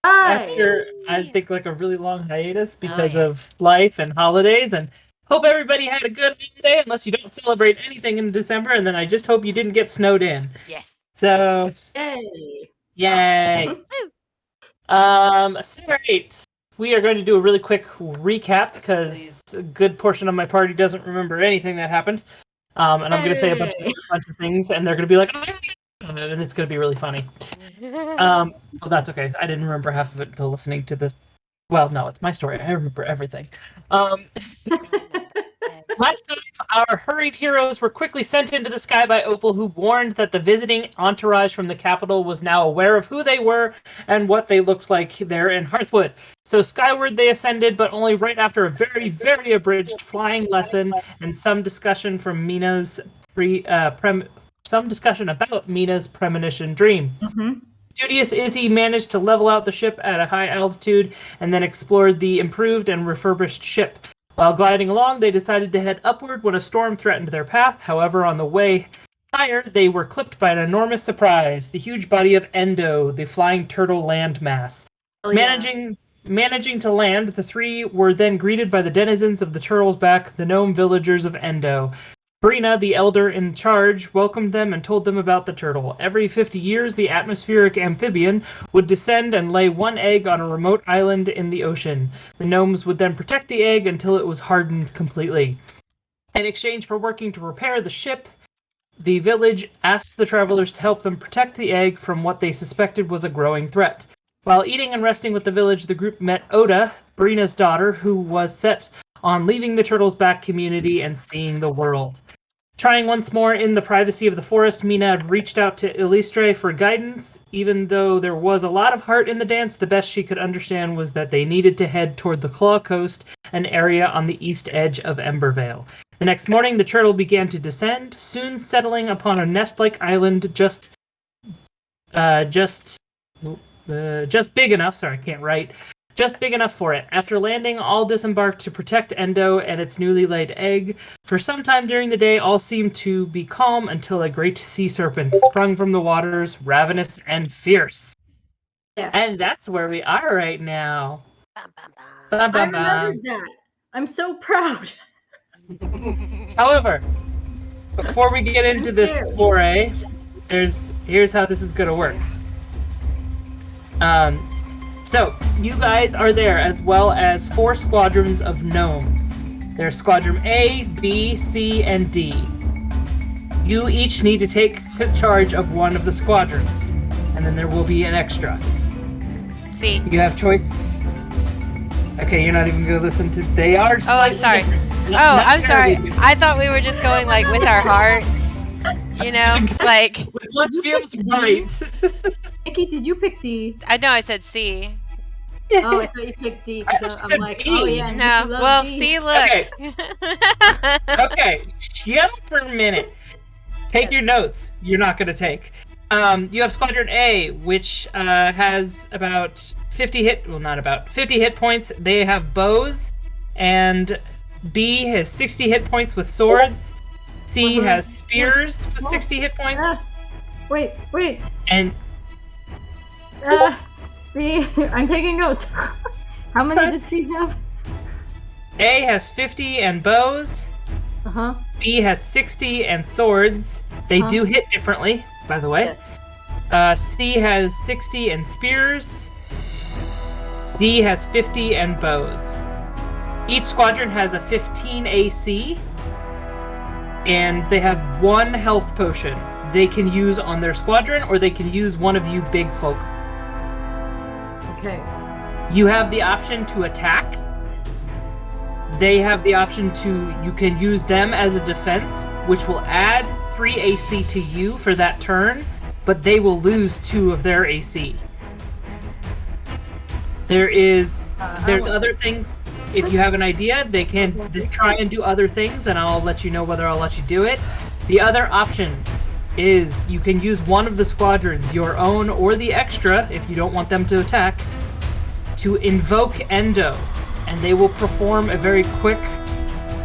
after, I think, like a really long hiatus because of life and holidays. And hope everybody had a good holiday, unless you don't celebrate anything in December. And then I just hope you didn't get snowed in. Yes. So, yay. So right. We are going to do a really quick recap because a good portion of my party doesn't remember anything that happened. And I'm going to say a bunch of things, and they're going to be like, and it's going to be really funny. Well, that's okay. I didn't remember half of it until listening to the. Well, no, it's my story. I remember everything. Last time, our hurried heroes were quickly sent into the sky by Opal, who warned that the visiting entourage from the capital was now aware of who they were and what they looked like there in Hearthwood. So skyward they ascended, but only right after a very, very abridged flying lesson and some discussion from Mina's some discussion about Mina's premonition dream. Studious Izzy managed to level out the ship at a high altitude and then explored the improved and refurbished ship. While gliding along, they decided to head upward when a storm threatened their path. However, on the way higher, they were clipped by an enormous surprise, the huge body of Endo, the flying turtle landmass. Managing to land, the three were then greeted by the denizens of the Turtle's Back, the gnome villagers of Endo. Brina, the elder in charge, welcomed them and told them about the turtle. Every 50 years, the atmospheric amphibian would descend and lay one egg on a remote island in the ocean. The gnomes would then protect the egg until it was hardened completely. In exchange for working to repair the ship, the village asked the travelers to help them protect the egg from what they suspected was a growing threat. While eating and resting with the village, the group met Oda, Brina's daughter, who was set on leaving the Turtles' Back community and seeing the world. Trying once more in the privacy of the forest, Mina had reached out to Illustre for guidance. Even though there was a lot of heart in the dance, the best she could understand was that they needed to head toward the Claw Coast, an area on the east edge of Embervale. The next morning, the turtle began to descend, soon settling upon a nest-like island just big enough. Sorry, I can't write. Just big enough for it. After landing, all disembarked to protect Endo and its newly laid egg. For some time during the day, all seemed to be calm until a great sea serpent sprung from the waters, ravenous and fierce. Yeah. And that's where we are right now. I remembered that. I'm so proud. However, before we get into this foray, here's how this is going to work. So, you guys are there, as well as 4 squadrons of gnomes. There's Squadron A, B, C, and D. You each need to take charge of one of the squadrons, and then there will be an extra. C. You have choice. Okay, you're not even going to listen to... They are... Oh, I'm sorry. I'm sorry. I thought we were just going, like, with our hearts. You know? Like... With what feels right. Nikki, did you pick D? I know I said C. Oh, I thought you picked D, because I'm like, oh yeah, no. Well, D. C, look. Okay, chill for a minute. Take your notes. You're not going to take. You have Squadron A, which has about 50 hit points. They have bows, and B has 60 hit points with swords. C has spears with 60 hit points. Wait. And... C, I'm taking notes. How many did C have? A has 50 and bows. B has 60 and swords. They do hit differently, by the way. Yes. C has 60 and spears. D has 50 and bows. Each squadron has a 15 AC. And they have 1 health potion they can use on their squadron, or they can use one of you big folk. Okay. You have the option to attack. They have the option to... You can use them as a defense, which will add 3 AC to you for that turn, but they will lose 2 of their AC. There's other things. If you have an idea, they can try and do other things, and I'll let you know whether I'll let you do it. The other option is you can use one of the squadrons, your own or the extra, if you don't want them to attack, to invoke Endo, and they will perform a very quick,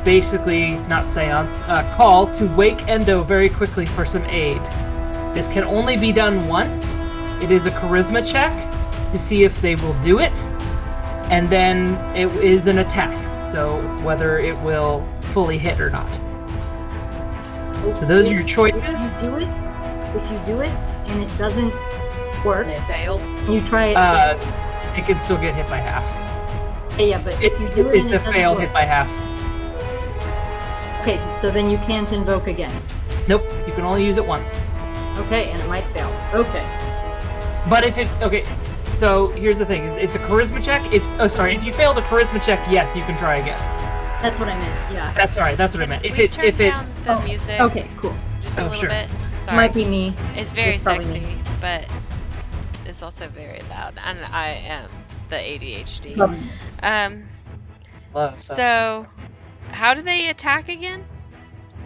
basically, not seance, call to wake Endo very quickly for some aid. This can only be done once. It is a charisma check, to see if they will do it, and then it is an attack. So whether it will fully hit or not. So those are your choices. If you do it, and it doesn't work, And it fails. you try it again. It can still get hit by half. Yeah, but if you do it and It's it a doesn't fail work- hit by half. Okay, so then you can't invoke again. Nope, you can only use it once. Okay, and it might fail. Okay. But if it so here's the thing: it's a charisma check. If you fail the charisma check, yes, you can try again. That's what I meant. Yeah. That's alright. That's what I meant. Can If we it turn down the music Okay, cool. just a little sure. bit? Sorry. Might be me. It's very It's probably sexy, me. but it's also very loud, and I am the ADHD. Probably. love, So, how do they attack again?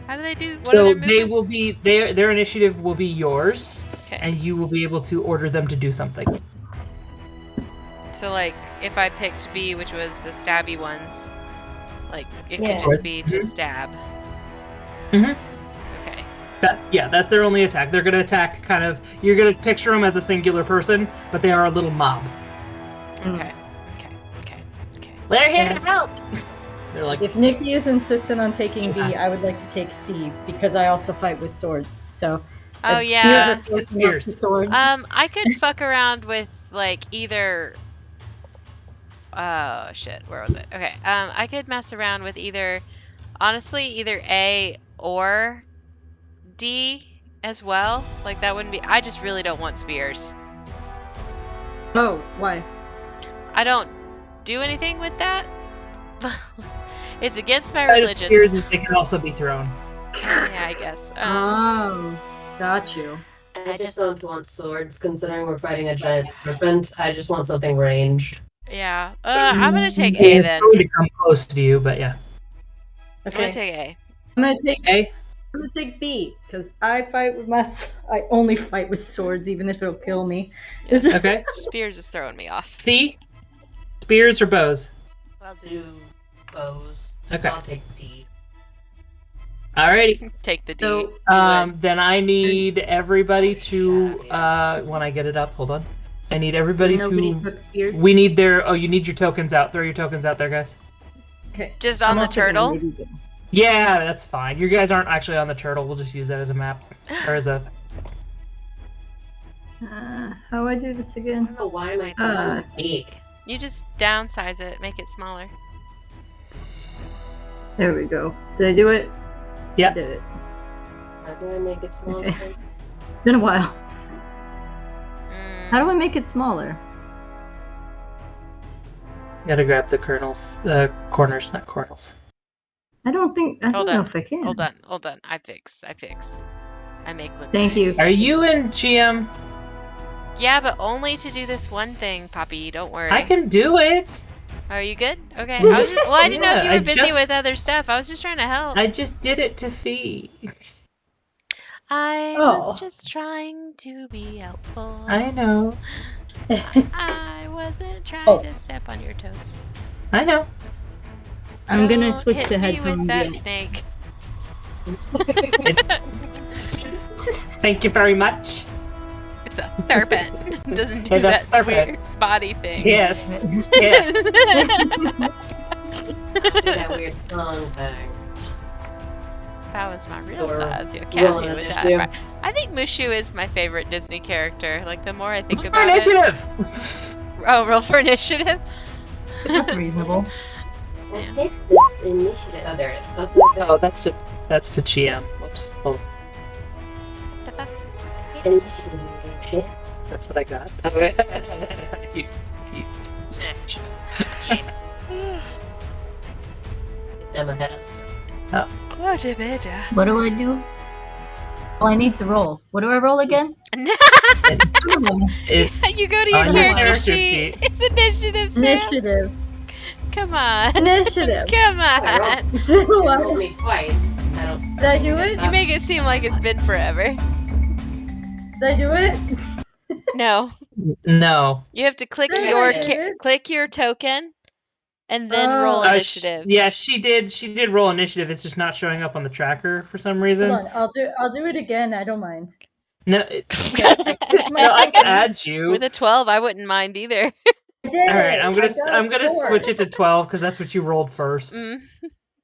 How do they do? What So are their they will movements? be their initiative will be yours, Okay. and you will be able to order them to do something. So, like, if I picked B, which was the stabby ones, like, it Yeah. could just be to stab. Mhm. Okay. That's their only attack. They're gonna attack kind of. You're gonna picture them as a singular person, but they are a little mob. Okay. Okay. They're here to help. They're like, If Nikki is insistent on taking B, Yeah. I would like to take C because I also fight with swords. So. Oh, spears yeah. are close enough Spears. to swords. I could fuck around with, like, either... Oh, shit. Where was it? Okay. I could mess around with either A or D as well. Like, that wouldn't be... I just really don't want spears. Oh, why? I don't do anything with that. It's against my religion. religion. Spears is they can also be thrown. Yeah, I guess. Oh, got you. I just don't want swords, considering we're fighting a giant serpent. I just want something ranged. Yeah. I'm gonna take Yeah, A it's then. going to come close to you, but yeah. I'm gonna Okay. take A. I'm gonna take A. I'm gonna take B because I fight with I only fight with swords, even if it'll kill me. Okay. Spears is throwing me off. C. Spears or bows. I'll do bows. Okay. So I'll take D. Alrighty. Take the D. So, You win. Then I need everybody to when I get it up. Hold on. I need everybody Nobody to. took spears. We need their. Oh, you need your tokens out. Throw your tokens out there, guys. Okay. Just on the also gonna turtle? maybe go- Yeah, that's fine. You guys aren't actually on the turtle. We'll just use that as a map or as a. How do I do this I again? don't know why my big. You just downsize it, make it smaller. There we go. Did I do it? Yeah. I did it. How do I make it smaller? Okay. Been a while. Mm, How do I make it smaller? Gotta grab the kernels, corners, not cornels. I don't Hold know on. if I can. Hold on. I fix. I make look Thank nice. you. Are you in GM? Yeah, but only to do this one thing, Poppy. Don't worry. I can do it. Are you good? Okay. I didn't know if you Yeah, were busy with other stuff. I was just trying to help. I just did it to Fee. I Oh. was just trying to be helpful. I know. I wasn't trying to step on your toes. I know. I'm gonna Don't switch hit to me headphones. with that yet. snake. Thank you very much. It's a serpent. Doesn't do It's a that serpent. weird body thing. Yes. Yes. Do that weird tongue thing. If I was my real Or size, your roll cat would die. initiative. Right. I think Mushu is my favorite Disney character. Like, the more I think For about initiative. Oh, roll for initiative? That's reasonable. Yeah. Take the initiative. Oh, there it is. That's the Oh, that's to GM. Whoops. Oh, initiative. that's what I got. You- It's down ahead of us. What a bit. What do I do? Oh, I need to roll. What do I roll again? it- You go to your On your character character sheet. sheet. It's initiative, Sam. Initiative. Come on. Initiative. Come I on. rolled- It's been a You while. rolled me twice. I don't. Did I do it? You make it seem like it's been forever. Did I do it? No. No. You have to click Did your I do it? click your token and then Oh. roll Uh, initiative. Yeah, she did. She did roll initiative. It's just not showing up on the tracker for some reason. Hold on. I'll do it again. I don't mind. No, With my no, I can token. add you. With a 12, I wouldn't mind either. I did. All right, I'm I got gonna a 4. switch it to 12 because that's what you rolled first.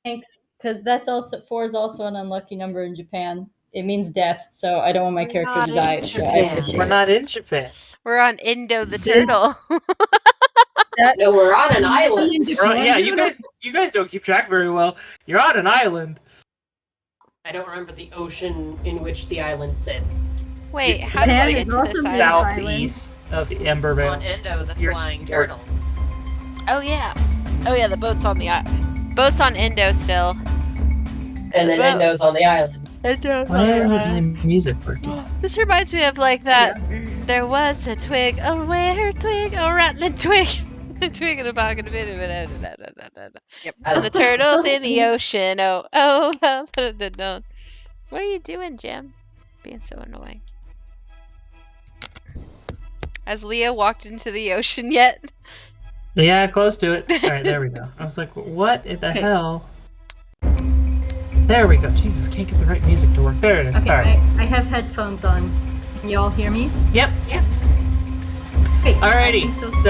Thanks, because that's also 4 is also an unlucky number in Japan. It means death, so I don't want my We're character not to in die. So I Japan. appreciate We're it. not in Japan. We're on Indo the turtle. No, we're on an island. Yeah, you guys don't keep track very well. You're on an island. I don't remember the ocean in which the island sits. Wait, how did Japan we is get to also this made island? of Southeast of On Embervale. Endo, the You're- flying you're- turtle. Oh yeah. Oh yeah, the boat's on the boat's on Indo still. And then Well- Endo's on the island. Indo. Why isn't my music working? This reminds me of like that. There was a twig, a rare twig, a rattling twig. A twig in a pocket of it. Yep. And the turtles in the ocean. Oh, oh. What are you doing, Jim? Being so annoying. Has Leah walked into the ocean yet? Yeah, close to it. All right, there we go. I was like, what the Okay. hell? There we go. Jesus, can't get the right music to work. There it is. Okay, All right. I have headphones on. Can you all hear me? Yep. Okay. Alrighty. I think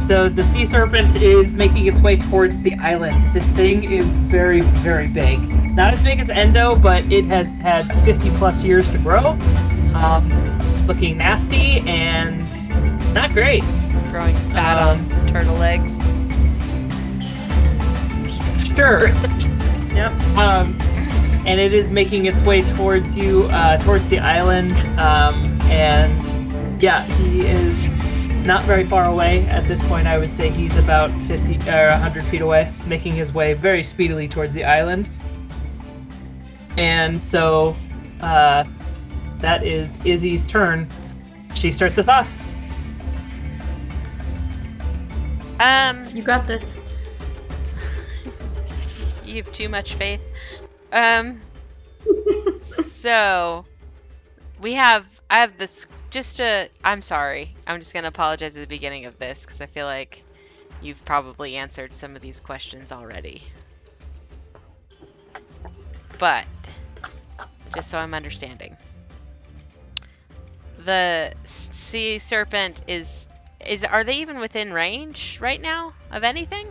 So the sea serpent is making its way towards the island. This thing is very, very big. Not as big as Endo, but it has had 50 plus years to grow. Looking nasty and not great. Growing fat on turtle legs. Sure. Yep. And it is making its way towards you, towards the island. And yeah, he is not very far away at this point. I would say he's about 50 or 100 feet away, making his way very speedily towards the island. And so that is Izzy's turn. She starts us off. You got this. You have too much faith. So I have this I'm sorry. I'm just going to apologize at the beginning of this because I feel like you've probably answered some of these questions already. But just so I'm understanding. The sea serpent are they even within range right now of anything?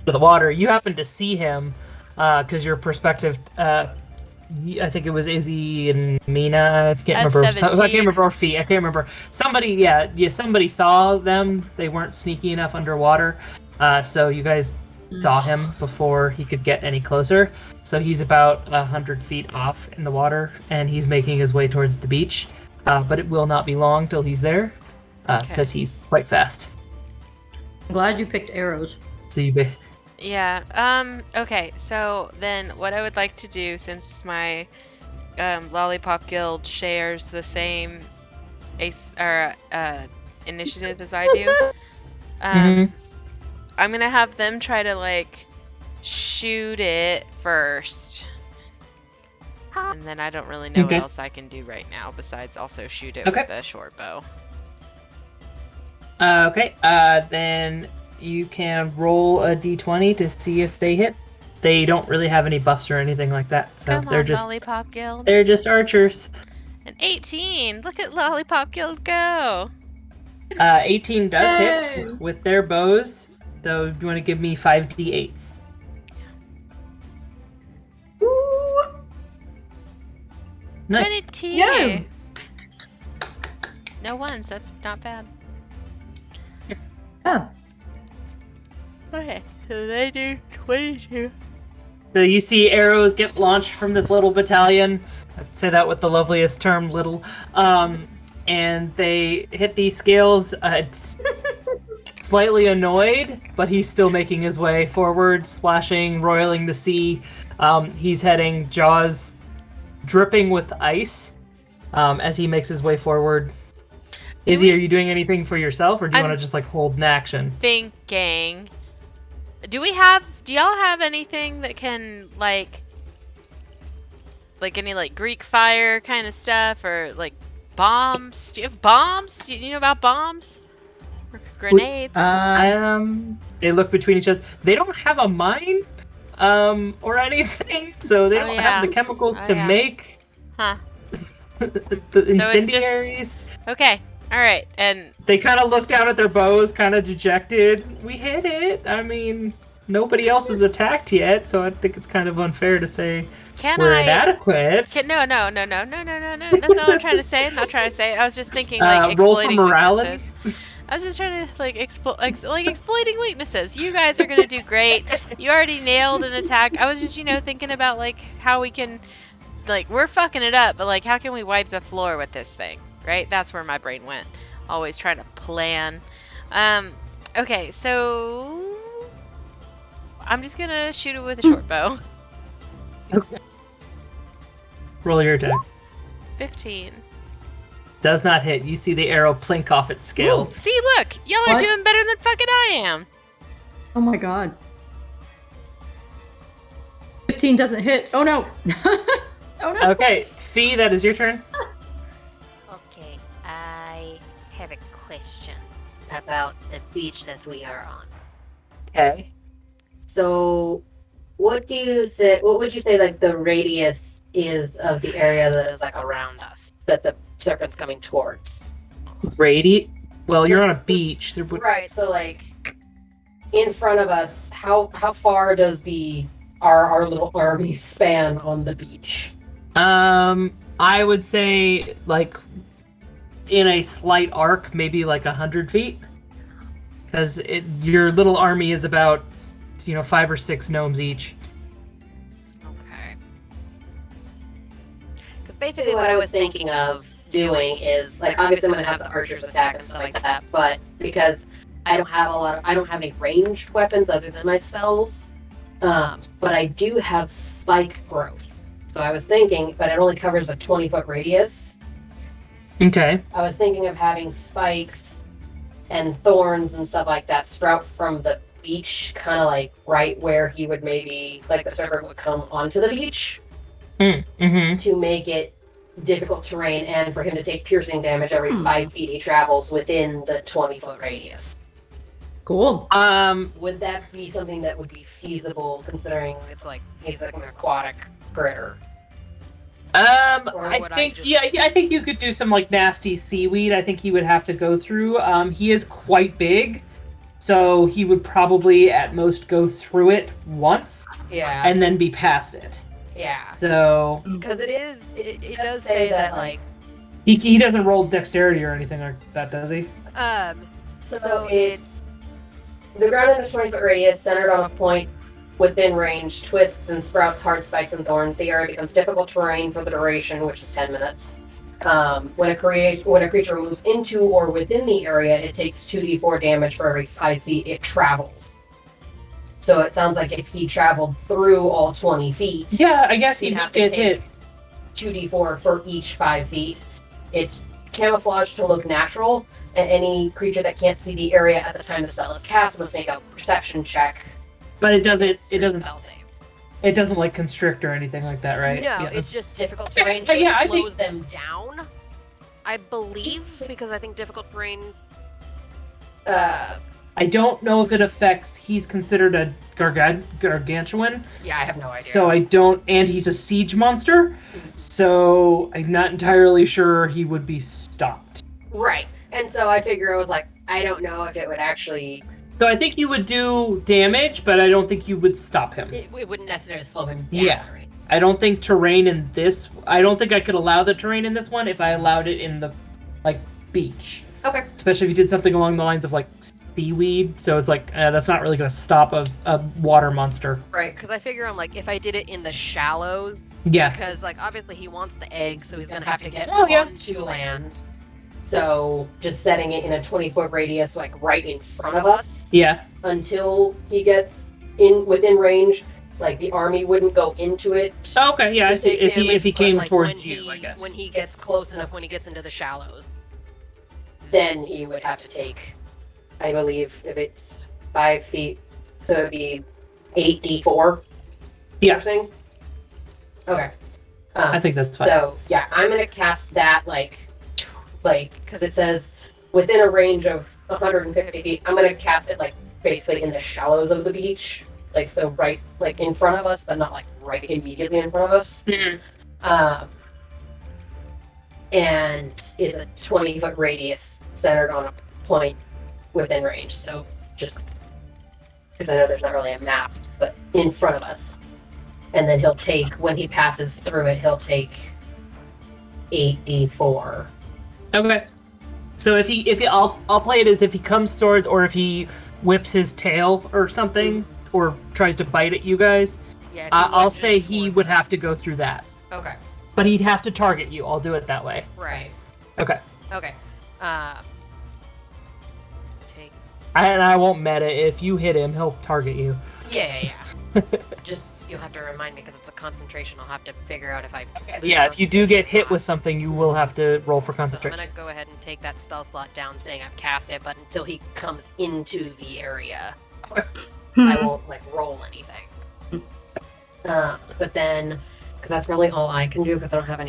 The water. You happen to see him because your perspective. I think it was Izzy and Mina. I can't remember. I 17. can't remember. Or Fee. I can't remember. Somebody. Somebody saw them. They weren't sneaky enough underwater, so you guys saw him before he could get any closer. So he's about 100 feet off in the water, and he's making his way towards the beach. But it will not be long till he's there, because he's quite fast. I'm glad you picked arrows. So Yeah. Okay. So then, what I would like to do, since my Lollipop Guild shares the same initiative as I do, I'm gonna have them try to shoot it first, and then I don't really know what else I can do right now besides also shoot it with a short bow. Then you can roll a d20 to see if they hit. They don't really have any buffs or anything like that, so Come they're on, just Lollipop Guild. they're just archers. An 18. Look at Lollipop Guild go. 18 does Yay! hit with their bows. So you want to give me 5d8s? Ooh. Nice. 22. Yeah. No ones. That's not bad. Yeah. Okay, so they do 22. So you see arrows get launched from this little battalion. I'd say that with the loveliest term, little. And they hit these scales. It's slightly annoyed, but he's still making his way forward, splashing, roiling the sea. He's heading, jaws dripping with ice as he makes his way forward. Izzy, are you doing anything for yourself, or do you want to just hold an action? Thinking. Do y'all have anything that can any Greek fire kind of stuff, or bombs? Do you have bombs? Do you know about bombs? Or grenades? They look between each other. They don't have a mine or anything, so they don't have the chemicals to make Huh. The incendiaries. Okay. All right. And They kind of look down at their bows, kind of dejected. We hit it. I mean, nobody else has attacked yet, so I think it's kind of unfair to say we're inadequate. No. That's not what I'm trying to say. I'm not trying to say. I was just thinking like roll for exploiting morality. weaknesses. I was just trying to like exploiting weaknesses. You guys are gonna do great. You already nailed an attack. I was just thinking about like how we can, like, we're fucking it up, but like how can we wipe the floor with this thing, right? That's where my brain went. Always trying to plan. Okay, so I'm just gonna shoot it with a short bow. Okay. Roll your attack. 15. Does not hit. You see the arrow plink off its scales. See, look, y'all are doing better than fucking I am. Oh my god. 15 doesn't hit. Oh no. Oh no. Okay, Fee, that is your turn. Okay, I have a question about the beach that we are on. Okay. So, what would you say like the radius is of the area that is like around us that the serpent's coming towards? Well, you're on a beach. Right. So like in front of us, how far does our little army span on the beach? I would say like in a slight arc, maybe like 100 feet, because your little army is about 5 or 6 gnomes each. Okay. Because basically what I was thinking of doing is like obviously I'm gonna have the archers attack and stuff like that, but because I don't have any ranged weapons other than my spells, but I do have spike growth. So I was thinking, but it only covers a 20-foot radius. Okay. I was thinking of having spikes and thorns and stuff like that sprout from the beach, kind of like right where he would maybe, like the serpent would come onto the beach, to make it difficult terrain and for him to take piercing damage every 5 feet he travels within the 20-foot radius. Cool. Would that be something that would be feasible, considering he's like an aquatic critter? I think you could do some like nasty seaweed. I think he would have to go through. He is quite big, so he would probably at most go through it once. Yeah. And then be past it. Yeah. So. Because it does say that like. He doesn't roll dexterity or anything like that, does he? So it's the ground in a 20-foot radius centered on a point within range, twists and sprouts hard spikes and thorns. The area becomes difficult terrain for the duration, which is 10 minutes. When a creature moves into or within the area, it takes 2d4 damage for every 5 feet it travels. So it sounds like if he traveled through all 20 feet, yeah, I guess he'd he'd have to get take hit. 2d4 for each 5 feet. It's camouflaged to look natural, and any creature that can't see the area at the time the spell is cast must make a perception check. But it doesn't Spell save. it doesn't like constrict or anything like that, right? No, Yeah, it's just difficult terrain, so yeah, it slows them down. I believe, because I think difficult terrain... I don't know if it affects. He's considered a gargantuan. Yeah, I have no idea. So I don't, and he's a siege monster. So I'm not entirely sure he would be stopped. Right, and so I figure I was like, I don't know if it would actually. So I think you would do damage, but I don't think you would stop him. It wouldn't necessarily slow him down. Yeah. I don't think terrain in this. I don't think I could allow the terrain in this one if I allowed it in the, like, beach. Okay. Especially if you did something along the lines of like seaweed. So it's like that's not really going to stop a water monster. Right, because I figure I'm like, if I did it in the shallows, Yeah. because like obviously he wants the eggs, so he's gonna have to get onto land. So just setting it in a 20-foot radius, like right in front of us. Yeah. Until he gets within range, like the army wouldn't go into it. Oh, okay. Yeah. I see. If he came like, towards when you, I guess. when he gets close enough, when he gets into the shallows. Then he would have to take, I believe, if it's 5 feet, so it'd be 8d4. Yeah. Piercing? Okay. I think that's fine. So yeah, I'm gonna cast that like, because it says within a range of 150 feet. I'm gonna cast it like basically in the shallows of the beach, like so right like in front of us, but not like right immediately in front of us. Mhm. and is a 20-foot radius centered on a point within range. So just because I know there's not really a map, but in front of us. And then he'll take, when he passes through it, he'll take 8d4. Okay. So if he, I'll play it as if he comes towards, or if he whips his tail or something, or tries to bite at you guys. Yeah, I'll say he would have to go through that. Okay. But he'd have to target you. I'll do it that way. Right. Okay. Okay. Take. And I won't meta. If you hit him, he'll target you. Yeah. Just you'll have to remind me because it's a concentration. I'll have to figure out if I. Yeah, if you do get hit with something, you will have to roll for concentration. So I'm gonna go ahead and take that spell slot down, saying I've cast it, but until he comes into the area, I won't roll anything. But then, because that's really all I can do, because I don't have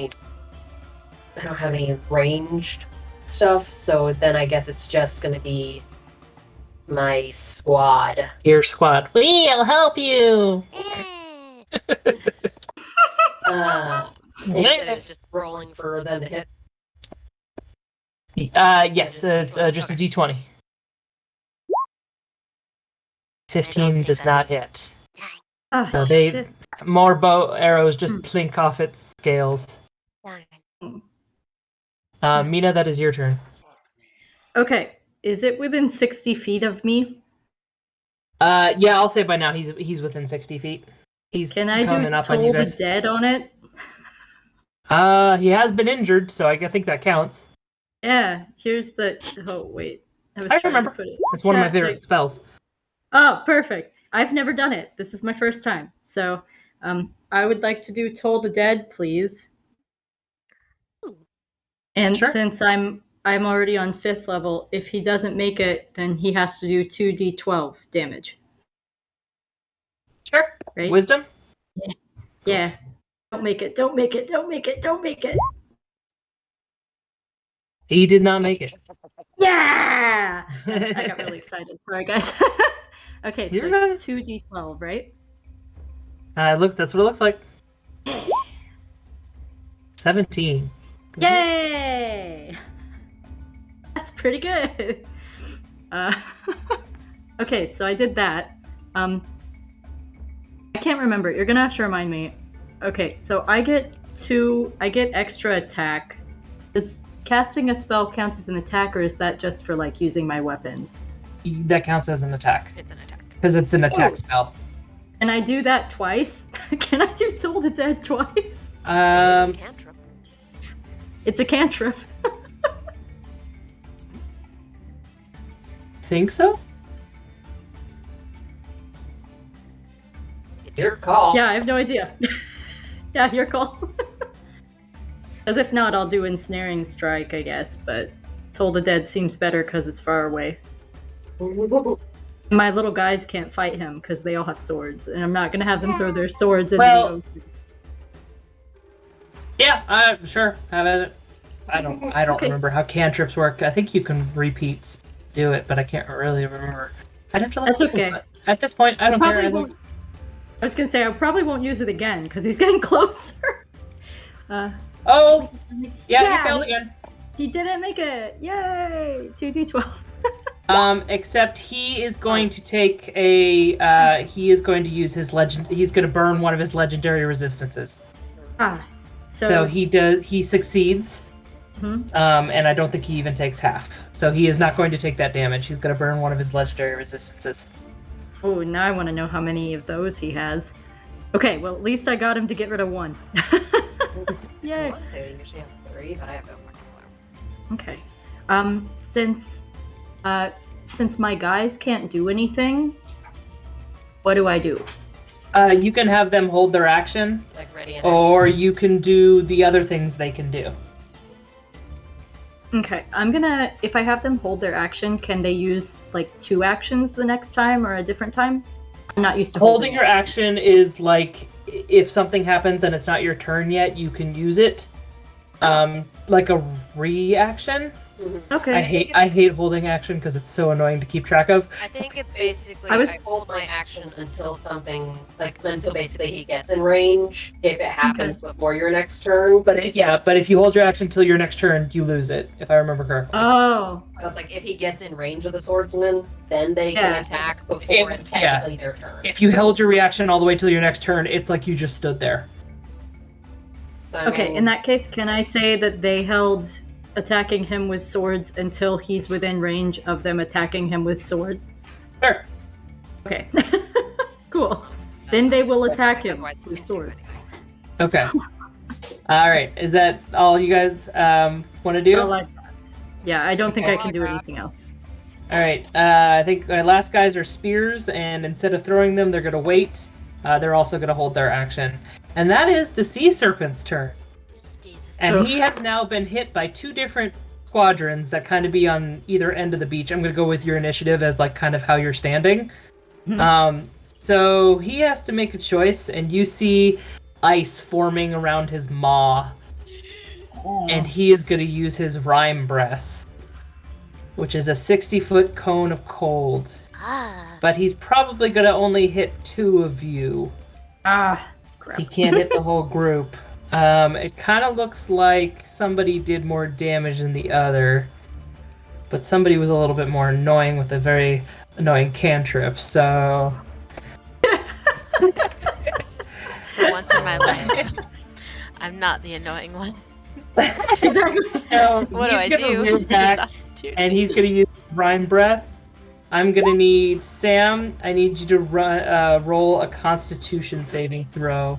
any ranged stuff. So then I guess it's just gonna be my squad. Your squad. We'll help you. Instead of just rolling for them to hit. Yes, just a d20. 15 does not hit. Oh, So they shit. more bow arrows just plink off its scales. Mina, that is your turn. Okay, is it within 60 feet of me? Yeah, I'll say by now he's within 60 feet. He's Can I coming do up on you Toll the guys. Dead on it? He has been injured, so I think that counts. Yeah, here's the... Oh, wait. I trying to remember. put it It's one of my chat, favorite spells. Oh, perfect. I've never done it. This is my first time. So, I would like to do Toll the Dead, please. And Sure. since I'm already on 5th level, if he doesn't make it, then he has to do 2d12 damage. Sure. Right? Wisdom? Yeah. Don't make it. Don't make it. Don't make it. Don't make it. He did not make it. Yeah! I got really excited. Sorry, guys. Okay, so You're good. 2d12, right? That's what it looks like. 17. Yay! That's pretty good. Okay, so I did that. I can't remember. You're gonna have to remind me. Okay, so I get extra attack. Does casting a spell count as an attack, or is that just for using my weapons? That counts as an attack. It's an attack. Because it's an attack spell. And I do that twice? Can I do Toll the Dead twice? It's a cantrip. It's a cantrip. Think so? It's your call. Yeah, I have no idea. Yeah, your call. As if not, I'll do Ensnaring Strike, I guess, but Toll the Dead seems better because it's far away. My little guys can't fight him because they all have swords, and I'm not going to have them throw their swords into the ocean. Yeah, sure. Have at it. I don't Okay. remember how cantrips work. I think you can repeats do it, but I can't really remember. I'd have to look. That's okay. At this point, I don't care. I was going to say, I probably won't use it again because he's getting closer. Oh, yeah, Yeah, he failed again. He didn't make it. Yay! 2d12. Except he is going to take a. He is going to use his legend. He's going to burn one of his legendary resistances. So he succeeds. Mhm. And I don't think he even takes half. So he is not going to take that damage. He's going to burn one of his legendary resistances. Oh, now I want to know how many of those he has. Okay, well, at least I got him to get rid of one. Yay. I want to say they usually have 3, but I have no clue. Okay. Since my guys can't do anything, what do I do? You can have them hold their action, Ready and or you can do the other things they can do. Okay, if I have them hold their action, can they use 2 actions the next time or a different time? I'm not used to Holding your action is if something happens and it's not your turn yet, you can use it. Like a reaction. Okay. I hate holding action because it's so annoying to keep track of. I think it's basically I was- I hold my action until until basically he gets in range. If it happens before your next turn, But if you hold your action until your next turn, you lose it, if I remember correctly. Oh. so it's like if he gets in range of the swordsman, then they can Yeah. attack before it's technically their turn. If you held your reaction all the way till your next turn, it's like you just stood there. So, I Okay, mean, in that case, can I say that they held attacking him with swords until he's within range of them attacking him with swords? Sure. Okay. Cool. Then they will attack him otherwise they with can't do swords. anything. Okay. All right. Is that all you guys want to do? So, like, yeah, I don't think I Okay. can do anything else. All right. I think our last guys are spears, and instead of throwing them, they're going to wait. They're also going to hold their action. And that is the sea serpent's turn. Jesus. And Oof. he has now been hit by 2 different squadrons that kind of be on either end of the beach. I'm going to go with your initiative as like kind of how you're standing. So he has to make a choice, and you see ice forming around his maw. And he is going to use his rhyme breath, which is a 60-foot cone of cold. Ah. But he's probably going to only hit 2 of you. Ah, crap. He can't hit the whole group. It kind of looks like somebody did more damage than the other, but somebody was a little bit more annoying with a very annoying cantrip, so... For once in my life, I'm not the annoying one. Exactly. So What do I he's gonna do? move back, and he's gonna use rhyme breath. I'm gonna need Sam. I need you to roll a Constitution saving throw.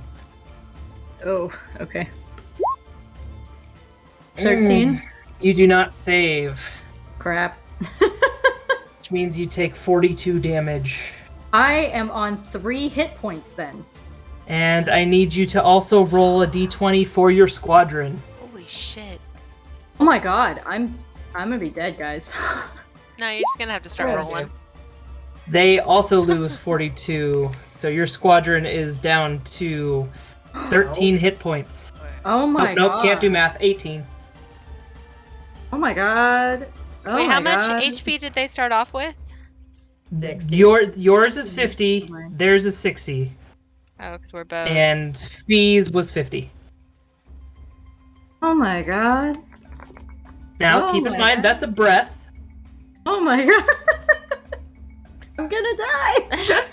Oh, okay. 13? You do not save, Crap. which means you take 42 damage. I am on 3 hit points then. And I need you to also roll a d20 for your squadron. Holy shit. Oh my god, I'm gonna be dead, guys. No, you're just gonna have to start Oh, rolling. They also lose 42, so your squadron is down to 13 hit points. Oh my Nope, god. can't do math. 18. Oh my god. Oh Wait, my how much god. HP did they start off with? 60. Yours is 50, theirs is 60, Oh, because we're both. and Fee's was 50. Oh my god. Now, Oh keep in my mind, God. that's a breath. Oh my god. I'm gonna die.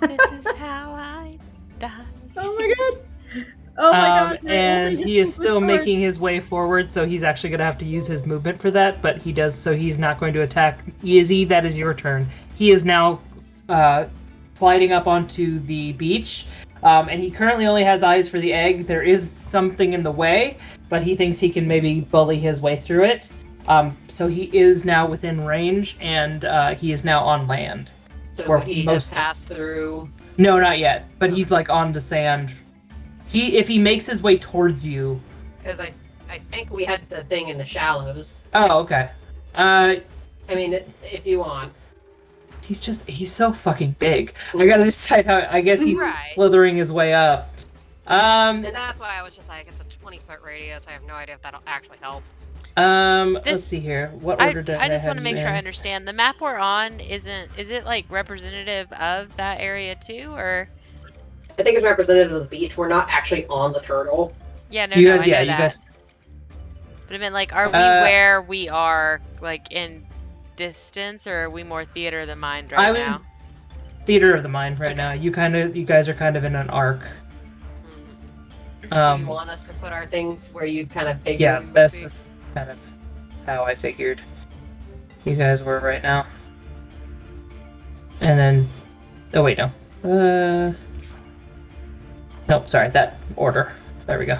This is how I die. Oh my god. Oh my god. my And only he is hit still was hard. making his way forward, so he's actually going to have to use his movement for that, but he does, so he's not going to attack. Izzy, that is your turn. He is now sliding up onto the beach, and he currently only has eyes for the egg. There is something in the way, but he thinks he can maybe bully his way through it. So he is now within range, and he is now on land. So Or would he most- has passed through. No, not yet, but he's like on the sand. If he makes his way towards you. Because I think we had the thing in the shallows. Oh, okay. I mean, if you want. He's so fucking big. I gotta decide how. I guess he's Right. slithering his way up. And that's why I was just like, it's a 20-foot radius. I have no idea if that'll actually help. Let's This- see here. What order did I just want to have make you sure I in? understand. The map we're on is it like representative of that area too, or? I think it's representative of the beach. We're not actually on the turtle. Yeah, no, You no, guys, I know yeah, you that. guys. But I mean, like, are we where we are, like, in distance, or are we more theater of the mind right I was now? theater of the mind right Okay. now. You guys are kind of in an arc. Do you want us to put our things where you kind of figure? Yeah, we would this be? is kind of how I figured you guys were right now. And then, oh wait, no. Nope, sorry, that order. There we go.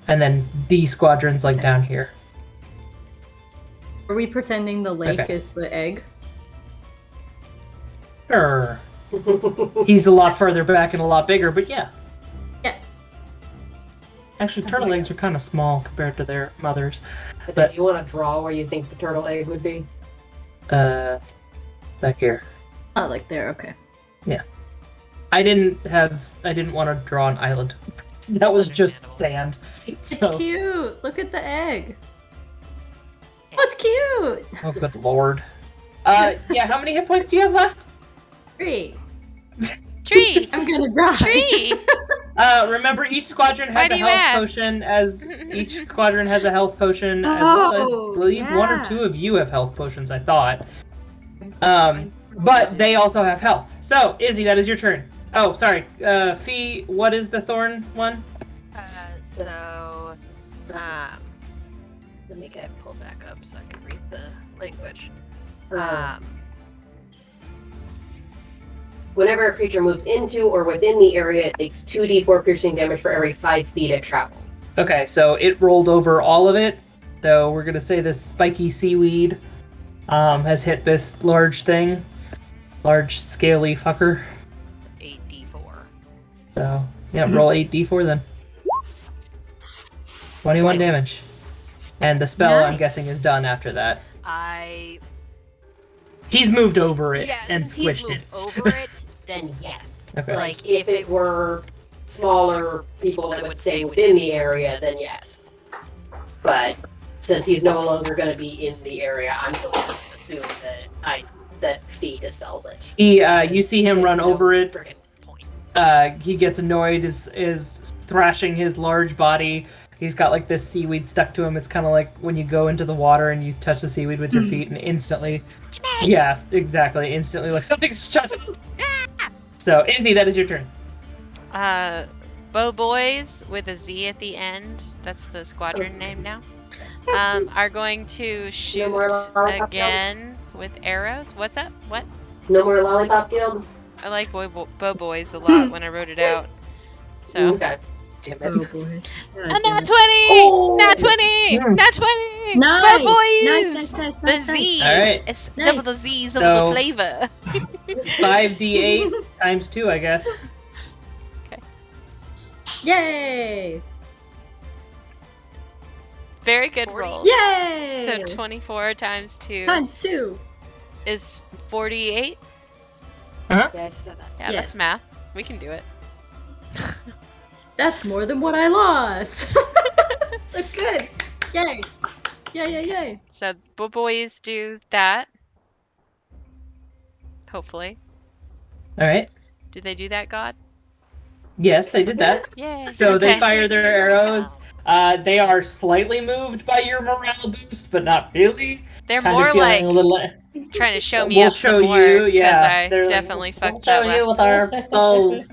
And then B squadron's like down here. Are we pretending the lake Okay. is the egg? Sure. He's a lot further back and a lot bigger, but yeah. Yeah. Actually, turtle eggs are kind of small compared to their mothers. Do you want to draw where you think the turtle egg would be? Back here. Oh, like there, okay. I didn't want to draw an island. That was just sand. It's So cute! Look at the egg! Oh, Oh, good lord. Yeah, how many hit points do you have left? 3. Tree! I'm gonna die. Tree! Remember, each squadron Why has do a you health ask? potion as each squadron has a health potion as well. Oh, I believe one or yeah. two of you have health potions, I thought. But they also have health. So, Izzy, that is your turn. Oh, sorry. Fee, what is the thorn one? So, let me get pulled back up so I can read the language. Whenever a creature moves into or within the area, it takes 2d4 piercing damage for every 5 feet it travels. Okay, so it rolled over all of it. So we're gonna say this spiky seaweed has hit this large thing. Large, scaly fucker. 8d4. So, yeah, roll 8d4 then. 21 damage. And the spell, I'm Nice. guessing, is done after that. He's moved over it and since he's squished moved it. over it, then yes. Okay. Like, if it were smaller people that would stay within the area, then yes. But since he's no longer going to be in the area, I'm going to assume that Fee dispels it. You see him run There's no over it. friggin' point. He gets annoyed, is thrashing his large body. He's got like this seaweed stuck to him. It's kind of like when you go into the water and you touch the seaweed with your feet and instantly... Yeah, exactly. Instantly, like, something's shut up. So, Izzy, that is your turn. Bow Boys with a Z at the end, that's the squadron name now, are going to shoot more lollipop again with arrows. What's up? What? No more Lollipop Guild? I like Bow Boys a lot when I wrote it out. So. Okay. Damn Oh boy. A nat 20! Nat 20! Nat 20! Nice! Bow Boys! Nice. The Z! Alright. It's Nice. double the Z's, double the So- flavor. 5d8 times 2, I guess. Yay! Very good 40. roll. Yay! So 24 times 2 times 2. is 48. Yeah, I just said that. Yeah, Yes. that's math. We can do it. That's more than what I lost. So good. Yay! Yay! So Bow Boys do that. Hopefully. Alright. Do they do that, God? Yes, they did that. Yay. So they Okay. fire their arrows. They are slightly moved by your morale boost, but not really. They're Kind more of feeling like a little... trying to show me We'll up show some more you, because yeah. I They're like, definitely we'll fucked show that you last. with our bows.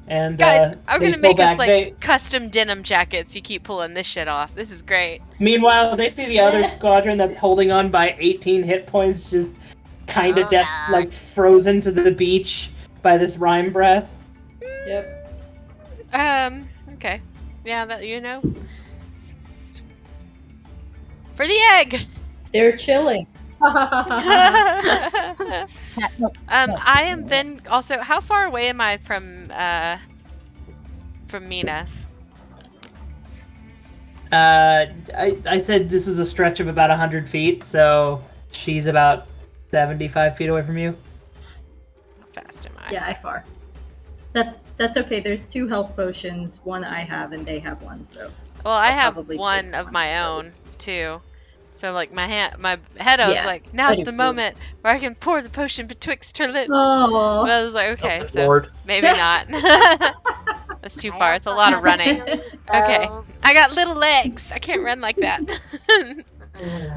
And Guys, I'm they gonna pull make us back. like They- custom denim jackets. You keep pulling this shit off. This is great. Meanwhile, they see the other squadron that's holding on by 18 hit points, just kind of Oh, no. like frozen to the beach by this rhyme breath. Yep. Okay. Yeah, that for the egg. They're chilling. I am then also. How far away am I from Mina? I said this was a stretch of about 100 feet, so she's about 75 feet away from you. How fast am I? Yeah, I far. That's okay. There's 2 health potions. One I have, and they have one. So Well, I I'll have probably one take of one, my so. own too. So like my head, I was Yeah, like, now's do the too. moment where I can pour the potion betwixt her lips. Oh. But I was like, okay, Good so Lord. maybe not. That's too far. It's a lot of running. Okay. I got little legs. I can't run like that.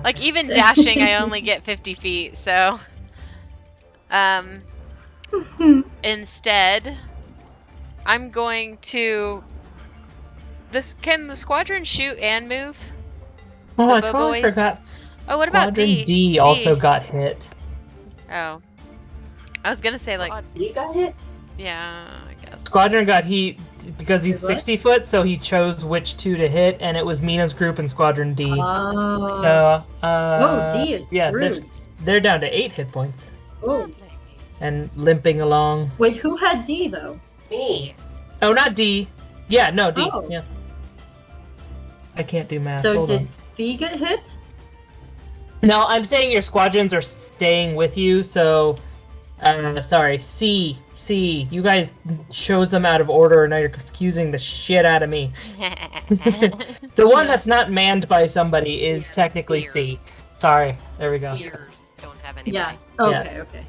Like even dashing, I only get 50 feet. So, instead, I'm going to. Can the squadron shoot and move? Oh, The I Bow totally Boys? forgot. Oh, what about Squadron D? D also got hit. Oh, I was gonna say like, You got hit? yeah, I guess. Squadron got hit because he's What? 60 foot, so he chose which 2 to hit, and it was Mina's group and Squadron D. Oh. So, D is yeah, rude. they're down to 8 hit points Oh. and limping along. Wait, who had D though? Me. Oh, not D. Yeah, no, D. Oh. Yeah. I can't do math. So Hold did on. Fee get hit? No, I'm saying your squadrons are staying with you, so... sorry, C. You guys chose them out of order, and now you're confusing the shit out of me. The one that's not manned by somebody is Yeah, technically C. spears. Sorry. There we go. Spears don't have anybody. Yeah. Yeah. Okay.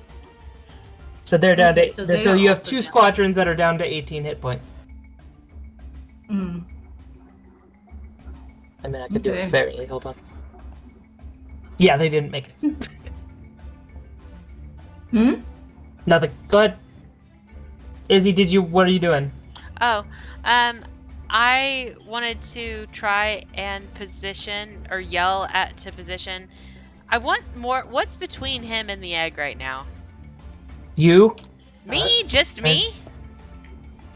So they're down Okay, to. so they So are you have also two down. squadrons that are down to 18 hit points. Mm. I mean, I could do Okay. it fairly. Hold on. Yeah, they didn't make it. Hmm? Nothing. Go ahead. Izzy, what are you doing? Oh, I wanted to try and position or yell to position. I want more. What's between him and the egg right now? You? Me? Just me?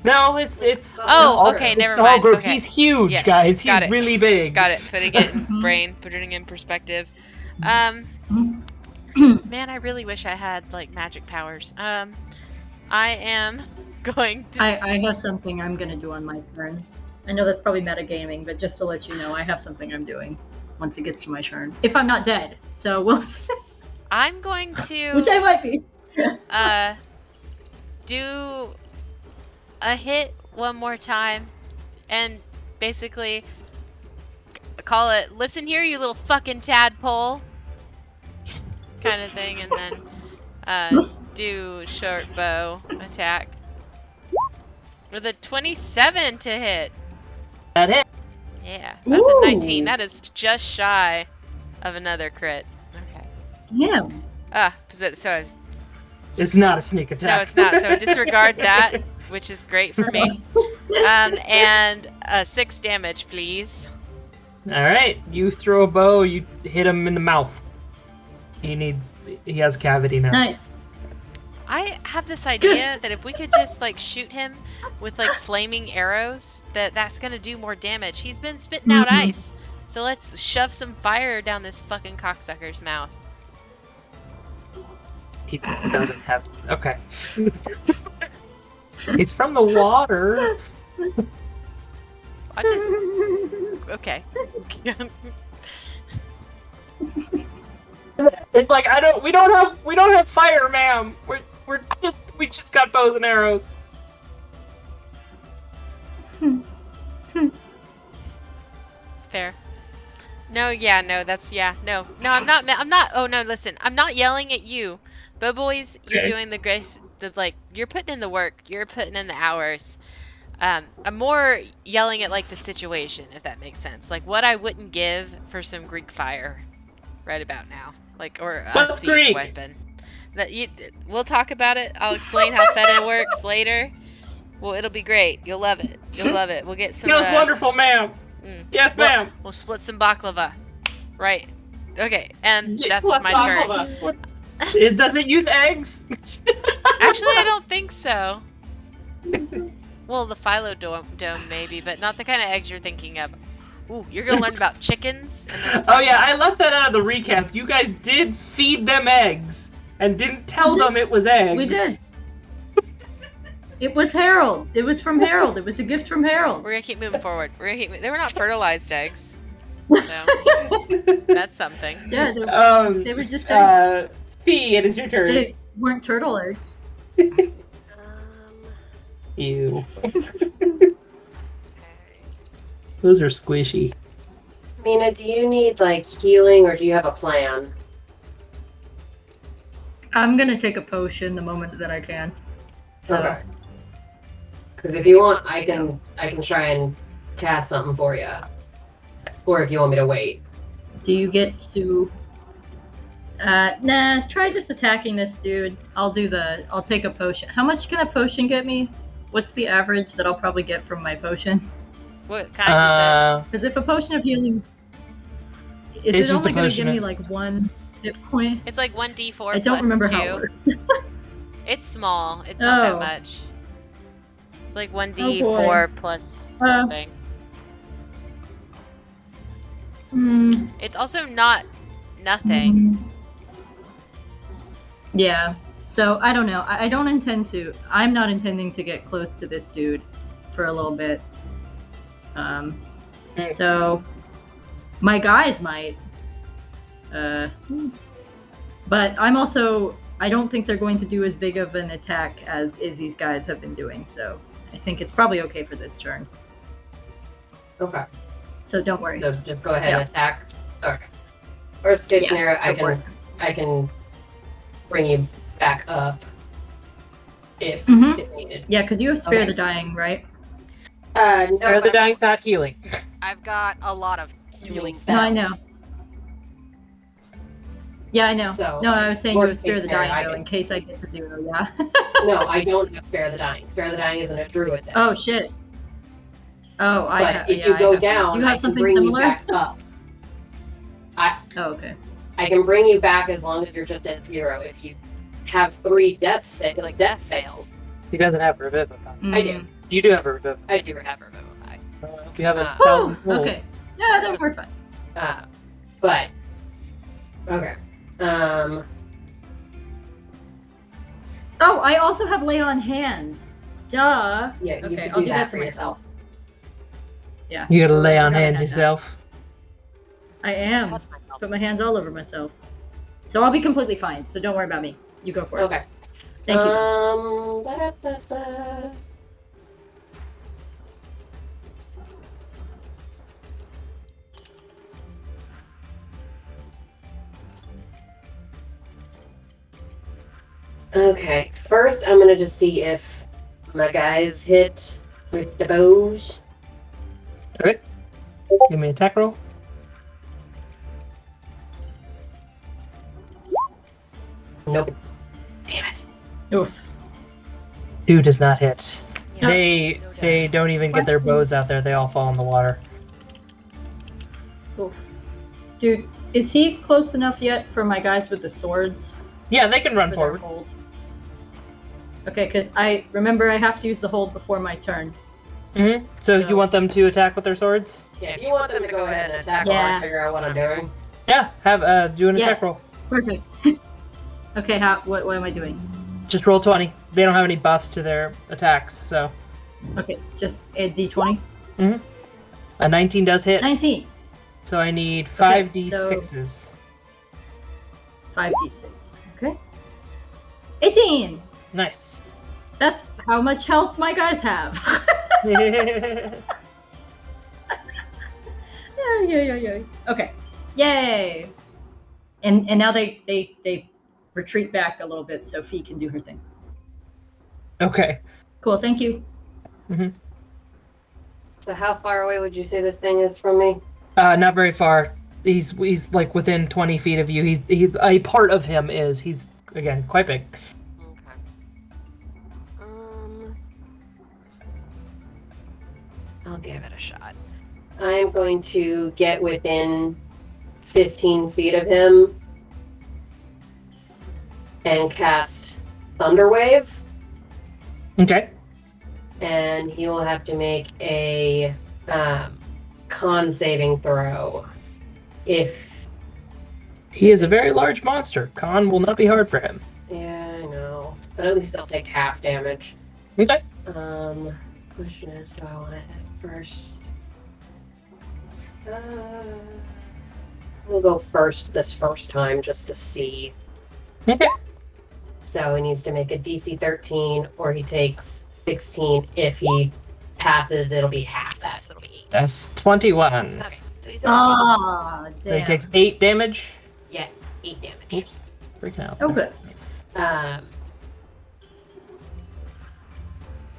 No, it's. Oh, okay, it's never the whole mind. group. Okay. He's huge, Yes, guys. got He's it. really big. Got it. Putting it in Mhm. brain, putting it in perspective. Man, I really wish I had like magic powers. I am going to. I have something I'm gonna do on my turn. I know that's probably metagaming, but just to let you know, I have something I'm doing once it gets to my turn. If I'm not dead, so we'll see. I'm going to. Which I might be. Do a hit one more time and basically call it, listen here, you little fucking tadpole, kind of thing, and then do short bow attack with a 27 to hit. That hit. Yeah, that's a 19. Ooh. That is just shy of another crit. Okay. Damn. So It's not a sneak attack. no, it's not. So disregard that, which is great for me. And 6 damage, please. All right, you throw a bow. You hit him in the mouth. He has a cavity now. Nice. I have this idea that if we could just like shoot him with like flaming arrows, that's gonna do more damage. He's been spitting out Mhm. ice, so let's shove some fire down this fucking cocksucker's mouth. He doesn't have. Okay. He's from the water. I just okay. It's like we don't have fire, ma'am. We just got bows and arrows. Fair. No, yeah, no, that's no, I'm not. Oh no, listen, I'm not yelling at you, but boys, you're Okay. doing you're putting in the work, you're putting in the hours. I'm more yelling at like the situation, if that makes sense. Like what I wouldn't give for some Greek fire, right about now, like or a What's siege Greek? weapon. We'll talk about it. I'll explain how feta works later. Well, it'll be great. You'll love it. You'll love it. We'll get some. Sounds wonderful, ma'am. Yes, ma'am. We'll split some baklava. Right. Okay, and Yeah, that's my turn. What? It doesn't use eggs. Actually, I don't think so. Well, the phylodome maybe, but not the kind of eggs you're thinking of. Ooh, you're gonna learn about chickens. And then Oh yeah, I left that out of the recap. You guys did feed them eggs and didn't tell them it was eggs. We did. It was Harold. It was from Harold. It was a gift from Harold. we're gonna keep moving forward. They were not fertilized eggs. So that's something. Yeah, they were just Fee, it is your turn. they weren't turtle eggs. Ew. Okay. Those are squishy. Mina, do you need like healing or do you have a plan? I'm gonna take a potion the moment that I can. So Okay. Because if you want, I can try and cast something for you. Or if you want me to wait. do you get to nah, try just attacking this dude. I'll take a potion. How much can a potion get me? What's the average that I'll probably get from my potion? What kind is Because if a potion of healing It's is it just only a gonna potion give me of- like 1 hit point? it? It's like 1d4 I don't plus remember 2. how it works. It's small. It's not that Oh. much. It's like Oh, 1d4 boy. plus Uh, something. Hmm. It's also not nothing. Yeah. So I don't know. I don't intend to. I'm not intending to get close to this dude for a little bit. So my guys might. But I'm also. I don't think they're going to do as big of an attack as Izzy's guys have been doing. So I think it's probably okay for this turn. Okay. So don't worry. So just go ahead and attack. Okay. Worst case Yeah, scenario, go for it. I can bring you back up if Mhm. if needed. Yeah, because you have Spare Okay. the Dying, right? No, Spare the but Dying's not healing. I've got a lot of healing Healing No, I spells. know. Yeah, I know. So, No, I was saying you have worst Spare case the scenario, Dying, I though, can- in case I get to 0, yeah? no, I don't have Spare the Dying. Spare the Dying isn't a druid thing. Oh, shit. Oh, But if you go down, Do you I have can something bring similar? you back up. Oh, okay. I can bring you back as long as you're just at 0. If you have 3 deaths, like death fails, He doesn't have Revivify. I do. You do have a Revivify. I do have Revivify. You have a Ah. thousand Mm. Whew, gold. okay. Yeah, then we're fine. But okay. Oh, I also have Lay on Hands. Duh. Yeah, you Okay, can I'll do do that that for to yourself. myself. Yeah. You gotta lay I on forgot I hands had that. yourself. I am. Touch myself. Put my hands all over myself. So I'll be completely fine, so don't worry about me. You go for it. Okay. Thank you. Ba-da-ba-ba. Okay, first I'm gonna just see if my guys hit with the bows. Okay. Give me an attack roll. Nope. Damn it. Oof. 2 does not hit. Yeah, They no doubt. they don't even get their bows out there. They all fall in the water. Oof. Dude, is he close enough yet for my guys with the swords? Yeah, they can run For their forward. hold? Okay, because I remember I have to use the hold before my turn. Mm-hmm. So So- you want them to attack with their swords? Yeah, if you want them to go ahead and attack while Yeah. I figure out what I'm doing. Yeah. Have do an attack Yes. roll. Perfect. Okay, what am I doing? Just roll 20. They don't have any buffs to their attacks, so Okay, just add d20. a 19 does hit. 19. So I need 5 Okay, so- d6s. 5d6. Okay. 18! Nice. That's how much health my guys have. Yeah. Okay. Yay! And now they retreat back a little bit so Fee can do her thing. Okay. Cool, thank you. So how far away would you say this thing is from me? Not very far. He's like within 20 feet of you. He's a part of him is. He's again quite big. Okay. I'll give it a shot. I'm going to get within 15 feet of him and cast Thunderwave, Okay. and he will have to make a con saving throw. If He is a very large monster. Con will not be hard for him. yeah, I know, but at least I'll take half damage. Okay. Question is, do I want to hit first? We'll go first this first time just to see. Okay. So he needs to make a DC 13 or he takes 16. If he passes, it'll be half that, so it'll be 8. That's 21. Okay, so he's still Ah, So he damn. takes 8 damage. 8 damage. Oops. Freaking out. Oh, good.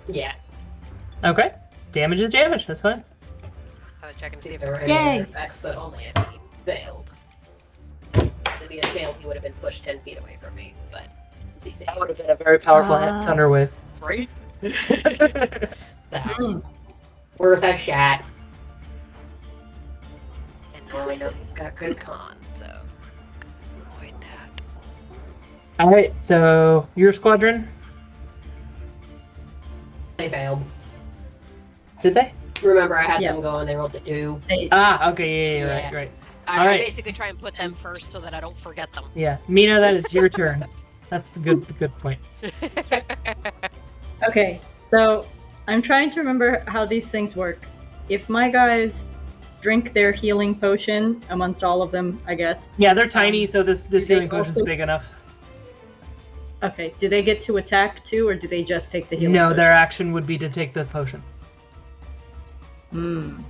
Yeah. Okay. Damage is damage. That's fine. I was checking to See see if if there there were were any Yay. other effects, but only if he failed. If he had failed, he would have been pushed 10 feet away from me, but he saved. That would have been a very powerful thunder wave. right. So, Mm. worth a shot. And now I know he's got good cons, so avoid that. All right. So your squadron. They failed. Did they? Remember, I had Yeah. them go and they rolled a 2. They- Ah. Okay. Yeah. Yeah. Right. Right. I Alright. basically try and put them first so that I don't forget them. Yeah. Mina, that is your turn. That's the good point. Okay, so I'm trying to remember how these things work. If my guys drink their healing potion amongst all of them, I guess. Yeah, they're tiny, so this do they healing potion is also- big enough. Okay, do they get to attack too, or do they just take the healing No, potion? their action would be to take the potion. Hmm.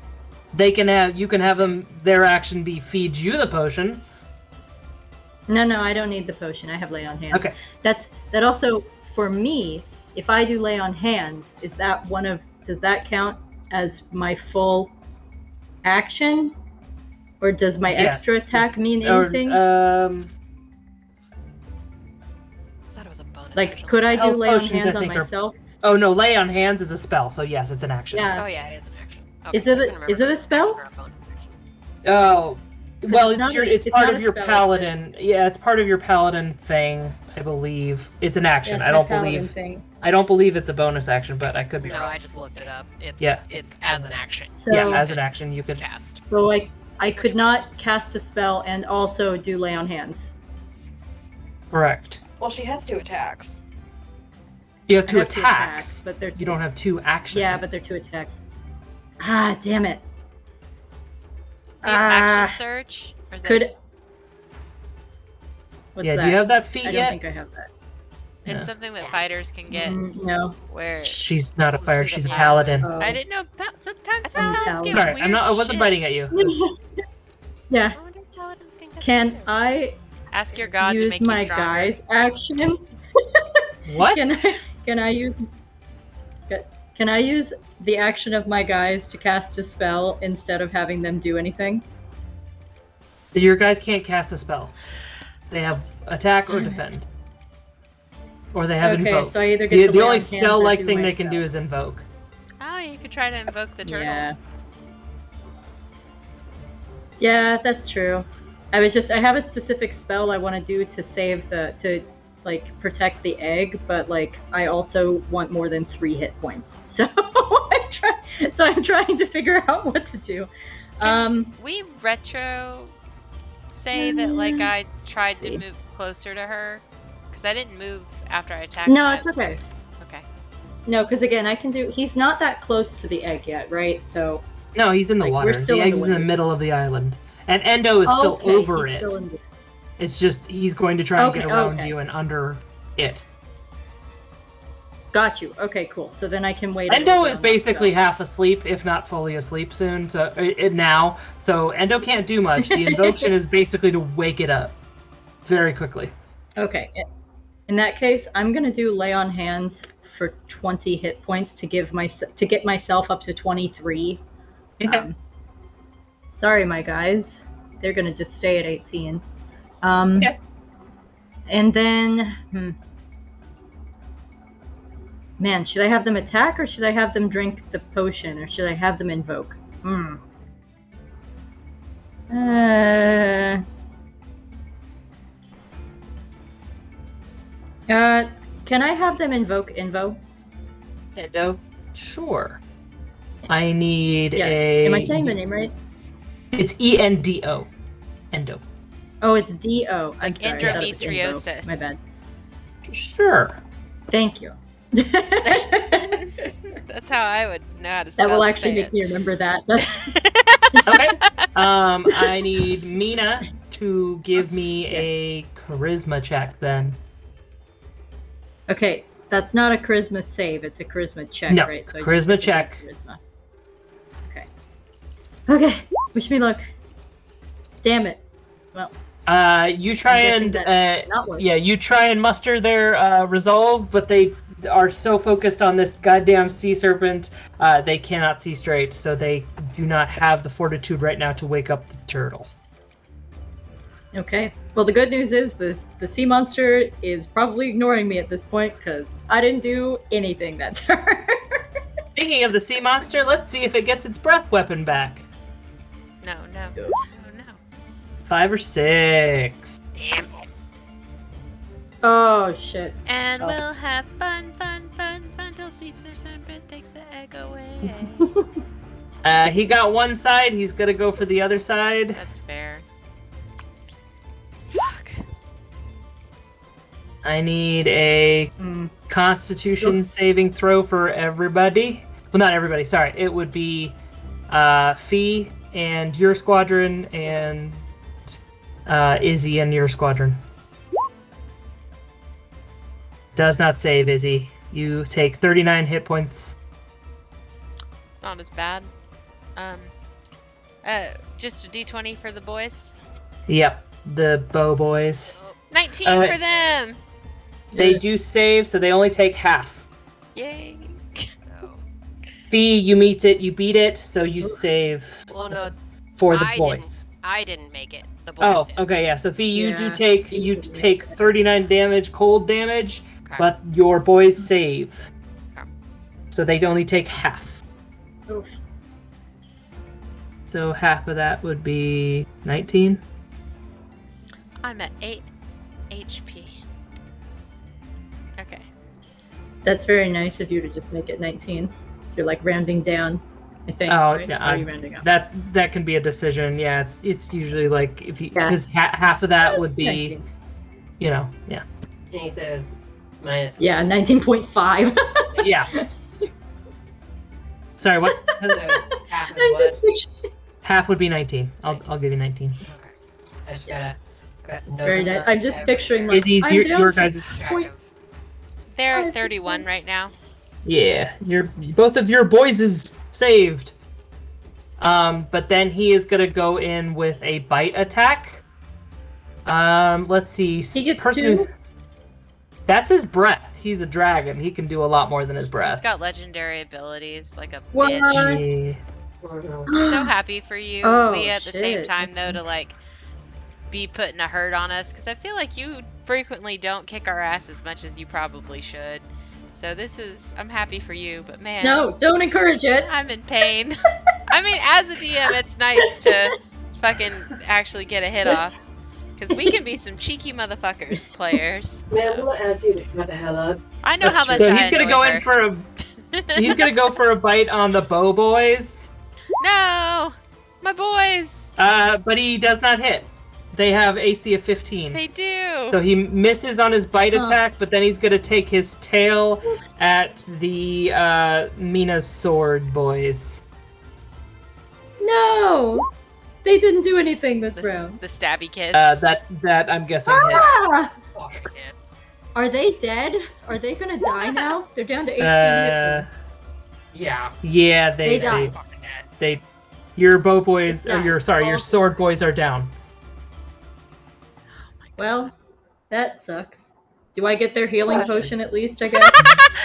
They can have you can have them their action be feed you the potion, No, I don't need the potion. I have lay on hands. Okay. That also for me. If I do lay on hands, does that count as my full action, or does my Yes. extra attack mean Or, anything? I thought it was a bonus. Like, actually. could I do Health lay on potions, hands I on think, are- myself? Oh no, lay on hands is a spell, so yes, it's an action. Yeah. Oh yeah, it is an action. Is Okay, it I a- couldn't remember is it if a was an spell? action or a bonus action. Oh, well, it's it's not your a- it's it's part not of a your spell, paladin. Yeah, it's part of your paladin thing, I believe. It's an action. Yeah, it's I my don't paladin believe thing. I don't believe it's a bonus action, but I could be No, wrong. I just looked it up. It's Yeah. it's as an action. So, Yeah, as an action you could. Cast. so I could not cast a spell and also do lay on hands. Correct. Well, she has 2 attacks. You have I two have attacks. but they're You don't have 2 actions. Yeah, but they're 2 attacks. Ah, damn it. Do you have action surge? Or is Could. it, What's Yeah, that? do you have that feat I don't yet? think I have that. it's Yeah. something that fighters can get No. where She's not a fighter. She's a She's a paladin. paladin. Oh. I didn't know if sometimes I'm paladins paladin. get Sorry, weird I wasn't shit. biting at you. Yeah. I wonder if paladins can get Can that. I Ask your god to use make you my stronger. guy's action? What? Can I use? Can I use the action of my guys to cast a spell instead of having them do anything? Your guys can't cast a spell. They have attack or Damn it. defend. Or they have Okay, invoke. so I either get The to the lay only on hands or spell-like do thing my they can do spell. is invoke. Oh, you could try to invoke the turtle. Yeah. Yeah, that's true. I have a specific spell I want to do to save to protect the egg, but like I also want more than 3 hit points. So I'm trying to figure out what to do. We retro say that like I tried see. to move closer to her because I didn't move after I attacked. No, but- it's okay. Okay. No, because again, he's not that close to the egg yet, right? So No, he's in the Like, water. we're still The in the egg's in the waves. middle of the island. And Endo is still Okay, over he's it. still in the- It's just he's going to try and get Okay, around okay. you and under it. Got you. Okay, cool. So then I can wait. a Endo little bit is on that basically spell. half asleep, if not fully asleep soon. So now, so Endo can't do much. The invocation is basically to wake it up very quickly. Okay. In that case, I'm gonna do lay on hands for 20 hit points to get myself up to 23. Okay. Sorry, my guys. They're gonna just stay at 18. Okay. And then, man, should I have them attack or should I have them drink the potion or should I have them invoke? Can I have them invoke Invo? Endo? Sure. I need Yeah. a. Am I saying the name right? It's ENDO. Endo. Oh, it's D-O. I'm Like sorry. I thought it was Invo. endometriosis. My bad. Sure. Thank you. That's how I would know how to spell That will it, actually say make me remember that. That's Okay. I need Mina to give me a charisma check then. okay. That's not a charisma save. It's a charisma check, No, right? So I charisma just have check. to do Charisma. Okay. Okay. Wish me luck. Damn it. Well, You try I'm and guessing not work. yeah, you try and muster their resolve, but they are so focused on this goddamn sea serpent, they cannot see straight, so they do not have the fortitude right now to wake up the turtle. Okay. Well, the good news is the sea monster is probably ignoring me at this point because I didn't do anything that turn. Speaking of the sea monster, let's see if it gets its breath weapon back. No, no, Oof. no, no. 5 or 6. Damn it. Oh shit. And Oh. we'll have fun till Sleeps or Serpent takes the egg away. He got one side, he's gonna go for the other side. That's fair. Fuck. I need a Constitution saving throw for everybody. Well, not everybody, sorry. It would be Fee and your squadron and Izzy and your squadron. Does not save, Izzy. You take 39 hit points. It's not as bad. Just a D20 for the boys. Yep. the bow boys. 19 Alright. for them. They do save, so they only take half. Yay. So, B, you beat it, so you save well, no, for the I boys. I didn't make it. The boys Oh, did. okay, yeah. So Fee, you Yeah, take Fee didn't make it. 39 damage, cold damage, Okay. but your boys save. Okay. So they only take half. Oof. So half of that would be 19. I'm at 8 HP. Okay. That's very nice of you to just make it 19. You're like rounding down, I think. Oh, right? yeah, Or are you rounding up? That can be a decision. Yeah, it's usually like if you Yeah. because half of that That's would be 19. yeah. And he says minus. Yeah, 19.5. Yeah. Sorry, what? So it's half of I'm what? just picturing. Half would be 19. I'll give you 19. Okay. I just gotta. It's very nice. I'm just picturing like Izzy's I'm down your to guys' point- They're at Five 31 points. right now. Yeah, both of your boys is saved. But then he is gonna go in with a bite attack. Let's see. He gets person- 2? That's his breath. He's a dragon. He can do a lot more than his He's breath. got legendary abilities like a What? bitch. Yeah. I'm so happy for you, Oh, Leah, at the same shit. time, though, to like be putting a hurt on us, because I feel like you frequently don't kick our ass as much as you probably should. So I'm happy for you, but man, No, don't encourage it. I'm in pain. I mean, as a DM, it's nice to fucking actually get a hit off, because we can be some cheeky motherfuckers, players. Man, So, what attitude? Shut the hell up. I know how much So I he's gonna annoy go her. in for a he's gonna go for a bite on the bow boys. No, my boys. But he does not hit. They have AC of 15. They do. So he misses on his bite Huh. attack, but then he's gonna take his tail at the Mina's sword boys. No, they didn't do anything this the, round. the stabby kids. That I'm guessing hits. Ah! Fucking hits. Are they dead? Are they gonna die now? They're down to 18 Uh, hit points. Yeah. Yeah, They die. Fucking dead. they your bow boys They or die. your All- sword boys are down. Well, that sucks. Do I get their healing potion at least, I guess?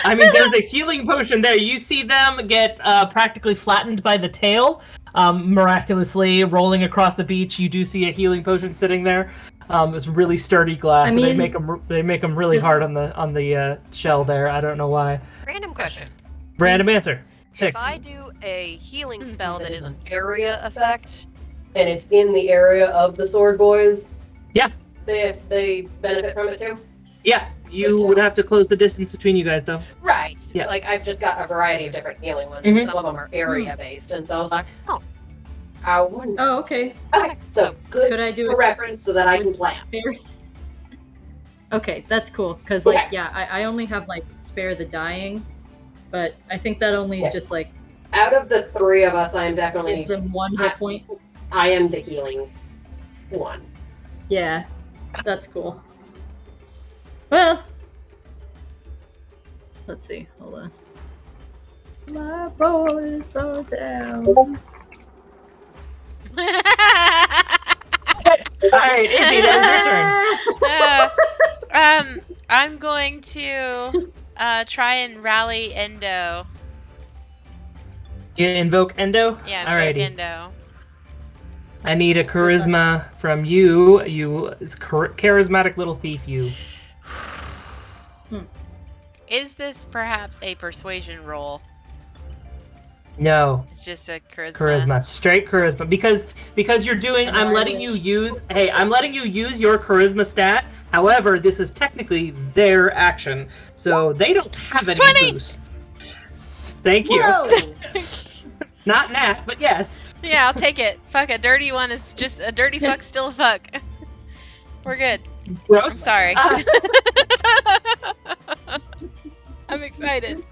I mean, there's a healing potion there. You see them get practically flattened by the tail. Miraculously rolling across the beach, you do see a healing potion sitting there. It's really sturdy glass. I and mean- they make them really Is- hard on the shell there. I don't know why. Random question. Random answer. 6. If I do a healing spell that is an area effect, And it's in the area of the sword boys. Yeah. They benefit from it too. Yeah, you would have to close the distance between you guys though. Right. Yeah. Like I've just got a variety of different healing ones. Mhm. Some of them are area based, and so I was like, oh, I wouldn't. Oh, okay. Okay, so good Could I do for it reference so that I can with plan. spare? Okay, that's cool. Cause like, Okay. yeah, I only have like spare the dying, but I think that only Yeah. just like Out of the three of us, I am gives definitely them 1 hit point. I am the healing one. Yeah, that's cool. Well, let's see. Hold on. My boys are down. All right, Izzy, that was your turn. I'm going to try and rally Endo. You invoke Endo. Yeah, Alrighty. invoke Endo. I need a charisma from you. You, it's charismatic little thief. You. Is this perhaps a persuasion roll? No. It's just a charisma. Charisma, straight charisma, because you're doing. I'm letting you use. Hey, I'm letting you use your charisma stat. However, this is technically their action, so they don't have any 20! boost. Thank you. Whoa! Not Nat, but yes. Yeah, I'll take it. Fuck, a dirty one is just a dirty fuck, still a fuck. We're good. I'm Gross. sorry. Ah. I'm excited.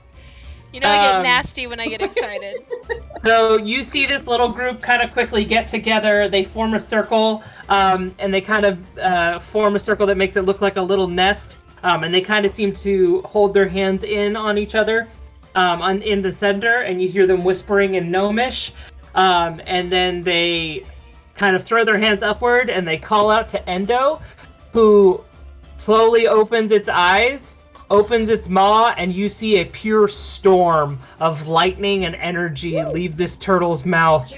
You know, I get Um, nasty when I get excited. So you see this little group kind of quickly get together. They form a circle, and they kind of form a circle that makes it look like a little nest. And they kind of seem to hold their hands in on each other, in the center. And you hear them whispering in Gnomish. And then they kind of throw their hands upward and they call out to Endo, who slowly opens its eyes, opens its maw, and you see a pure storm of lightning and energy leave this turtle's mouth.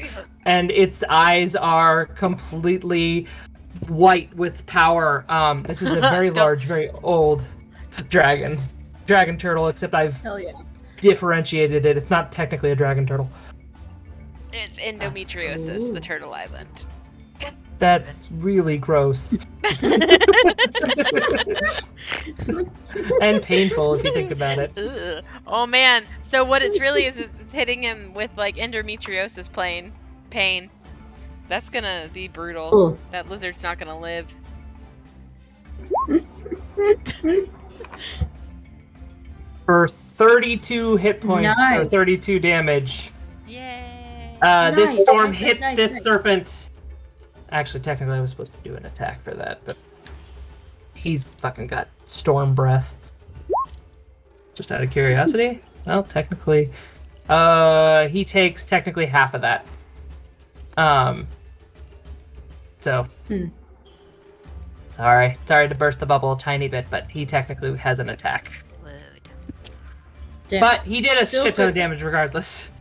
And its eyes are completely white with power. This is a very large, very old dragon turtle, except I've Hell yeah. differentiated it. It's not technically a dragon turtle. It's endometriosis, the turtle island. That's really gross. And painful if you think about it. Ugh. Oh man, so what it's really is it's hitting him with like endometriosis pain. That's gonna be brutal. Ooh. That lizard's not gonna live. For 32 hit points or Nice. 32 damage. Yay! This Nice, storm nice, hits nice, this nice. serpent. Actually, technically, I was supposed to do an attack for that, but he's fucking got storm breath. Just out of curiosity. Well, technically, he takes technically half of that. So, sorry to burst the bubble a tiny bit, but he technically has an attack. Load. Damn. But he did a Still shit ton of good. damage regardless.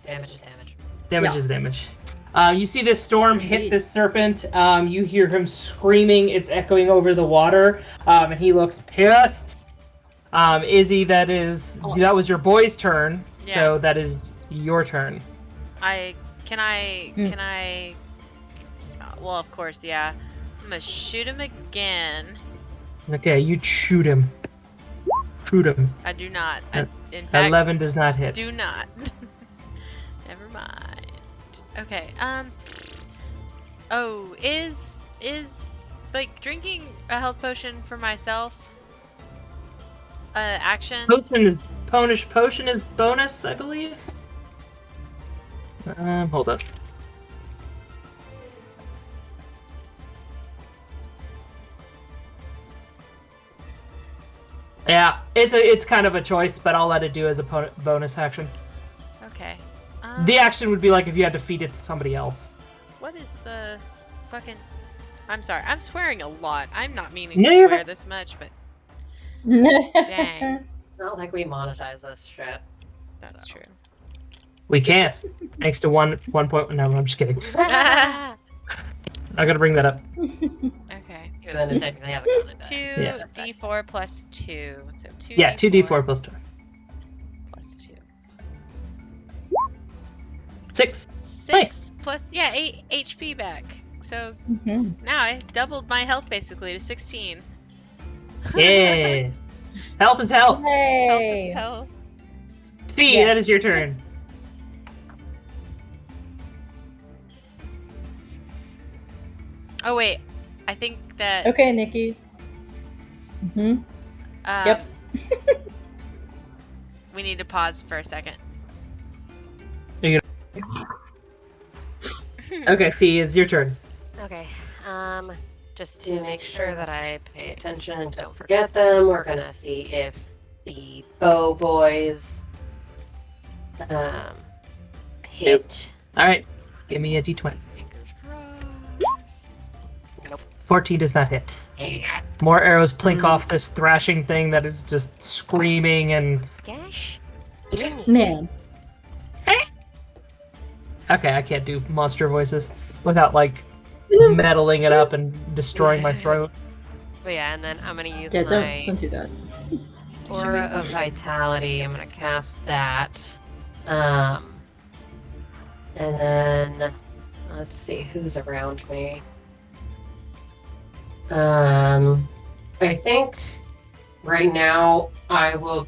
Damage is damage. Damage Yeah. is damage. You see this storm hit Indeed. this serpent. You hear him screaming. It's echoing over the water, and he looks pissed. Izzy, that was your boy's turn, so that is your turn. Can I? Well, of course, yeah. I'm gonna shoot him again. Okay, you shoot him. Shoot him. I do not. In fact, 11 does not hit. do not. Never mind. Okay. Oh, is like drinking a health potion for myself action? Potion is bonus, I believe. Hold on. Yeah, it's kind of a choice, but I'll let it do as a bonus action. Okay. The action would be like if you had to feed it to somebody else. What is the fucking? I'm sorry. I'm swearing a lot. I'm not meaning No, to you're swear fine. this much, but Dang. Not like we monetize this shit. that's true. We can't, thanks to one point. No, I'm just kidding. I gotta bring that up. Okay. Even then it technically hasn't gone into 2d4 plus 2. So 2. Yeah, 2d4 plus 2. plus 2. 6. 6 Nice. plus 8 HP back. So Mhm. now I doubled my health basically to 16. Yeah. Health is health. Health Hey. is health. Fee, Yes. that is your turn. Oh wait, I think that. Okay, Nikki. Mhm. Yep. We need to pause for a second. Okay, Fee, it's your turn. Okay. Just to make sure that I pay attention and don't forget them, we're gonna see if the bow boys hit. Alright, give me a d20. Fingers crossed. Nope. 14 does not hit. Yeah. More arrows plink off this thrashing thing that is just screaming and... Gosh. Man. Okay, I can't do monster voices without, like, meddling it up and destroying my throat. But yeah, and then I'm gonna use Yeah, my don't do that. Aura of Vitality. I'm gonna cast that. And then let's see who's around me. I think right now I will,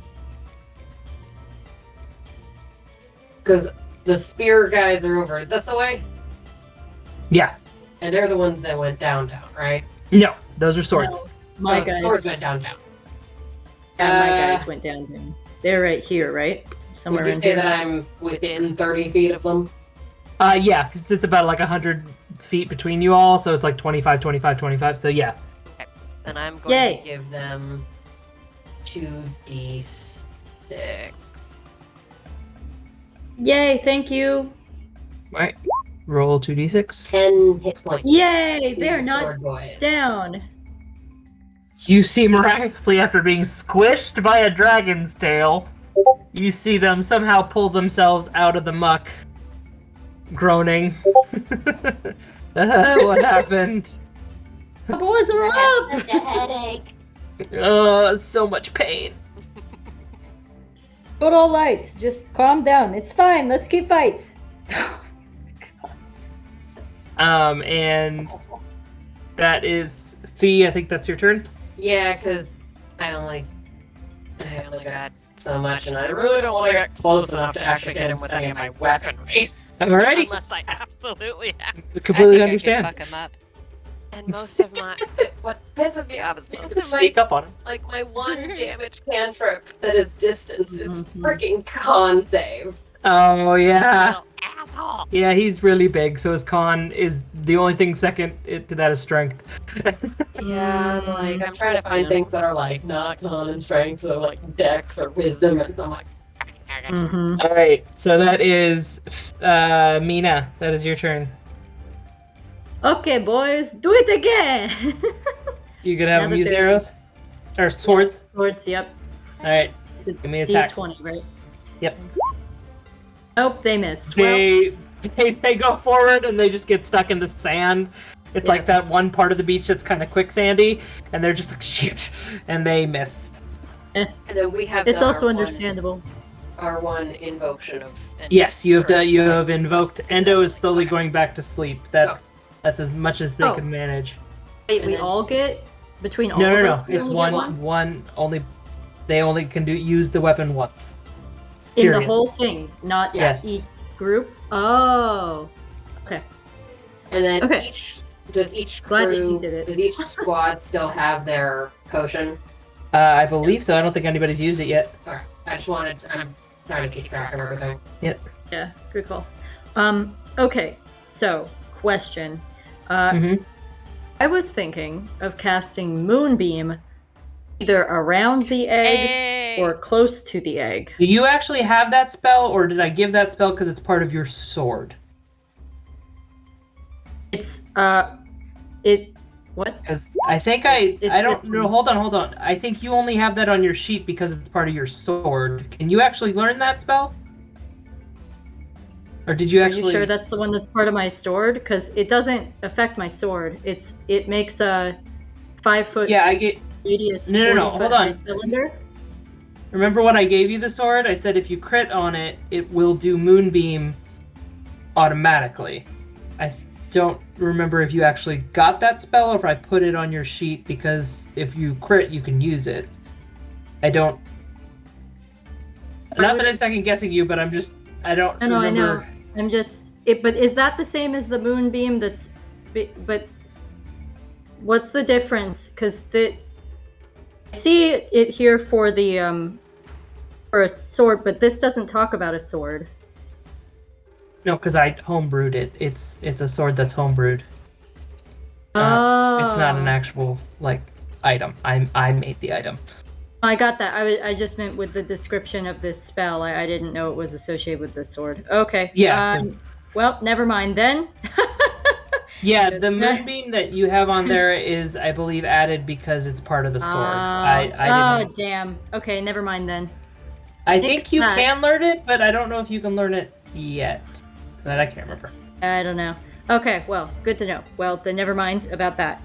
because the spear guys are over this way, Yeah. and they're the ones that went down, right? No, those are swords. My Oh, guys. swords went down. Yeah, my guys went down. They're right here, right? Somewhere Would you around say here. that I'm within 30 feet of them? Yeah, because it's about like 100 feet between you all, so it's like 25, 25, 25, so yeah. Then I'm going Yay. to give them 2d6. Yay, thank you. Right. Roll 2d6. 10 hit points. Yay! They're Restored not boys. down. You see, miraculously, after being squished by a dragon's tail, you see them somehow pull themselves out of the muck, groaning. What happened? The boys are I up! have such a headache. Oh, so much pain. Good old light. Just calm down. It's fine. Let's keep fights. And that is Fee. I think that's your turn. Yeah, because I only got so much, and I really don't want to get close enough to actually get him with any of my weaponry. Alrighty. Unless I absolutely have. Completely I understand. think I could fuck him up. And most of my... what pisses me off is most of Sneak my... up on him. Like, my one damage cantrip that is distance is Mhm. freaking con save. Oh yeah. Little asshole. Yeah, he's really big, so his con is the only thing second to that is strength. Yeah, and, like, I'm trying to find things that are, like, not con and strength, so, like, dex or wisdom, and I'm like... Mm-hmm. Alright, so that is Mina. That is your turn. Okay, boys, do it again. You could have Now him that use they're- arrows? Or swords? Swords, yep. Alright, It's a give me an attack. D20, right? Yep. Nope, they missed. Well, They go forward and they just get stuck in the sand. It's Yeah. like that one part of the beach that's kind of quicksandy, and they're just like, shit, and they miss. And then we have it's done also our understandable. our one invocation of... Yes, you have invoked. Endo is slowly going back to sleep. That's as much as they Oh. can manage. Wait, And we then- all get between all No, of no, us. no. It's we only get one only. They only can use the weapon once. in the period. whole thing, not Yes. each group. Oh, okay. And then Okay. does each Glad crew, Izzy did it. does each squad still have their potion? I believe so. I don't think anybody's used it yet. Sorry, I'm trying to keep track of everything. Yeah, good call. Okay, so question. Mhm. I was thinking of casting Moonbeam either around the egg Hey! or close to the egg. Do you actually have that spell, or did I give that spell because it's part of your sword? It's what? Because I think I It's don't this know. one. Hold on. I think you only have that on your sheet because it's part of your sword. Can you actually learn that spell? Or did you Are actually? you sure that's the one that's part of my sword? Because it doesn't affect my sword. It makes a 5-foot Yeah, I get. radius. No, 40-foot hold on. cylinder. Remember when I gave you the sword? I said if you crit on it, it will do Moonbeam automatically. I don't remember if you actually got that spell or if I put it on your sheet because if you crit, you can use it. I don't. Not that I'm second guessing you, but I'm just. I don't No, I remember. know. I'm just. But is that the same as the Moonbeam? But what's the difference? Because I see it here for the for a sword, but this doesn't talk about a sword. No, because I homebrewed it. It's a sword that's homebrewed. Oh, It's not an actual like item. I made the item. I got that. I just meant with the description of this spell. I didn't know it was associated with the sword. Okay. Yeah. 'Cause- Well, never mind then. yeah. Yes. The moonbeam that you have on there is, I believe, added because it's part of the sword. I Oh, didn't. damn. Okay, never mind then. I Thanks, think you Matt. can learn it, but I don't know if you can learn it yet. But I can't remember. I don't know. Okay, well, good to know. Well, then never mind about that.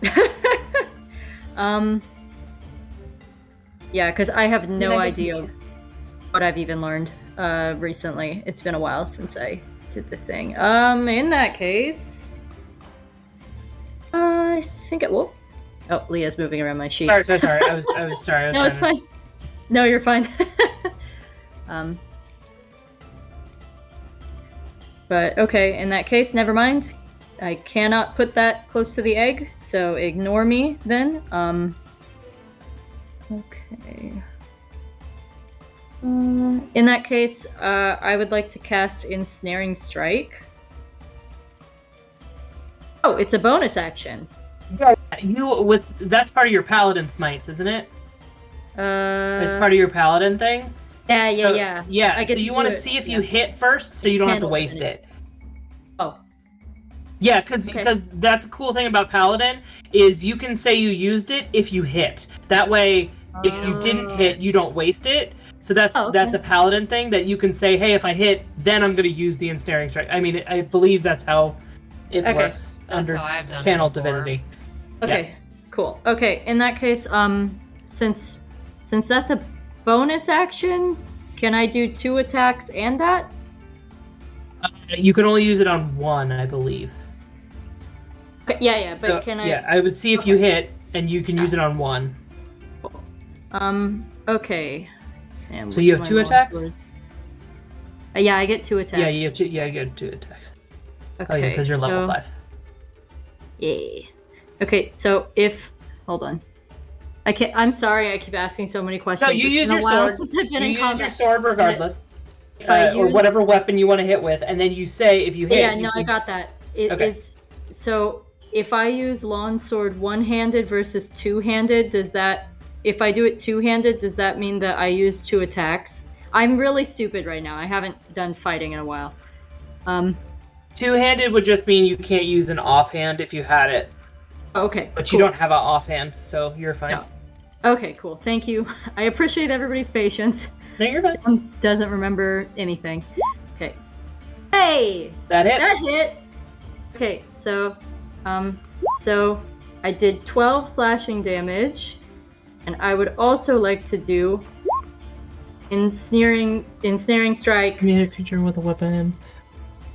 Yeah, because I have no I guess you idea what I've even learned recently. It's been a while since I did the thing. In that case, I think it will. Oh, Leah's moving around my sheet. Sorry. I was sorry. I was No, it's trying fine. No, you're fine. But okay, in that case, never mind. I cannot put that close to the egg, so ignore me then. Okay. In that case, I would like to cast Ensnaring Strike. Oh, it's a bonus action. to. That's part of your paladin smites, isn't it? It's part of your paladin thing. Yeah, yeah, So- yeah. Yeah. I So get you to want to do it, see if yeah. you hit first, so you don't have to Handle waste it. it. Oh. Yeah, because Okay. that's a cool thing about Paladin is you can say you used it if you hit. That way, if you didn't hit, you don't waste it. So that's Oh, okay. a Paladin thing that you can say, hey, if I hit, then I'm going to use the ensnaring strike. I mean, I believe that's how it Okay. works That's under how I've done it Channel before. Divinity. Okay, cool. Okay, in that case, since that's a bonus action, can I do 2 attacks and that? You can only use it on one, I believe. Okay, yeah, but So, can I? Yeah, I would see if you hit, and you can use it on one. Okay. And So you have what's 2 my attacks? longsword? Yeah, I get 2 attacks. Yeah, you have 2. Yeah, you get 2 attacks. Okay, Oh yeah, because you're level so- 5. Yeah. Okay, so if hold on, I'm sorry, I keep asking so many questions. No, you It's use been a your while sword. since I've been You in use combat. your sword regardless, If I or use- whatever weapon you want to hit with, and then you say if you hit. Yeah, you no, I can- got that. It Okay. is so. If I use longsword one-handed versus two-handed, does that? If I do it two-handed, does that mean that I use 2 attacks? I'm really stupid right now. I haven't done fighting in a while. Two-handed would just mean you can't use an offhand if you had it, Okay. but cool. you don't have an offhand, so you're fine. No. Okay, cool. Thank you. I appreciate everybody's patience. No, you're fine. Sam doesn't remember anything. Okay. Hey! That hits. That hit! Okay, so I did 12 slashing damage, and I would also like to do ensnaring strike. Meet a creature with a weapon.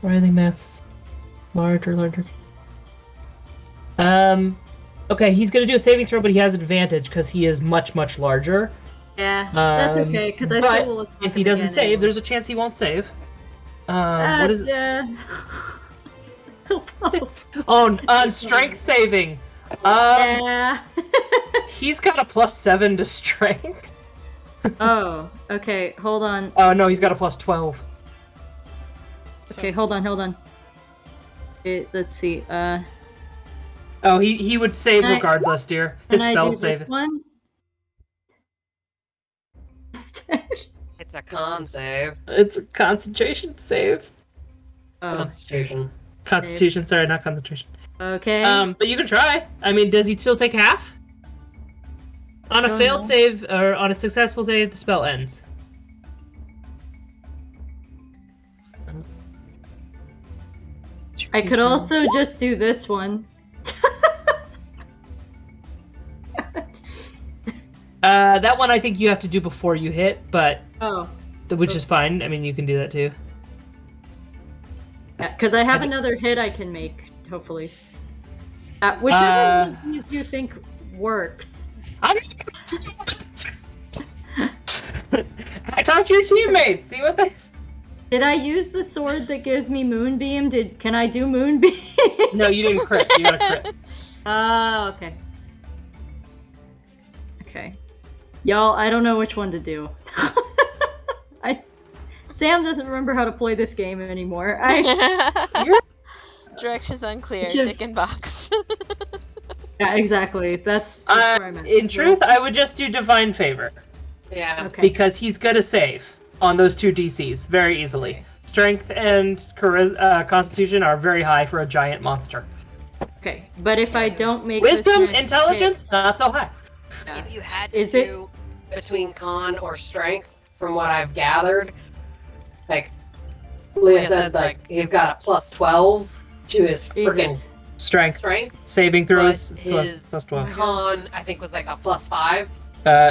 Writhing mass. Larger. Okay, he's gonna do a saving throw, but he has advantage because he is much larger. Yeah, that's okay, because I but still will attack if he him doesn't again save, anyway. there's a chance he won't save. What is it? Yeah. He'll probably- On strength saving. yeah. He's got a +7 to strength. Oh, okay, hold on. Oh no, he's got a +12. Okay, hold on. Let's see. Oh, he would save Can I- regardless, dear. His Can I spell do save. this one? It's a con save. It's a concentration save. Oh, Constitution. Constitution, sorry, not concentration. okay. But you can try. I mean, does he still take half? On a Don't failed know. save or on a successful save, the spell ends. I could also just do this one. That one I think you have to do before you hit, but Oh, which is fine. I mean, you can do that too. yeah, because I have another hit I can make, hopefully. Whichever of these you think works. I talked to your teammates. See what they. Did I use the sword that gives me Moonbeam? Can I do Moonbeam? No, you didn't crit. You got a crit. Oh, okay. Okay. Y'all, I don't know which one to do. Sam doesn't remember how to play this game anymore. Directions unclear. Should- Dick and box. Yeah, exactly. That's where I'm at. In truth, I would just do Divine Favor Yeah. Okay. because he's gonna save on those 2 DCs very easily. Strength and Constitution are very high for a giant monster. Okay, but if I don't make this Wisdom, next Intelligence, hit- not so high. Yeah. If you had to Is it- do between con or strength, from what I've gathered, like Leah said, like he's got a +12 to his freaking Jesus. Strength, strength. saving But throws is his plus 12. con, I think, was like a +5.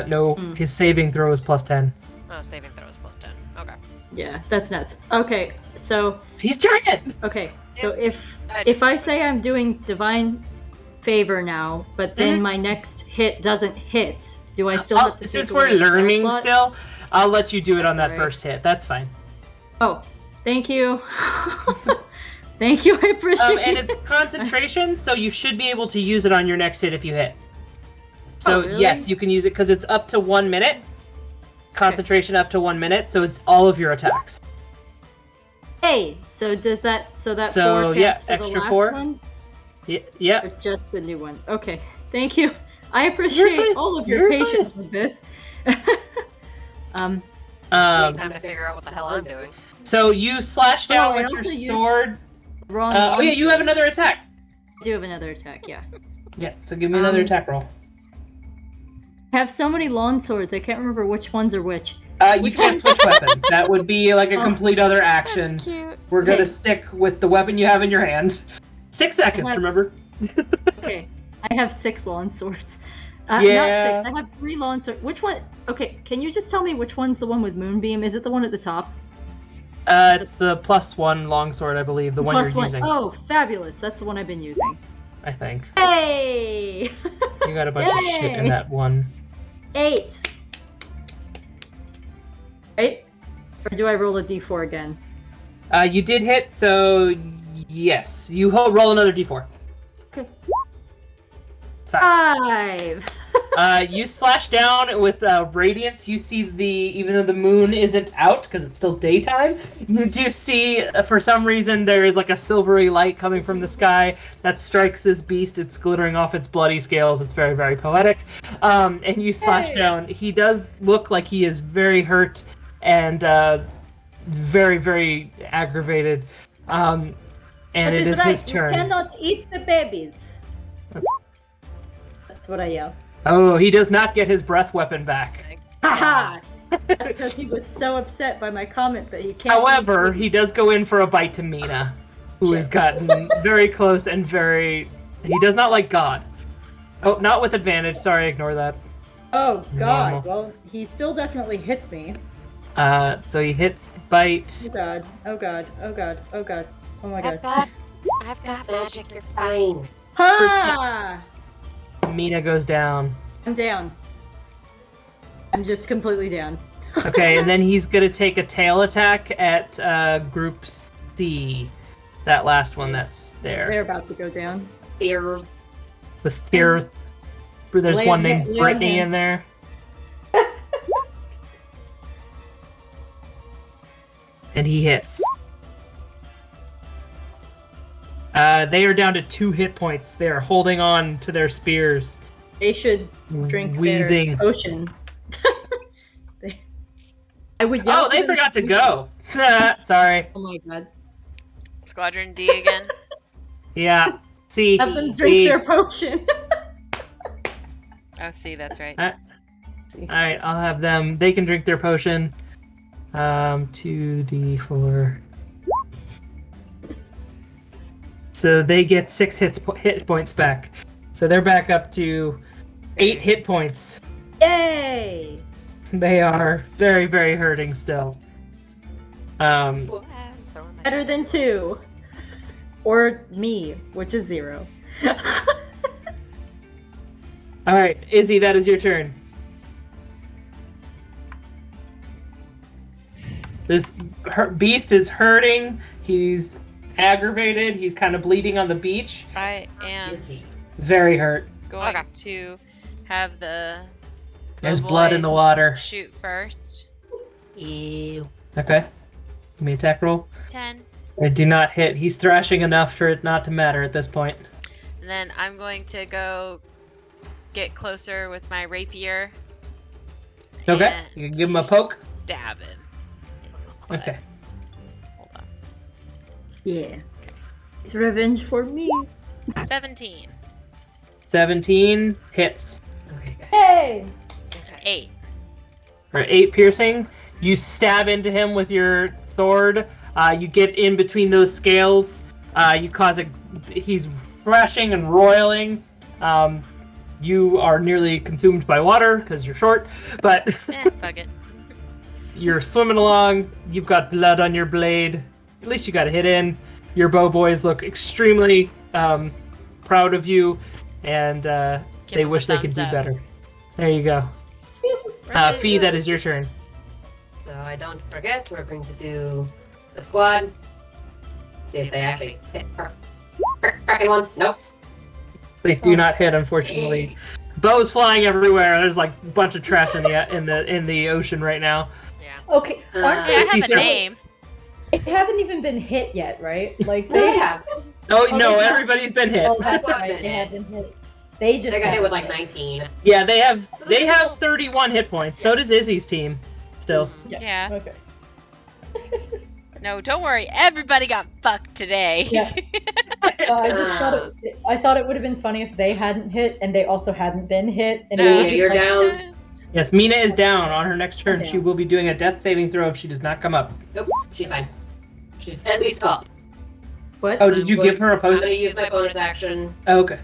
No, Mm. his saving throw is +10. Oh, saving throw is +10. Okay. Yeah, that's nuts. Okay, so He's giant. okay, so if I I say I'm doing Divine Favor now, but then my next hit doesn't hit, do I still have to take Since away we're a spell learning slot? still, I'll let you do it on that Sorry. first hit. That's fine. Oh, thank you. Thank you, I appreciate And it. it's concentration, so you should be able to use it on your next hit if you hit. So Oh, really? yes, you can use it because it's up to 1 minute. Concentration up to 1 minute, so it's all of your attacks. Hey, so does that So, 4 counts yeah, for extra the last 4. one? Yeah. Or just the new one? Okay, thank you. I appreciate fine. all of your You're patience with this. Time to figure out what the hell I'm doing. So you slash down Oh, I with your also used- sword. Wrong. Oh yeah, you have another attack. I do have another attack. Yeah. Yeah, so give me another attack roll. I have so many lawn swords. I can't remember which ones are which. You can't switch weapons. That would be like a complete other action. That's cute. We're Okay. gonna stick with the weapon you have in your hand. 6 seconds, remember? Okay. I have 6 lawn swords. Yeah. Not 6. I have 3 lawn swords. Which one? Okay, can you just tell me which one's the one with Moonbeam? Is it the one at the top? It's the +1 longsword, I believe, the one Plus you're using. Oh, fabulous. That's the one I've been using. I think. Hey! You got a bunch of shit in Yay! that one. 8. Right? Or do I roll a d4 again? You did hit, so yes. You roll another d4. Okay. It's fine. 5. You slash down with radiance. You see even though the moon isn't out because it's still daytime, you do see for some reason there is like a silvery light coming from the sky that strikes this beast. It's glittering off its bloody scales. It's very, very poetic. And you slash down. He does look like he is very hurt and very, very aggravated. And That it is right. his turn. You cannot eat the babies. That's what I yell. Oh, he does not get his breath weapon back. Haha! That's because he was so upset by my comment that he can't. However, he does go in for a bite to Mina, who has gotten very close and very... He does not like God. Oh, not with advantage. Sorry, ignore that. Oh god. Normal. Well, he still definitely hits me. So he hits bite. Oh god. Oh god. Oh god. Oh god. Oh my I've god. got magic. You're fine. Ha! Mina goes down. I'm down. I'm just completely down. Okay, and then he's gonna take a tail attack at Group C. That last one that's there. They're about to go down. Fears. With Tirth. There's one named Lay on Brittany him. in there. And he hits. They are down to 2 hit points. They are holding on to their spears. They should drink Wheezing. their potion. I would yell Oh, they them forgot to go. Sorry. Oh my god. Squadron D again. Yeah. See. Have them drink their potion. Oh, see, that's right. Alright, I'll have them. They can drink their potion. 2d4. So they get 6 hit points back. So they're back up to 8 hit points. Yay! They are very, very hurting still. Better than 2. Or me, which is 0. Alright, Izzy, that is your turn. This beast is hurting. He's aggravated. He's kind of bleeding on the beach. I am Very hurt. going to have the There's blood in the boys water. shoot first. Ew. Okay. Give me an attack roll. 10. I do not hit. He's thrashing enough for it not to matter at this point. And then I'm going to go get closer with my rapier. Okay. and You can give him a poke. Stab him. But- Okay. Hold on. Yeah. It's revenge for me. 17. 17 hits. Hey! 8. For 8 piercing. You stab into him with your sword. You get in between those scales. You cause he's thrashing and roiling. You are nearly consumed by water because you're short, but Fuck it. you're swimming along. You've got blood on your blade. At least you got a hit in. Your bow boys look extremely proud of you, and they Give 'em a wish they could thumbs do up. better. There you go. Fee, that is your turn. So I don't forget, we're going to do the squad. See if they actually hit once. Nope. They do not hit, unfortunately. Bows flying everywhere. There's like a bunch of trash in the ocean right now. Okay, aren't Hey, I they? have a name. They haven't even been hit yet, right? Like They they have. Oh Oh, no, they have- everybody's been hit. Oh, that's That's right. been They hit. have been hit. They just They got hit haven't with like been. 19. Yeah, they have 31 hit points. So does Izzy's team. Still. Yeah. Okay. No, don't worry. Everybody got fucked today. Yeah. I just thought it would have been funny if they hadn't hit and they also hadn't been hit. And No. we were Yeah, just you're like, down. Yes, Mina is down. On her next turn, I'm she down. will be doing a death saving throw if she does not come up. Nope, she's fine. She's at least up. What? Oh, did you give her a I'm potion? gonna use my bonus action Oh, okay.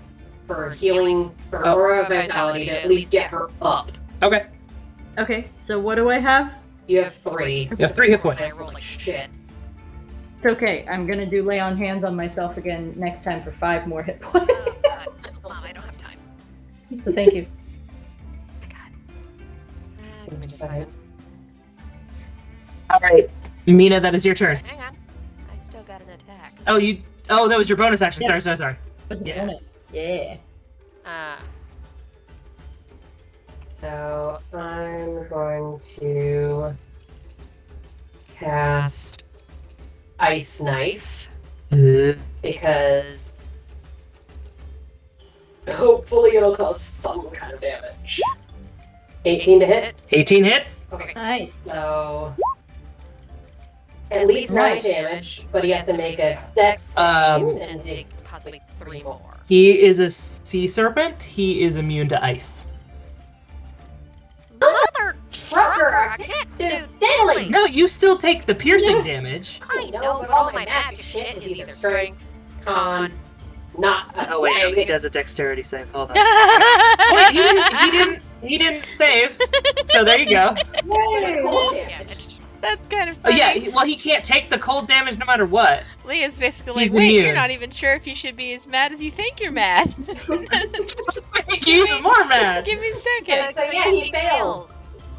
for healing, for Oh. Aura of Vitality to at least get her up. Okay. Okay, so what do I have? You have 3. You have 3 hit points. I rolled like shit. It's okay. I'm gonna do lay on hands on myself again next time for 5 more hit points. Oh, God. Mom, I don't have time. So thank you. Give me a second. All right. Mina, that is your turn. Hang on. I still got an attack. Oh, that was your bonus action. Yeah. Sorry. What's the Yeah. bonus? Yeah. So I'm going to cast Ice Knife because hopefully it'll cause some kind of damage. 18 to hit. 18 hits. Okay. Nice. So at least 9 Nice. damage, but he has to make a dex save and take possibly 3 more. He is a sea serpent. He is immune to ice. Mother Trucker, trucker, I I can't do do diddly. diddly. No, you still take the piercing damage. I know, but all my magic shit is either strength, con, Not. Oh wait, no, he does a dexterity save. Hold on. That's Wait, he didn't save. So there you go. Yay! damage. kind of Oh funny. yeah, he can't take the cold damage no matter what. Leah's basically He's like, wait, immune. you're not even sure if you should be as mad as you think you're mad. Make you even more mad. Give me a second. So yeah, he fails.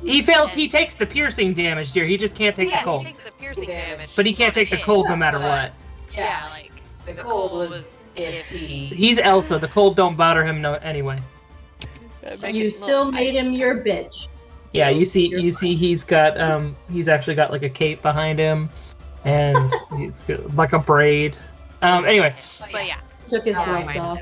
He fails. He takes the piercing damage, dear. He just can't take Yeah, the cold. he takes the piercing damage. But he can't take the cold no hit, matter but, what. Yeah, like The cold was iffy. He's Elsa. The cold don't bother him no anyway. You still made him your bitch. Yeah, you see he's got he's actually got like a cape behind him, and it's got, like a braid. Anyway, But yeah. Took his Oh, gloves my off.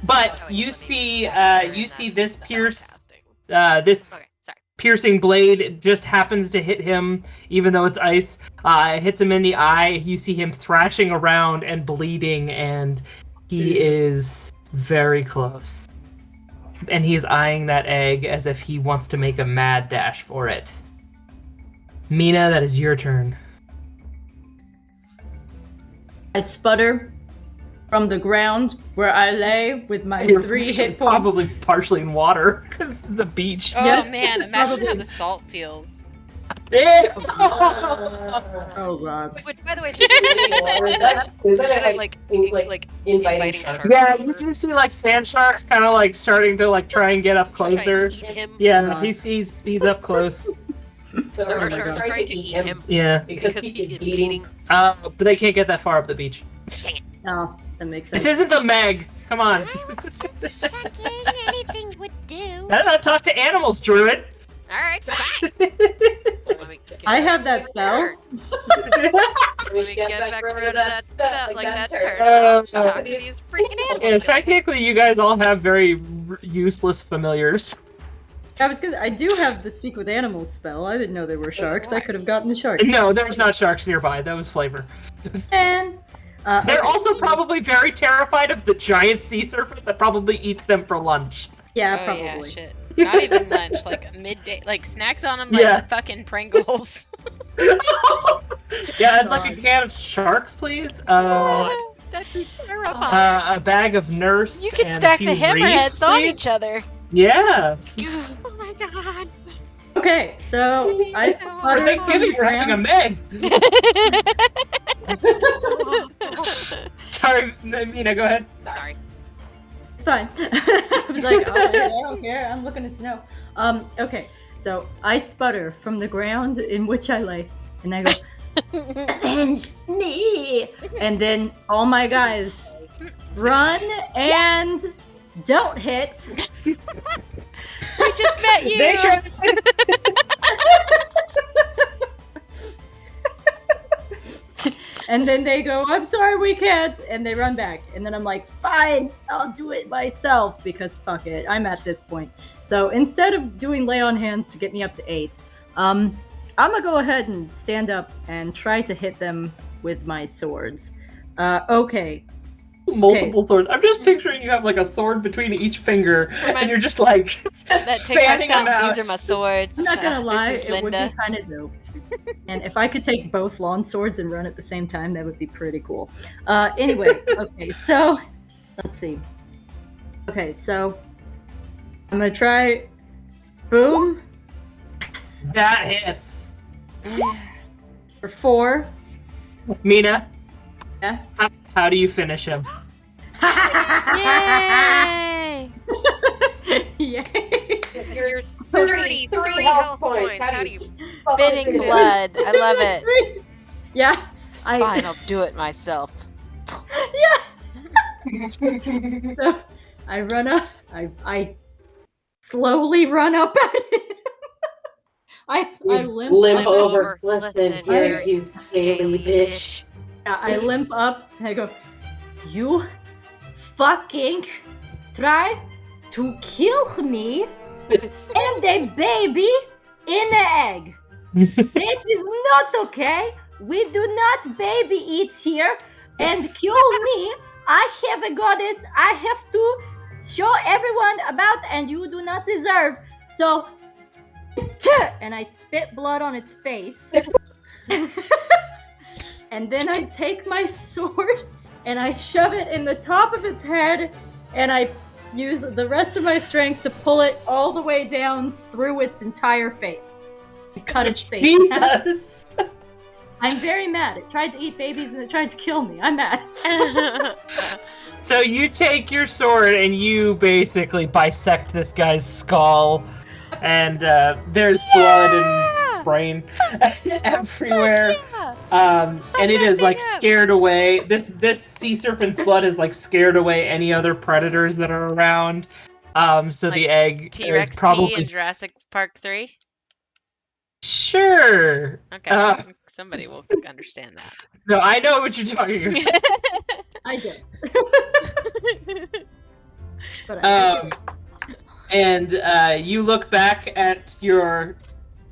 but Oh, you wait, see let me you see this spellcasting. this Okay, sorry. piercing blade just happens to hit him, even though it's ice. It hits him in the eye. You see him thrashing around and bleeding, and he is very close. And he's eyeing that egg as if he wants to make a mad dash for it. Mina, that is your turn. I sputter from the ground where I lay with my You're 3 actually hit points. probably partially in water because it's the beach. Oh Yes, man, imagine how probably. the salt feels. Ew. Oh god. Which, by the way, Is that like inviting shark? Yeah, you do see like sand sharks kind of like starting to like try and get up closer. Yeah, God. he's up close. So Oh our my shark's God. trying to eat him Yeah, because he is bleeding. but they can't get that far up the beach. Oh, that makes sense. This isn't the Meg. Come on. Checking anything would do. I don't know. Talk to animals, druid. All right, fine. I have that spell. We should get back rid of that stuff like that turd. Talk to these freaking Yeah, animals. technically, you guys all have very useless familiars. I do have the speak with animals spell. I didn't know there were sharks. I could have gotten the sharks. No, there's not sharks nearby. That was flavor. And They're okay. also probably very terrified of the giant sea serpent that probably eats them for lunch. Yeah, Oh probably. yeah, shit. Not even lunch, like midday, like snacks on them, like Yeah. fucking Pringles. Yeah, I'd like a can of sharks, please. That's terrifying. A bag of nurse. You can and stack a the few hammerheads reefs, on please. each other. Yeah. Oh my god. Okay, so I For sputter from Thanksgiving, the you're having a ground. Meg. Sorry, Mina, go ahead. Sorry. It's fine. I was like, oh, I don't care. I'm looking at snow. Okay, so I sputter from the ground in which I lay, and I go, avenge me! And then all my guys run and don't hit. We just met you. They try- And then they go, I'm sorry, we can't. And they run back. And then I'm like, fine, I'll do it myself because fuck it. I'm at this point. So instead of doing lay on hands to get me up to 8, I'm gonna go ahead and stand up and try to hit them with my swords. Okay. Multiple swords. I'm just picturing you have like a sword between each finger, and you're just like That fanning them TikTok out. these are my swords. I'm not gonna lie, This is it would be Linda. kind of dope. And if I could take both lawn swords and run at the same time, that would be pretty cool. Anyway, okay, so let's see. Okay, so I'm gonna try. Boom. Yes. That hits. For 4. Mina, Yeah. how do you finish him? Yay! Yay! You're 33 health points. How do you? Spitting blood. I love it. Yeah. It's fine, I'll do it myself. Yeah. So I run up. I slowly run up at him. I limp over. Listen Listen here, here, you scaly bitch. Yeah, I limp up and I go, "You fucking try to kill me and a baby in an egg. That is not okay. We do not baby eat here and kill me. I have a goddess I have to show everyone about and you do not deserve. So," and I spit blood on its face. And then I take my sword and I shove it in the top of its head and I use the rest of my strength to pull it all the way down through its entire face. And cut its face. in half. Jesus. I'm very mad. It tried to eat babies and it tried to kill me. I'm mad. So you take your sword and you basically bisect this guy's skull, and there's blood and brain everywhere. And it is like scared away. This sea serpent's blood is like scared away any other predators that are around. So Like the egg T-Rex is probably in Jurassic Park 3? sure. Okay, somebody will understand that. No, I know what you're talking about. I did. But And you look back at your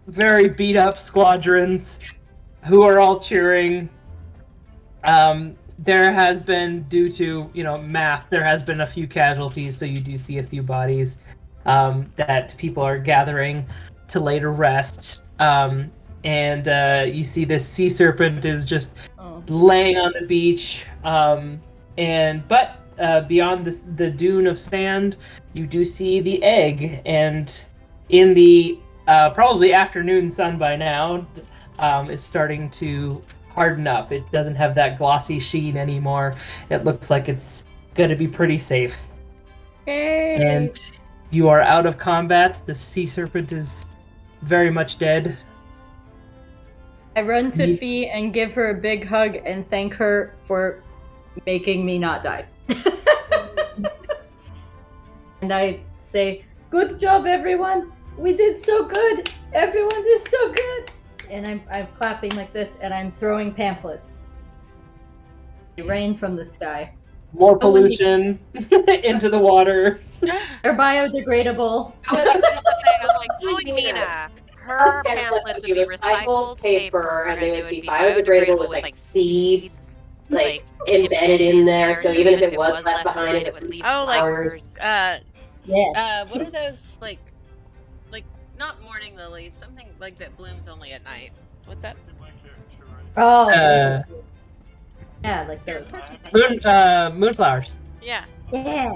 very beat up squadrons who are all cheering. There has been, due to, math, there has been a few casualties, so you do see a few bodies that people are gathering to lay to rest. And you see this sea serpent is just laying on the beach. But beyond the dune of sand, you do see the egg, and in the probably afternoon sun by now, is starting to harden up. It doesn't have that glossy sheen anymore. It looks like it's going to be pretty safe. Hey. And you are out of combat. The sea serpent is very much dead. I run to Fee and give her a big hug and thank her for making me not die. And I say, "Good job, everyone! We did so good! Everyone did so good!" And I'm clapping like this, and I'm throwing pamphlets. They rain from the sky. More pollution into the water. They're biodegradable. I'm like, knowing Mina, her pamphlets would be recycled paper, and they would be biodegradable with like seeds, like Embedded in there, so even if it was left behind, it would leave flowers. Yeah. What are those, like not morning lilies, something like that blooms only at night. What's that? Oh. Yeah, like those. Moonflowers. Yeah. Yeah.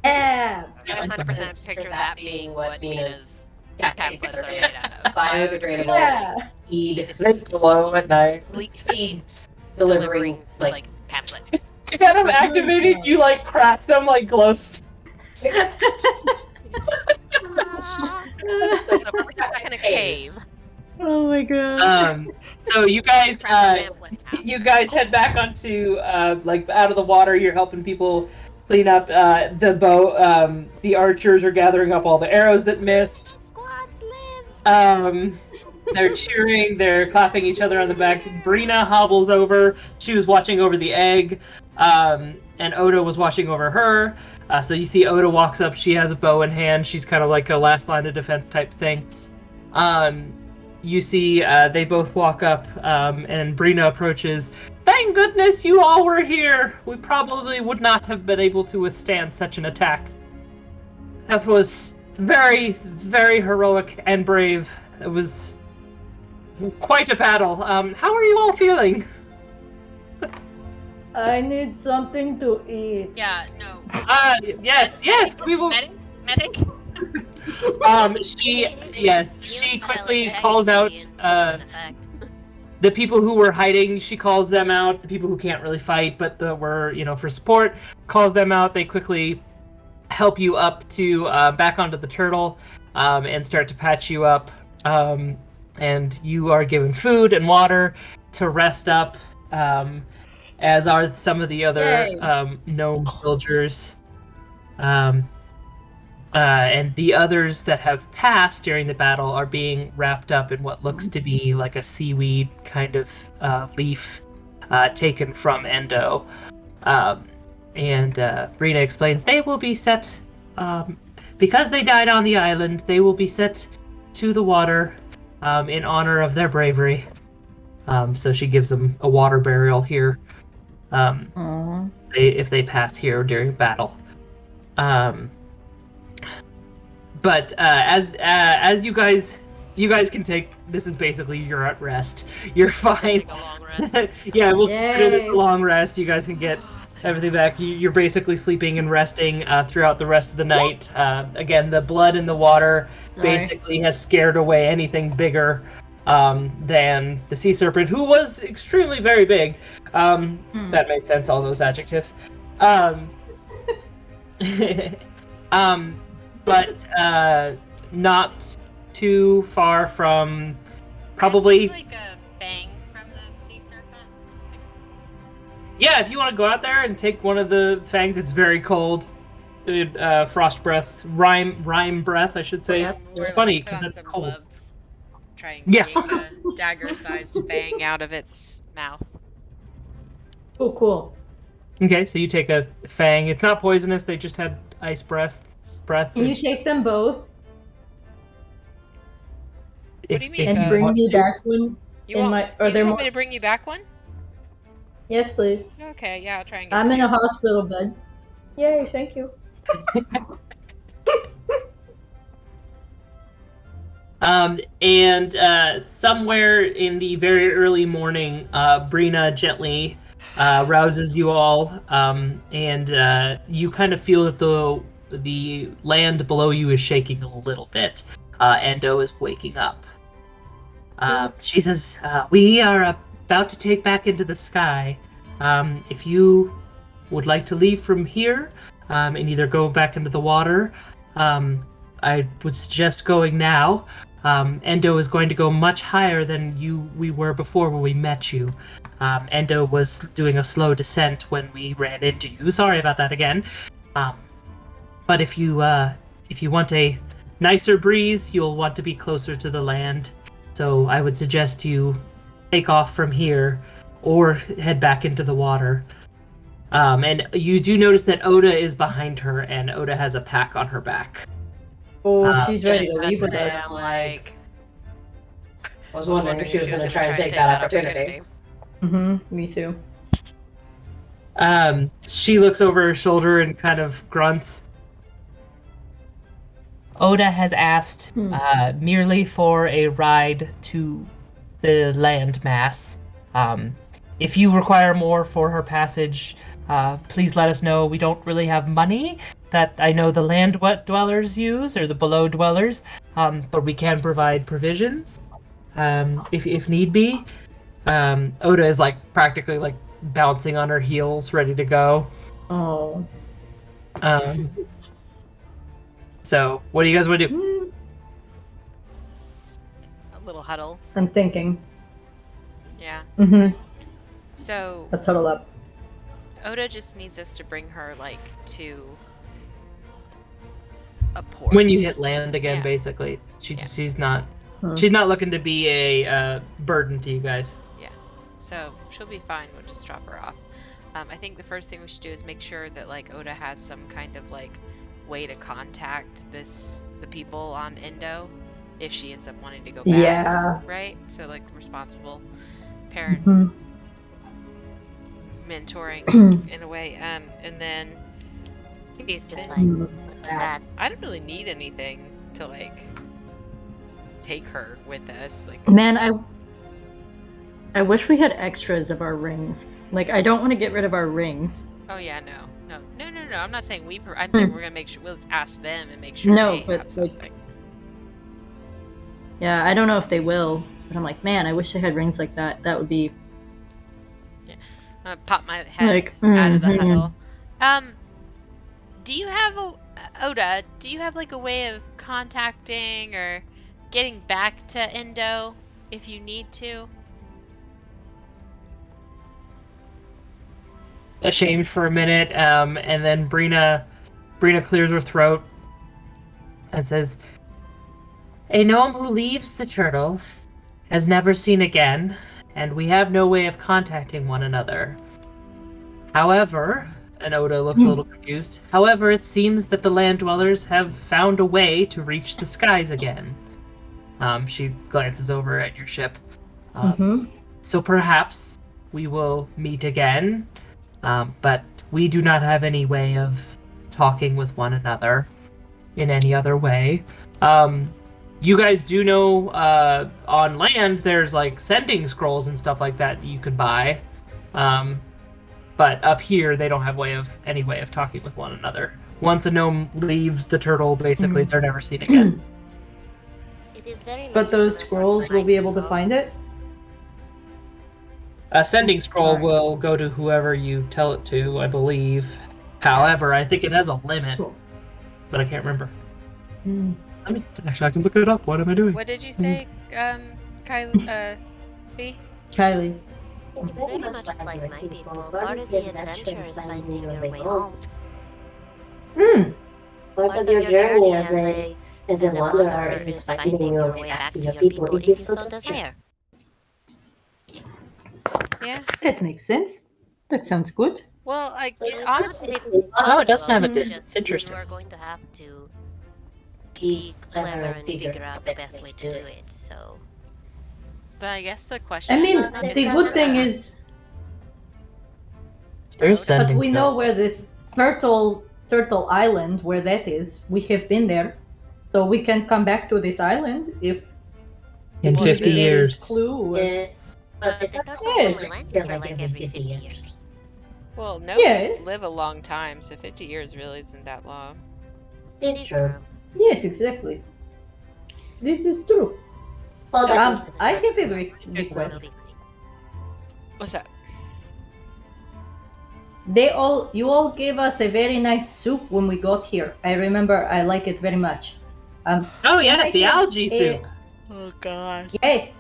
Yeah. I 100% picture that being what Mina's pamphlets are made out of. Biodegradable. Yeah. Speed. They glow at night. Sleek speed delivering like pamphlets. You got them activated, you like crack them like glow sticks. So we're stuck in a cave. Oh my god. So you guys you guys head back onto like out of the water. You're helping people clean up the boat. The archers are gathering up all the arrows that missed. Squads live. They're cheering, they're clapping each other on the back. Brina hobbles over. She was watching over the egg, and Oda was watching over her. So you see Oda walks up. She has a bow in hand. She's kind of like a last line of defense type thing. you see they both walk up, and Brina approaches. Thank goodness you all were here. We probably would not have been able to withstand such an attack. That was very, very heroic and brave. It was quite a battle. How are you all feeling? I need something to eat. Yeah, no. Yes, we will. Medic? She quickly calls out the people who were hiding. She calls them out. The people who can't really fight, but were for support, calls them out. They quickly help you up to back onto the turtle, and start to patch you up. And you are given food and water to rest up, as are some of the other gnome soldiers. And the others that have passed during the battle are being wrapped up in what looks to be like a seaweed kind of leaf taken from Endo. And Brina explains they will be set, because they died on the island, they will be set to the water in honor of their bravery. So she gives them a water burial here if they pass here during battle. But as you guys can take, this is basically you're at rest. You're fine. Take a long rest. Yeah, we'll consider this a long rest. You guys can get everything back. You're basically sleeping and resting throughout the rest of the night. Again, the blood in the water basically has scared away anything bigger than the sea serpent, who was extremely very big. That made sense, all those adjectives. But not too far from probably. Like a fang from the sea serpent. Yeah, if you want to go out there and take one of the fangs, it's very cold. Frost breath, rime breath, I should say. It's funny because it's cold. Gloves. Try and Yeah. yank a dagger-sized fang out of its mouth. Cool. Okay, so you take a fang. It's not poisonous. They just had ice breath. Can you take them both What do you mean? and bring me back one? You want more? me to bring you back one? Yes, please. Okay, yeah, I'll try and get I'm in two. a hospital bed. Yay! Thank you. And somewhere in the very early morning, Brina gently rouses you all, and you kind of feel that the land below you is shaking a little bit. Endo is waking up. She says, we are about to take back into the sky. If you would like to leave from here and either go back into the water, I would suggest going now. Endo is going to go much higher than we were before when we met you. Endo was doing a slow descent when we ran into you. Sorry about that again. But if you want a nicer breeze, you'll want to be closer to the land. So I would suggest you take off from here or head back into the water. And you do notice that Oda is behind her, and Oda has a pack on her back. Oh, she's ready to leave with Yeah, us. like, I was wondering if she was going to try and take that opportunity. Me too. She looks over her shoulder and kind of grunts. Oda has asked merely for a ride to the landmass. If you require more for her passage, please let us know. We don't really have money that I know the land dwellers use, or the below dwellers, but we can provide provisions if need be. Oda is practically bouncing on her heels, ready to go. Oh. So, what do you guys want to do? A little huddle. I'm thinking. Yeah. Mm-hmm. So Let's huddle up. Oda just needs us to bring her to a port. When you hit land again, Yeah. basically, Yeah. she's not looking to be a burden to you guys. So she'll be fine. We'll just drop her off. I think the first thing we should do is make sure that Oda has some kind of way to contact the people on Endo, if she ends up wanting to go back. Yeah. Right? So like responsible parent Mhm. mentoring in a way. And then He's just like Mm. that. I don't really need anything to like take her with us. Like Man, I wish we had extras of our rings. Like, I don't want to get rid of our rings. oh yeah, no. I'm not saying I'm saying we're gonna make sure let's ask them and make sure No, they but, have something. like- Yeah, I don't know if they will, but I'm like, man, I wish I had rings like that. That would be Pop my head like out of the mhm. huddle. Do you have Oda? Do you have like a way of contacting or getting back to Endo if you need to? Ashamed for a minute, and then Brina clears her throat and says, "A gnome who leaves the turtle has never seen again, and we have no way of contacting one another. However," and Oda looks a little confused, "however, it seems that the land dwellers have found a way to reach the skies again." She glances over at your ship. Mhm. So perhaps we will meet again, but we do not have any way of talking with one another in any other way. You guys do know on land there's like sending scrolls and stuff like that you could buy, but up here they don't have any way of talking with one another. Once a gnome leaves the turtle, basically they're never seen again. It is very But much those similar scrolls when will be I able to go. find it? A sending scroll Alright. will go to whoever you tell it to, I believe. However, I think it has a limit, Cool. but I can't remember. Mm. Actually, I can look it up. What am I doing? What did you say, Kylie? V? Kylie. It's very much like my people. Part of the adventure is finding your way home. Part of your journey as a wanderer is finding your way back to your people if you so desire. Yeah. That makes sense. That sounds good. Well, Honestly, honestly, Oh, it doesn't have a it's distance. just Interesting. You are going to have to be clever and figure out the best way to do it. So but I guess the question. I mean, is the that good thing is, There's but sending we know scroll. where this turtle island, where that is. We have been there, so we can come back to this island if In maybe 50 there is years. clue. Or... Yeah, but the turtle Yeah. only lands here like every 50 years. Well, gnomes Yes. live a long time, so 50 years really isn't that long. It is True. true. Yes, exactly. This is true. well, I have a request. What's that? You all gave us a very nice soup when we got here. I remember. I like it very much. Oh Can yes, I the have algae a- soup. Oh god. Yes.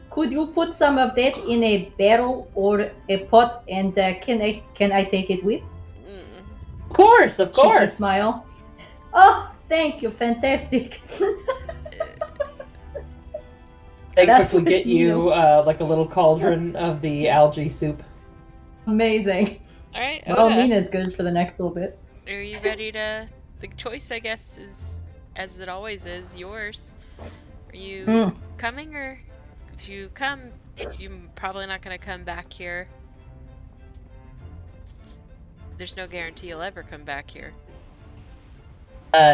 Could you put some of that in a barrel or a pot, and can I take it with? Of course, of Cheeky course. smile. Oh, thank you. Fantastic. They That's quickly what get you you like a little cauldron of the algae soup. Amazing. All right, Well, Oda, Mina's good for the next little bit. are you ready to? The choice, I guess, is as it always is yours. Are you Mm. coming, or if you come, you're probably not gonna come back here. There's no guarantee you'll ever come back here.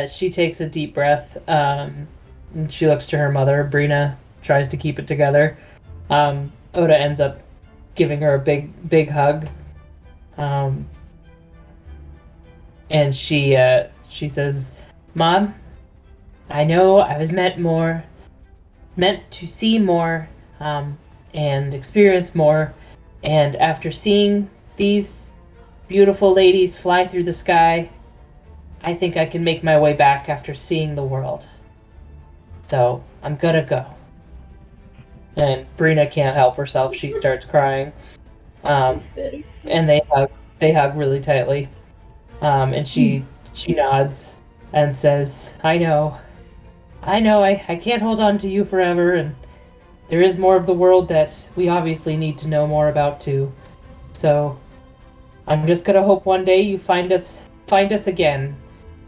She takes a deep breath. And she looks to her mother. Brina tries to keep it together. Oda ends up giving her a big hug. And she says, "Mom, I know I was meant to see more, and experience more. And after seeing these beautiful ladies fly through the sky, I think I can make my way back after seeing the world. So I'm gonna go." And Brina can't help herself. She starts crying. And they hug really tightly. And she nods and says, I know, I can't hold on to you forever, and there is more of the world that we obviously need to know more about too. So I'm just gonna hope one day you find us again,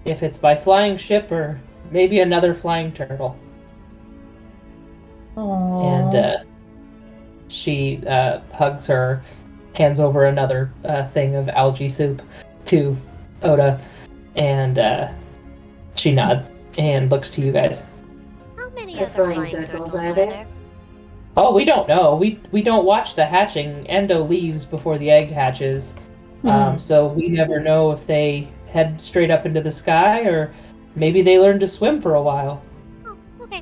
if it's by flying ship or maybe another flying turtle." And she hugs her, hands over another thing of algae soup to Oda, and she nods and looks to you guys. How many The other flying flying turtles turtles are are there? there? Oh, we don't know. We don't watch the hatching. Endo leaves before the egg hatches. So we never know if they head straight up into the sky or maybe they learn to swim for a while. Oh, okay.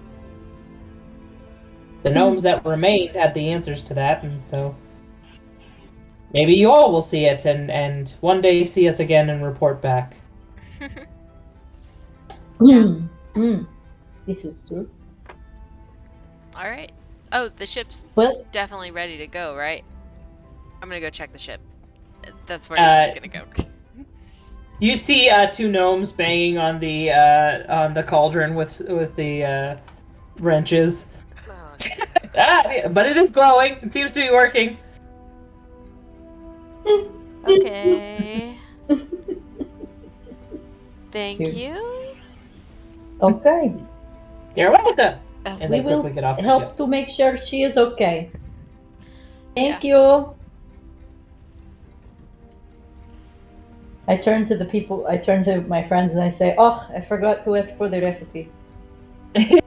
The gnomes that remained had the answers to that, and so maybe you all will see it and one day see us again and report back. This is true. All right. Oh, the ship's Well, definitely ready to go, right? I'm gonna go check the ship. That's where this is gonna go. You see two gnomes banging on the cauldron with the wrenches. Oh, But it is glowing. It seems to be working. Okay. Thank Cute. you. okay. You're welcome. Oh, And We they will quickly get off the help ship. to make sure she is okay. Thank you. I turn to my friends and I say, "Oh, I forgot to ask for the recipe."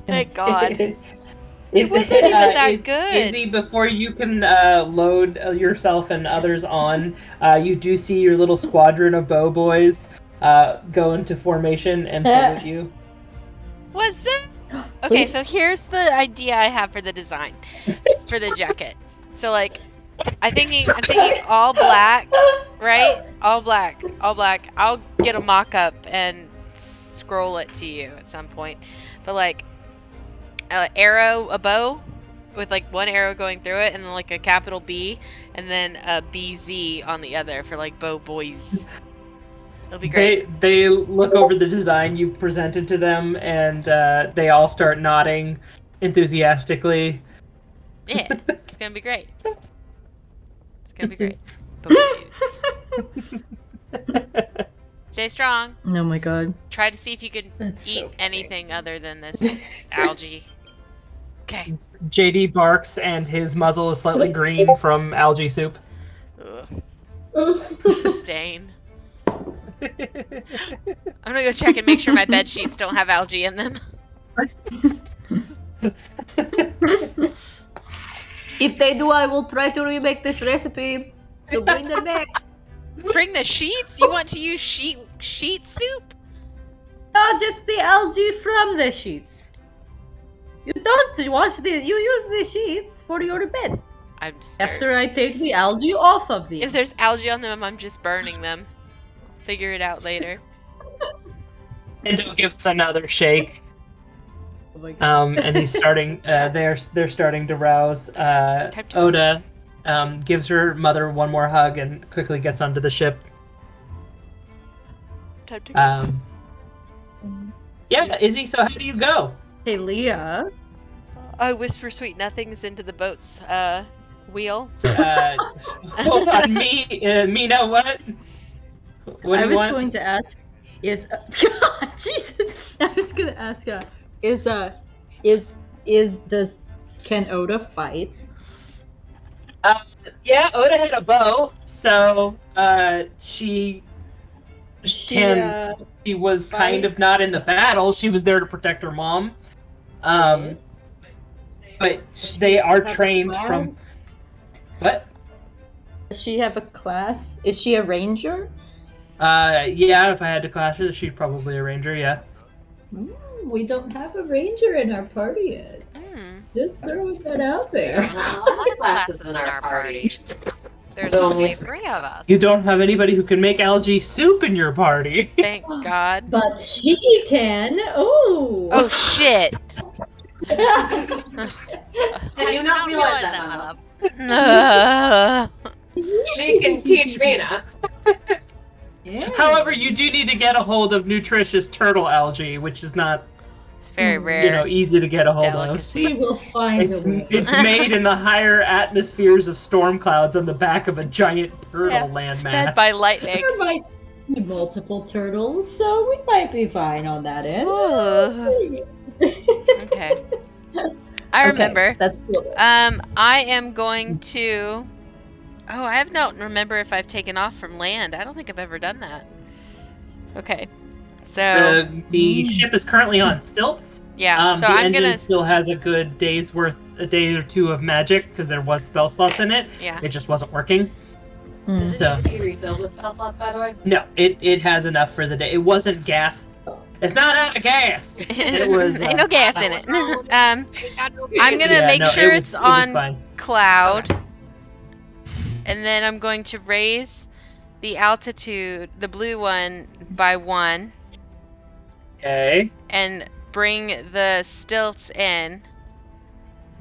Thank God. It wasn't even that good. Izzy, before you can load yourself and others on, you do see your little squadron of bow boys go into formation and salute you. Was it? Okay, Please. so here's the idea I have for the design for the jacket. So like, I'm thinking all black, right? All black. I'll get a mock-up and scroll it to you at some point. But like, a bow with like one arrow going through it, and then like a capital B, and then a BZ on the other for like bow boys. It'll be great. They look over the design you presented to them, and they all start nodding enthusiastically. Yeah, it's gonna be great. It's gonna be great. Boys. Stay strong. Oh my god. Try to see if you can That's eat so funny. anything other than this algae. Okay. JD barks, and his muzzle is slightly green from algae soup. Ugh, stain. I'm gonna go check and make sure my bed sheets don't have algae in them. If they do, I will try to remake this recipe. So bring them back. Bring the sheets? You want to use sheet soup? No, just the algae from the sheets. You don't wash you use the sheets for your bed. I'm disturbed. After I take the algae off of them. If there's algae on them, I'm just burning them. Figure it out later. Endo gives another shake. Oh my god. And he's starting. They're starting to rouse. Oda gives her mother one more hug and quickly gets onto the ship. Time to go. Yeah, Izzy. So how do you go? Hey, Leah. I whisper sweet nothings into the boat's wheel. Hold on, Mina. What? What I do you was want? going to ask, God, Jesus! I was gonna ask, can Oda fight? Yeah, Oda had a bow, so she was kind of not in the battle. She was there to protect her mom. But they are trained from. What? Does she have a class? Is she a ranger? Yeah, if I had to class her, she's probably a ranger, yeah. We don't have a ranger in our party yet. Just throwing that out There there. are a lot of classes in our party. there's So- only 3 of us. You don't have anybody who can make algae soup in your party. Thank God. But she can. Ooh. Oh shit. Did you not realize that, my love? She can teach Mina. Yeah. However, you do need to get a hold of nutritious turtle algae, which is not, It's very rare. easy to get a hold Delicacy. We will find of. a way. It's made in the higher atmospheres of storm clouds on the back of a giant turtle Yeah, landmass. fed by lightning. There might be multiple turtles, so we might be fine on that end. Ooh. We'll see. Okay. I remember. That's cool. I am going to. Oh, I don't remember if I've taken off from land. I don't think I've ever done that. Okay, so The ship is currently on stilts. yeah, so the I'm engine gonna. still has a good day's worth, a day or two of magic because there was spell slots in it. Yeah. It just wasn't working. Does it So need to be refilled with spell slots, by the way? no, it has enough for the day. It wasn't gas. It's not out of gas. It was. Ain't no gas in it. I'm gonna Yeah, make no, sure it was, it's it was on fine. cloud, and then I'm going to raise the altitude, the blue one, by 1, Okay. and bring the stilts in.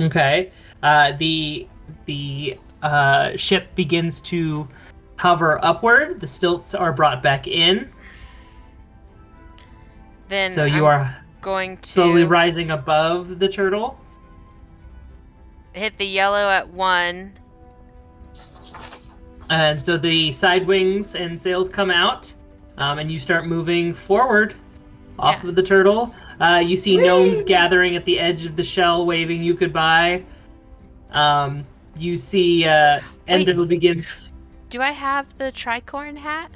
Okay. The ship begins to hover upward. The stilts are brought back in. Then So you I'm are going slowly to rising above the turtle. hit the yellow at 1. And so the side wings and sails come out, and you start moving forward off of the turtle. You see gnomes gathering at the edge of the shell, waving you goodbye. You see Endo begins. Do I have the tricorn hat?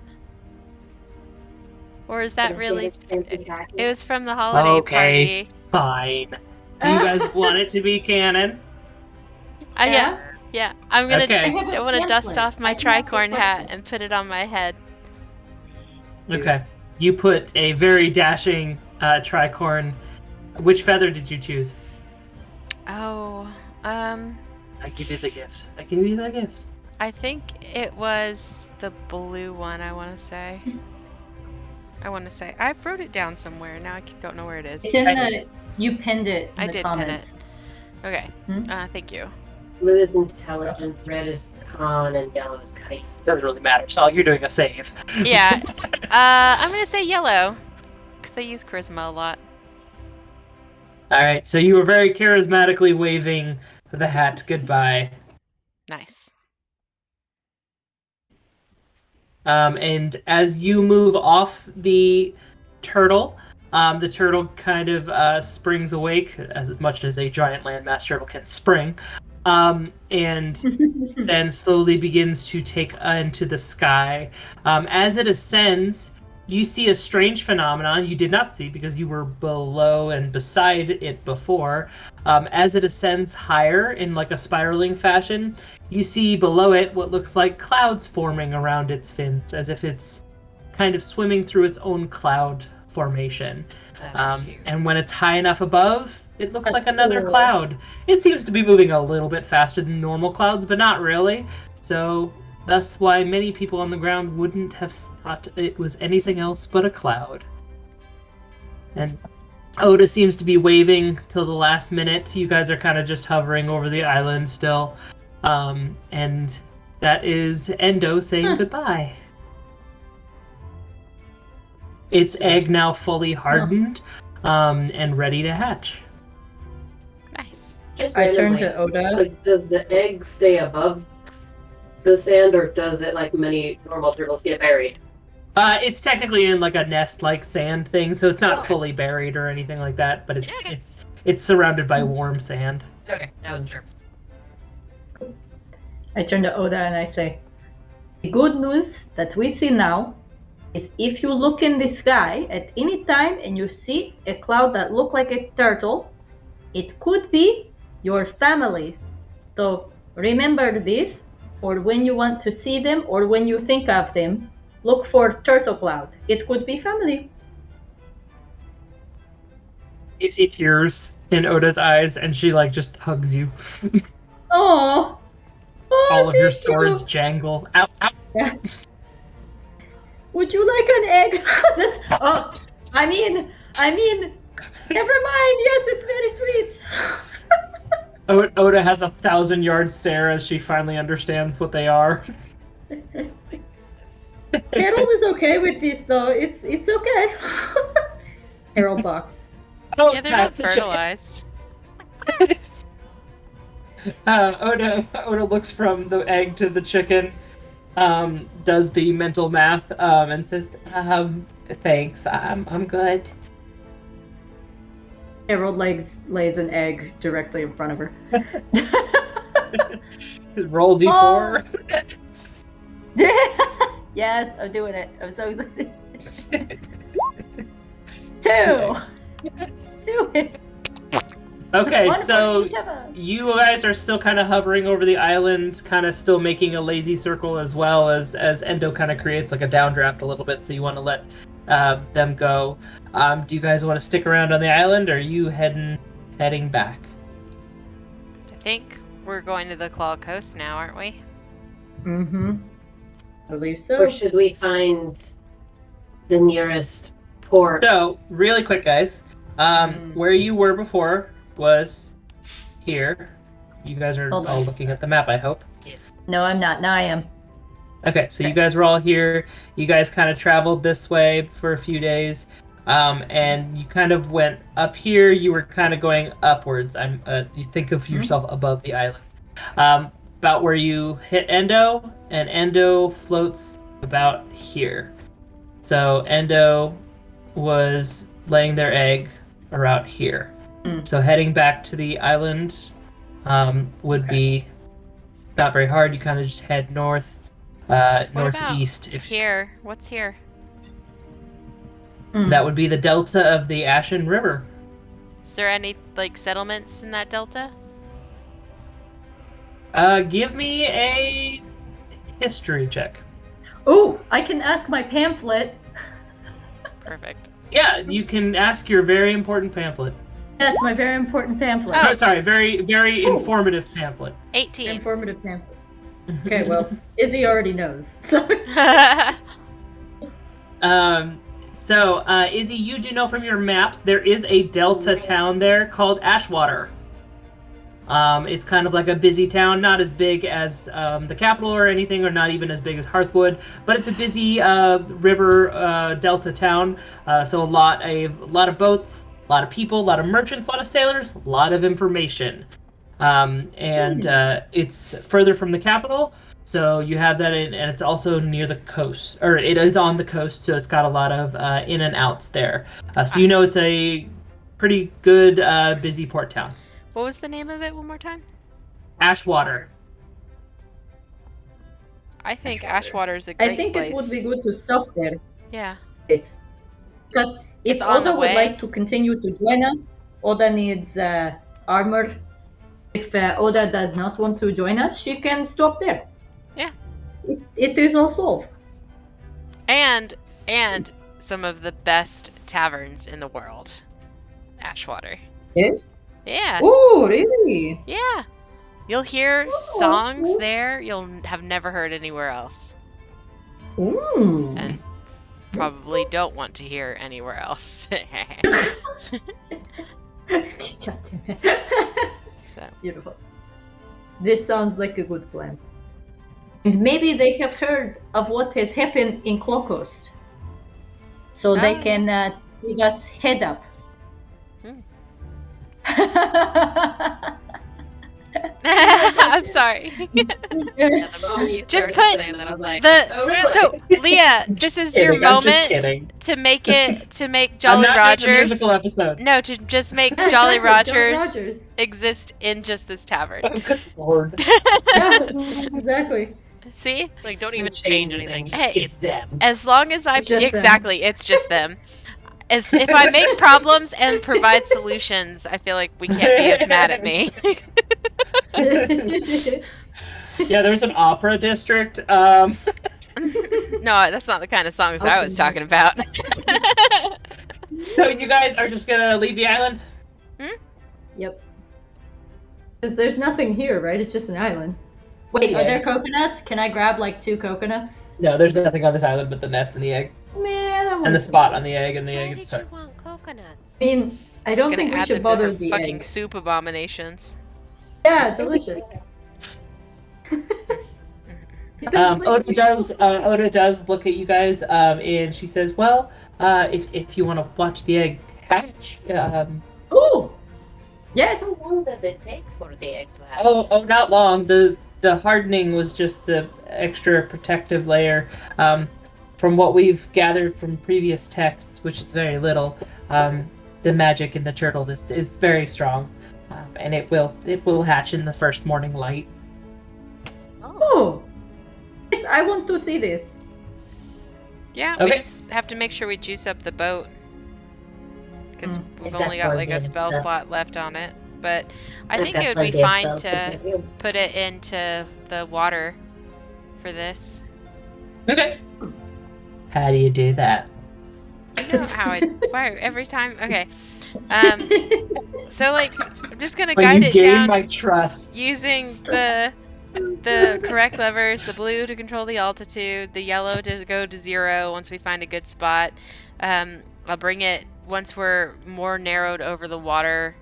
Or is that really? It was from the holiday Okay, party. fine. Do you guys want it to be canon? Yeah. I'm gonna. Okay. I want to dust off my tricorn hat and put it on my head. Okay. You put a very dashing tricorn. Which feather did you choose? Oh, I give you the gift. I give you the gift. I think it was the blue one. I want to say. I wrote it down somewhere. Now I don't know where it is. It's in the. You pinned it. In I the did comments. pin it. Okay. Thank you. Blue is intelligence, red is con, and yellow is cunning. Doesn't really matter. So you're doing a save. Yeah. I'm gonna say yellow, because I use charisma a lot. All right. So you were very charismatically waving the hat goodbye. Nice. And as you move off the turtle kind of springs awake, as much as a giant landmass turtle can spring, and then slowly begins to take into the sky. As it ascends, you see a strange phenomenon you did not see because you were below and beside it before. As it ascends higher in like a spiraling fashion, you see below it what looks like clouds forming around its fins, as if it's kind of swimming through its own cloud formation. And when it's high enough above, it looks like another cloud. It seems to be moving a little bit faster than normal clouds, but not really. So that's why many people on the ground wouldn't have thought it was anything else but a cloud. And Oda seems to be waving till the last minute. You guys are kind of just hovering over the island still. And that is Endo saying goodbye. Its egg now fully hardened and ready to hatch. Nice. Just I turn randomly, to Oda. Like, does the egg stay above the sand, or does it, like many normal turtles, get buried? It's technically in like a nest-like sand thing, so it's not Okay. fully buried or anything like that. But it's surrounded by warm sand. Okay, I wasn't sure. I turn to Oda and I say, the good news that we see now is if you look in the sky at any time and you see a cloud that looks like a turtle, it could be your family. So remember this for when you want to see them or when you think of them. Look for turtle cloud. It could be family. You see tears in Oda's eyes, and she like just hugs you. Oh, All of your thank swords you. jangle. Ow, ow. Yeah. Would you like an egg? That's. Oh, I mean, never mind. Yes, it's very sweet. Oda has 1,000-yard stare as she finally understands what they are. Harold is okay with this, though. It's okay. Harold box. Oh, Yeah, they're not that's a chicken. fertilized. Oda looks from the egg to the chicken, does the mental math, and says, "Thanks, I'm good." Harold lays an egg directly in front of her. Roll d4. Yes, I'm doing it. I'm so excited. 2! 2 hits. Okay, One so for each of us. you guys are still kind of hovering over the island, kind of still making a lazy circle, as well as Endo kind of creates like a downdraft a little bit, so you want to let them go. Do you guys want to stick around on the island, or are you heading back? I think we're going to the Claw Coast now, aren't we? Mm-hmm. I believe so. Or should we find the nearest port? So, really quick, guys. Where you were before was here. You guys are Hold on. all looking at the map, I hope. Yes. No, I'm not. Now I am. Okay, so you guys were all here. You guys kind of traveled this way for a few days, and you kind of went up here. You were kind of going upwards. You think of yourself above the island, about where you hit Endo, and Endo floats about here. So Endo was laying their egg around here. So heading back to the island would be not very hard. You kind of just head north. Northeast. What about here? What's here? That would be the delta of the Ashen River. Is there any settlements in that delta? Give me a history check. Oh, I can ask my pamphlet. Perfect. Yeah, you can ask your very important pamphlet. Yes, my very important pamphlet. Oh, sorry, very, very informative pamphlet. 18. Informative pamphlet. Okay, well, Izzy already knows. So. Izzy, you do know from your maps there is a delta town there called Ashwater. It's kind of like a busy town, not as big as the capital or anything, or not even as big as Hearthwood, but it's a busy river delta town. So a lot of boats, a lot of people, a lot of merchants, a lot of sailors, a lot of information. It's further from the capital, so you have that and it's also near the coast, or it is on the coast, so it's got a lot of in and outs there. So you know it's a pretty good, busy port town. What was the name of it one more time? Ashwater. I think Ashwater is a great place. I think it would be good to stop there. Yeah. Yes. Because if It's on the Oda would way. like to continue to join us, Oda needs armor. If Oda does not want to join us, she can stop there. Yeah. It is all solved. And some of the best taverns in the world. Ashwater. Yes? Yeah. Oh, really? Yeah. You'll hear songs there you'll have never heard anywhere else. Ooh. And probably don't want to hear anywhere else. God damn it. So. Beautiful. This sounds like a good plan. And maybe they have heard of what has happened in Claw Coast. So they Oh. can give us head up. I'm sorry. Just put So, Leah, this is your Kidding, I'm just moment kidding. to make I'm Jolly not doing the Rogers. musical episode. No, to just make Jolly Rogers Rogers. exist in just this tavern. Good Lord. Yeah, exactly. See? Don't even change anything. Hey. It's them. As long as I It's just them. exactly, it's just them. If I make problems and provide solutions, I feel like we can't be as mad at me. Yeah, there's an opera district. No, that's not the kind of songs I was talking about. So you guys are just gonna leave the island? Yep. Because there's nothing here, right? It's just an island. Wait, are there coconuts? Can I grab 2 coconuts? No, there's nothing on this island but the nest and the egg. Man, I And want the spot on the egg and the Why egg. did Sorry. you want coconuts? I mean, I don't think we add should them to bother her the fucking egg. soup abominations. Yeah, delicious. Oda does look at you guys, and she says, "Well, if you want to watch the egg hatch, Oh, yes. How long does it take for the egg to hatch? oh, not long. The hardening was just the extra protective layer. From what we've gathered from previous texts, which is very little, the magic in the turtle is very strong, and it will hatch in the first morning light. Oh, yes, I want to see this. Yeah, we Okay. just have to make sure we juice up the boat. Because we've I've only got got like a plug-in spell stuff. slot left on it. But I I've think got it would be plug-in fine spells to give you. put it into the water for this. Okay. How do you do that? You know how why every time? Okay. So like, I'm just gonna When guide you it gain down my trust. using the correct levers: the blue to control the altitude, the yellow to go to 0 once we find a good spot. I'll bring it once we're more narrowed over the water,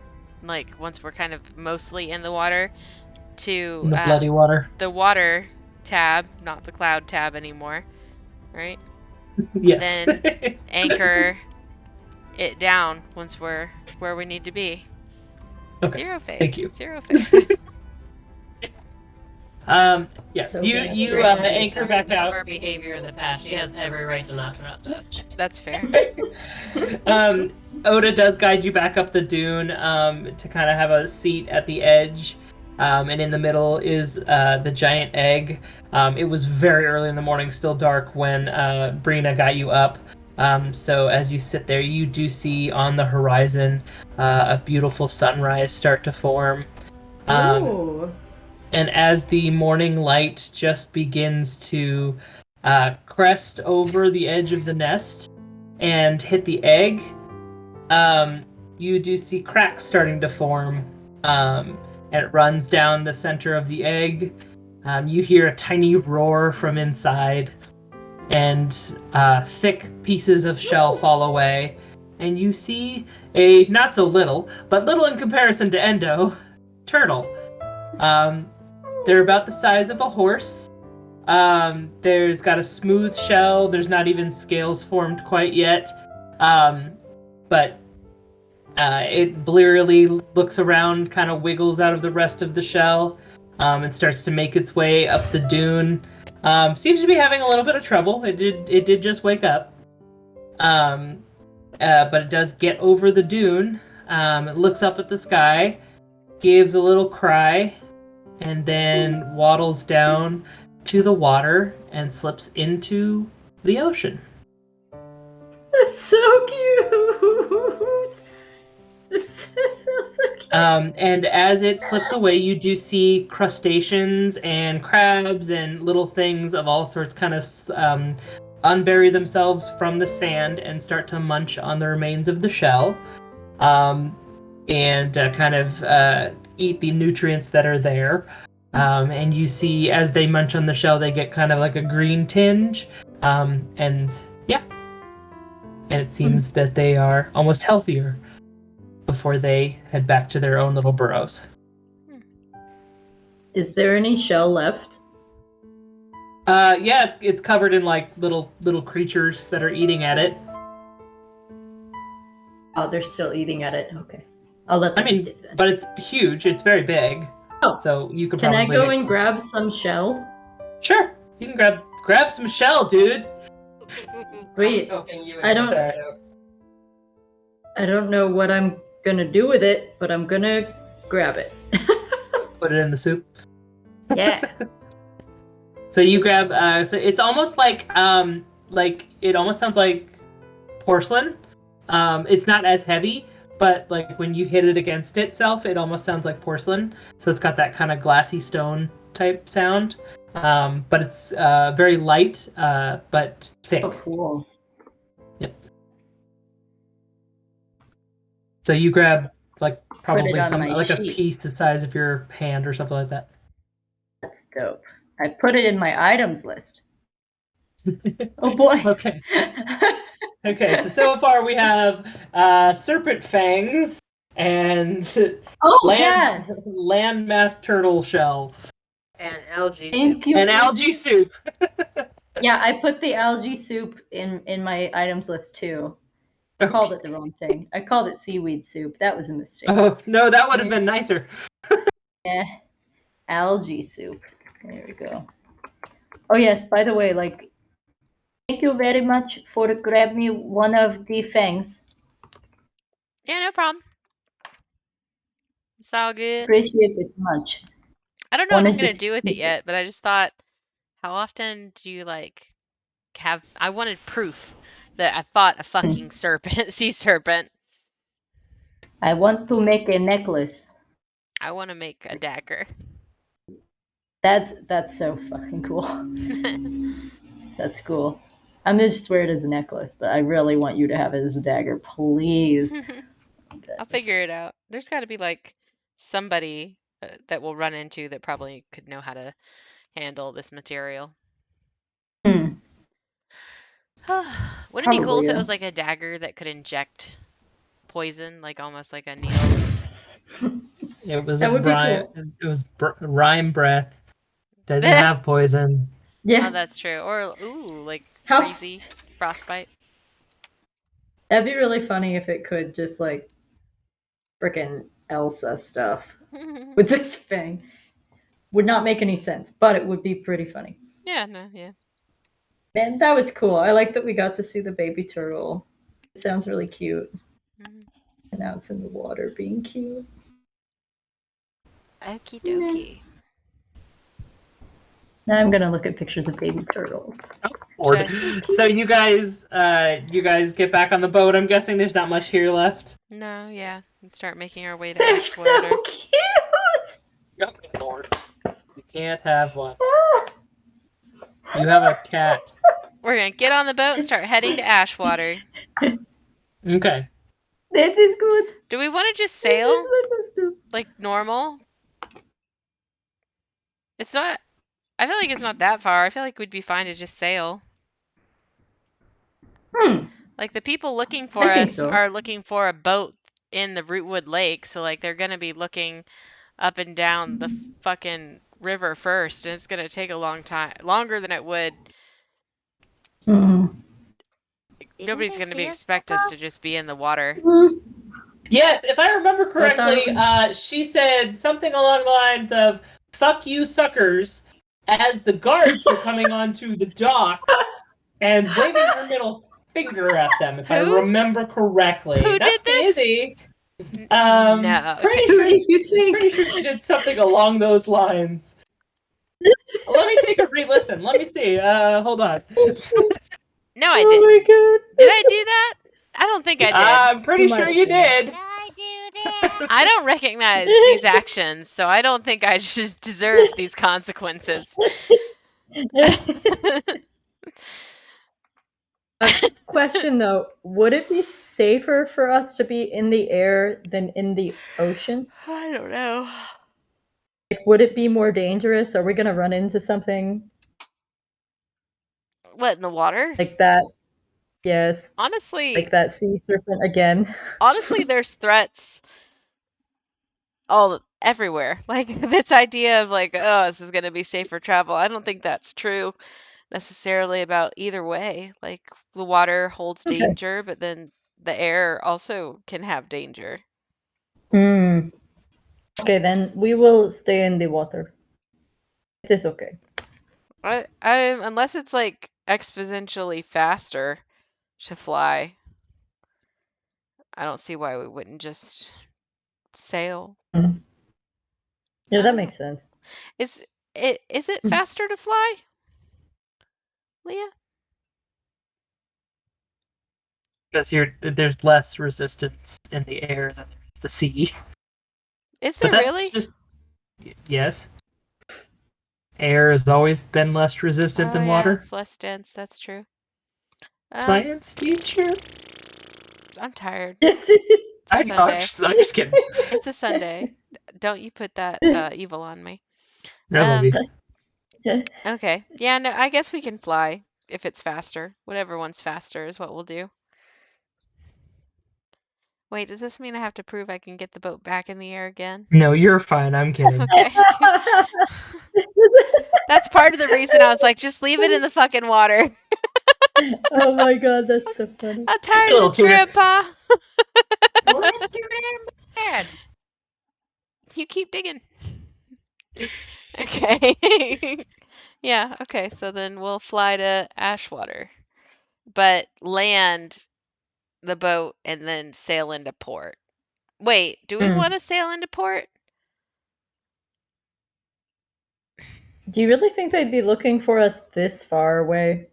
like once we're kind of mostly in the water, to In the bloody water. the water tab, not the cloud tab anymore, right? Yes. Then anchor it down once we're where we need to be. Okay. 0 faith. Thank you. 0 faith. Yes. So you bad. you Great idea. anchor back Some of out. our behavior in the past, she has every right to not trust us. That's fair. Oda does guide you back up the dune to kind of have a seat at the edge. And in the middle is the giant egg. It was very early in the morning, still dark, when Brina got you up. So as you sit there, you do see on the horizon a beautiful sunrise start to form. Ooh. And as the morning light just begins to crest over the edge of the nest and hit the egg, you do see cracks starting to form. And it runs down the center of the egg. You hear a tiny roar from inside, and thick pieces of shell fall away. And you see a not so little, but little in comparison to Endo, turtle. They're about the size of a horse. There's got a smooth shell. There's not even scales formed quite yet. But it blearily looks around, kind of wiggles out of the rest of the shell, and starts to make its way up the dune. Seems to be having a little bit of trouble. It did just wake up. But it does get over the dune. It looks up at the sky, gives a little cry, and then waddles down to the water and slips into the ocean. That's so cute. This is so cute. And as it slips away, you do see crustaceans and crabs and little things of all sorts kind of unbury themselves from the sand and start to munch on the remains of the shell, and kind of eat the nutrients that are there. And you see as they munch on the shell, they get kind of like a green tinge. And yeah. And it seems that they are almost healthier before they head back to their own little burrows. Is there any shell left? Yeah, it's covered in like little creatures that are eating at it. Oh, they're still eating at it. Okay. I'll let them eat it then. But it's huge. It's very big. Oh. So you could Can probably... I go and grab some shell? Sure. You can grab some shell, dude. Sweet. I don't know what I'm gonna do with it, but I'm gonna grab it. Put it in the soup. Yeah. So you grab. So it's almost like it almost sounds like porcelain. It's not as heavy, but like when you hit it against itself, it almost sounds like porcelain. So it's got that kind of glassy stone type sound. But it's very light, but thick. Oh, cool. Yep. So you grab like probably some like a piece the size of your hand or something like that. That's dope. I put it in my items list. Oh boy. Okay. Okay. So far we have serpent fangs and landmass turtle shell and algae Thank soup. you. And algae soup. Yeah, I put the algae soup in my items list too. I called it the wrong thing. I called it seaweed soup. That was a mistake. Oh no, that would have been nicer. Yeah, algae soup. There we go. Oh yes, by the way, like, thank you very much for grabbing me one of the fangs. Yeah, no problem. It's all good. Appreciate it much. I don't know what I'm Wanted to gonna do with it see yet, but I just thought, how often do you like have? I wanted proof that I fought a fucking serpent, sea serpent. I want to make a necklace. I want to make a dagger. That's so fucking cool. That's cool. I'm gonna just wear it as a necklace, but I really want you to have it as a dagger, please. I'll figure it out. There's got to be like somebody that we'll run into that probably could know how to handle this material. Hmm. Wouldn't it be cool Probably, if it yeah. was like a dagger that could inject poison, like almost like a needle? It was That a would be rhyme. cool. It was rhyme breath. Doesn't have poison. Yeah, Oh, that's true. Or ooh, like How- crazy frostbite. that'd be really funny if it could just like frickin' Elsa stuff with this thing. Would not make any sense, but it would be pretty funny. Yeah, no, yeah. Man, that was cool. I like that we got to see the baby turtle. It sounds really cute. Mhm. And now it's in the water being cute. Okie dokie. Now I'm gonna look at pictures of baby turtles. Lord. Just- So you guys get back on the boat. I'm guessing there's not much here left. No, yeah. And start making our way to They're Ashwater. so cute! Oh, Lord. You can't have one. You have a cat. We're gonna get on the boat and start heading to Ashwater. Okay. That is good. Do we want to just That is sail what us do. like normal? It's not. I feel like it's not that far. I feel like we'd be fine to just sail. Like the people looking for I think us so. are looking for a boat in the Rootwood Lake, so like they're gonna be looking up and down the fucking river first, and it's gonna take a long time, longer than it would. Nobody's gonna expect us to just be in the water. Yes, if I remember thought correctly, it was- she said something along the lines of "fuck you, suckers," as the guards were coming onto the dock and waving her middle finger at them. If I Who? remember correctly, Who That's did this? Izzy. No. Pretty Who sure. do you think? Pretty sure she did something along those lines. Let me take a re-listen. Let me see. Hold on. No, I Oh didn't. my god. Did I do that? I don't think I did. I'm pretty You might sure have you done. did. I do that. I don't recognize these actions, so I don't think I just deserve these consequences. Question though, would it be safer for us to be in the air than in the ocean? I don't know. Like, would it be more dangerous? Are we gonna run into something What, in the water? like that? Yes, Honestly, like that sea serpent again. honestly, there's threats all everywhere. Like this idea of like, oh, this is gonna be safer travel. I don't think that's true necessarily about either way. Like the water holds Okay. danger, but then the air also can have danger. Hmm. Okay, then we will stay in the water. It is okay. I unless it's like exponentially faster to fly, I don't see why we wouldn't just sail. Yeah, I that don't makes sense. Is it faster to fly, Leah? Because there's less resistance in the air than the sea. Is there But that's really? just yes. Air has always been less resistant than Yeah, water. it's less dense. That's true. Science teacher. I'm tired. Yes. It's a I know. Sunday. I'm just kidding. It's a Sunday. Don't you put that evil on me. I love you. Okay. Yeah, no, I guess we can fly if it's faster. Whatever one's faster is what we'll do. Wait, does this mean I have to prove I can get the boat back in the air again? No, you're fine. I'm kidding. Okay. That's part of the reason I was like, just leave it in the fucking water. Oh my god, that's so funny. I'm tired Little of this, tear. Grandpa. Let's do damn bad. You keep digging. Okay. Yeah, okay. So then we'll fly to Ashwater. But land the boat and then sail into port. Wait, do we Mm. want to sail into port? Do you really think they'd be looking for us this far away?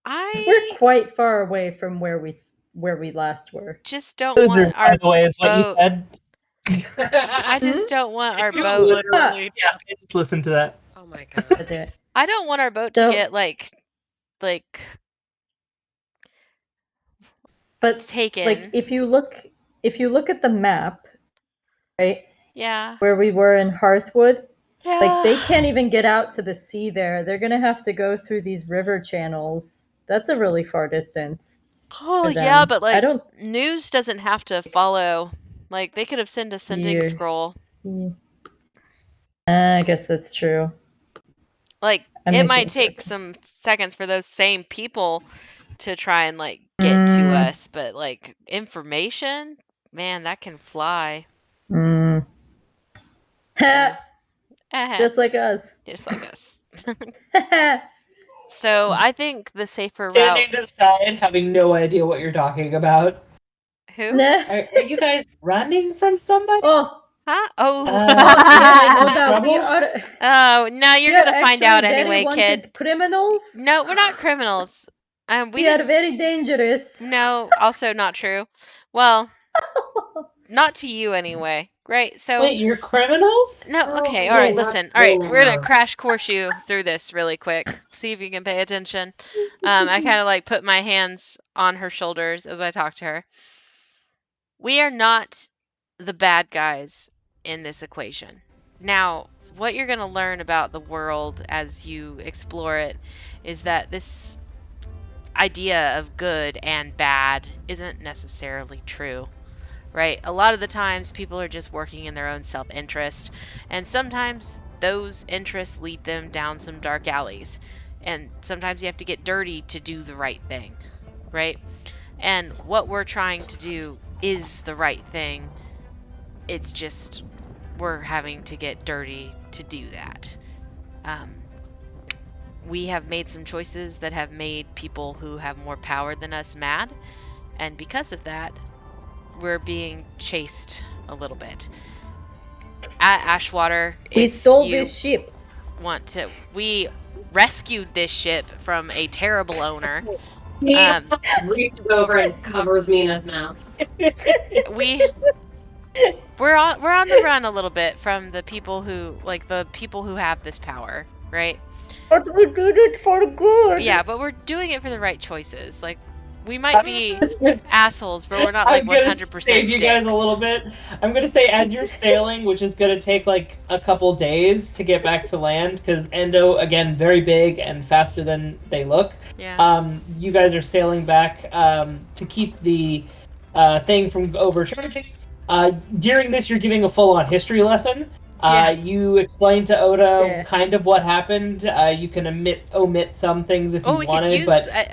'Cause we're I quite far away from where we last were. just don't Losers, want by our the way, is what you boat. said. I just don't want our You boat. literally Yeah, just. just listen to that. Oh my god. That's it. I don't want our boat to So- get like But taken. like if you look at the map, right, Yeah. where we were in Hearthwood, Yeah. like they can't even get out to the sea there. They're gonna have to go through these river channels. That's a really far distance. Oh for yeah, them. but I like don't. news doesn't have to follow. Like they could have sent a sending Yeah. scroll. I guess that's true. Like I'm it might making take seconds. some seconds for those same people to try and like get to us, but like information, man, that can fly. Mm. So, Just like us. just like us. So I think the safer Standing route. to the side, having no idea what you're talking about. Who? Nah. Are you guys running from somebody? Oh, Huh? Oh. yes, in oh, that we trouble? are. Oh, no, you're we are gonna find actually out very anyway, wanted kid. criminals. No, we're not criminals. We are very dangerous. No, also not true. Well, not to you anyway. Great. So Wait, you're criminals? no, Oh, okay, yeah, all right, not listen. All right, we're gonna criminals. crash course you through this really quick. See if you can pay attention. I kind of like put my hands on her shoulders as I talk to her. We are not the bad guys in this equation. Now, what you're gonna learn about the world as you explore it is that this idea of good and bad isn't necessarily true. Right? A lot of the times people are just working in their own self-interest, and sometimes those interests lead them down some dark alleys. And sometimes you have to get dirty to do the right thing, right? And what we're trying to do is the right thing. It's just we're having to get dirty to do that. We have made some choices that have made people who have more power than us mad, and because of that, we're being chased a little bit. At Ashwater, We if stole you this ship. want to, we rescued this ship from a terrible owner. He reaches over and covers Mina's mouth. We're on the run a little bit from the people who have this power, right? But we did it for good. Yeah, but we're doing it for the right choices. Like we might be assholes, but we're not like I'm gonna 100% save you guys a dicks. little bit. I'm gonna say as you're sailing, which is gonna take like a couple days to get back to land, because Endo, again, very big and faster than they look. Yeah. You guys are sailing back to keep the thing from overcharging. During this, you're giving a full-on history lesson. You explain to Odo kind of what happened. You can omit some things if you we wanted, could use but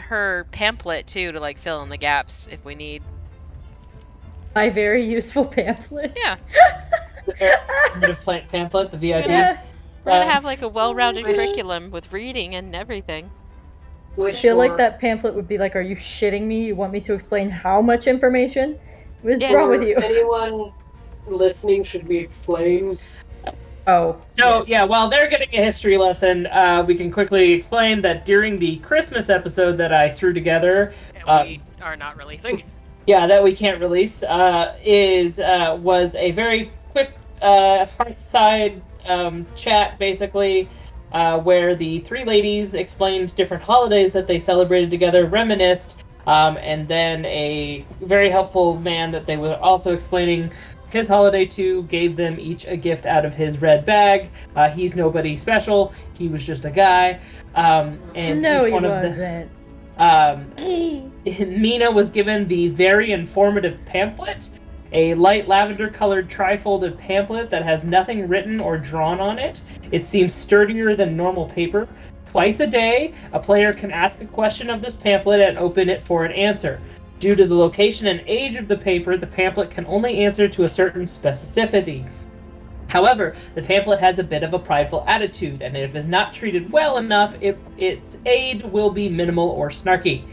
her pamphlet too to like fill in the gaps if we need. My very useful pamphlet. Yeah. the very pamphlet, the VIP. Yeah. We're gonna have like a well-rounded curriculum with reading and everything. I feel like that pamphlet would be like, "Are you shitting me? You want me to explain how much information? What's wrong with you?" Anyone listening should be explained. Oh. So, yeah, while they're getting a history lesson, we can quickly explain that during the Christmas episode that I threw together... we are not releasing. Yeah, that we can't release, was a very quick heartside chat, basically, where the three ladies explained different holidays that they celebrated together, reminisced, and then a very helpful man that they were also explaining his holiday to gave them each a gift out of his red bag. He's nobody special. He was just a guy. And no, each he one wasn't. of Mina was given the very informative pamphlet, a light lavender-colored trifolded pamphlet that has nothing written or drawn on it. It seems sturdier than normal paper. Twice a day, a player can ask a question of this pamphlet and open it for an answer. Due to the location and age of the paper, the pamphlet can only answer to a certain specificity. However, the pamphlet has a bit of a prideful attitude, and if it is not treated well enough, its aid will be minimal or snarky.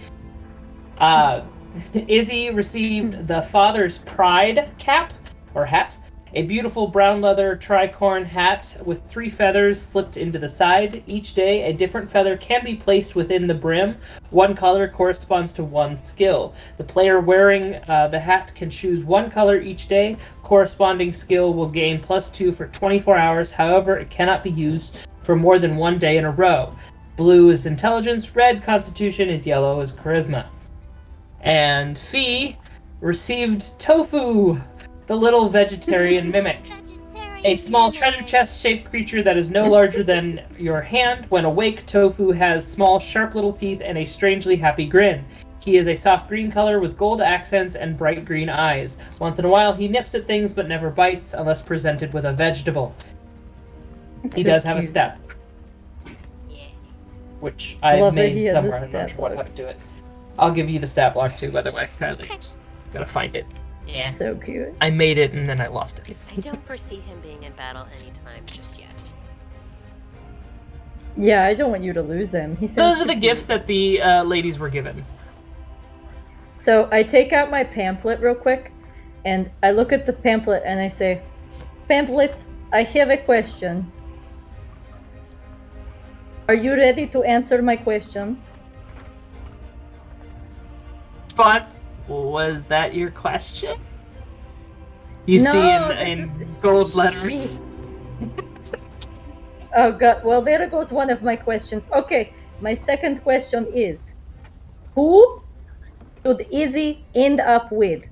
Izzy received the Father's Pride cap, or hat, a beautiful brown leather tricorn hat with 3 feathers slipped into the side. Each day, a different feather can be placed within the brim. One color corresponds to one skill. The player wearing the hat can choose one color each day. Corresponding skill will gain +2 for 24 hours. However, it cannot be used for more than one day in a row. Blue is intelligence, red constitution, is yellow is charisma. And Fee received Tofu, the little vegetarian mimic. A small treasure chest-shaped creature that is no larger than your hand. When awake, Tofu has small, sharp little teeth and a strangely happy grin. He is a soft green color with gold accents and bright green eyes. Once in a while, he nips at things but never bites unless presented with a vegetable. He does have a step, which I made somewhere. I'm not sure what how to do it. I'll give you the stat block too, by the way. Gotta find it. Yeah. So cute. I made it and then I lost it. I don't foresee him being in battle anytime just yet. Yeah, I don't want you to lose him. Those are the gifts that the ladies were given. So I take out my pamphlet real quick, and I look at the pamphlet and I say, "Pamphlet, I have a question. Are you ready to answer my question?" Spot, was that your question? You No, see in this is gold letters. Oh god, well there goes one of my questions. Okay, my second question is, who should Izzy end up with?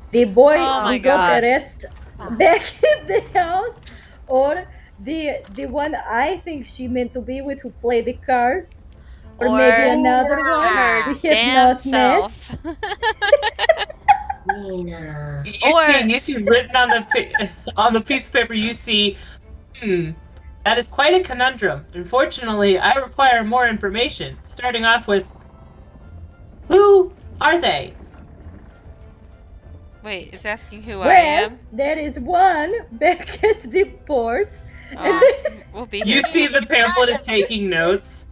The boy Oh who my got God. arrested back in the house, or the one I think she meant to be with who played the cards? Or maybe another one her we have damn not met? self. Nina. You see written on the piece of paper. You see, that is quite a conundrum. Unfortunately, I require more information. Starting off with, who are they? Wait, it's asking who I Well, am? there is one back at the port. We'll be here. You see the pamphlet is taking notes.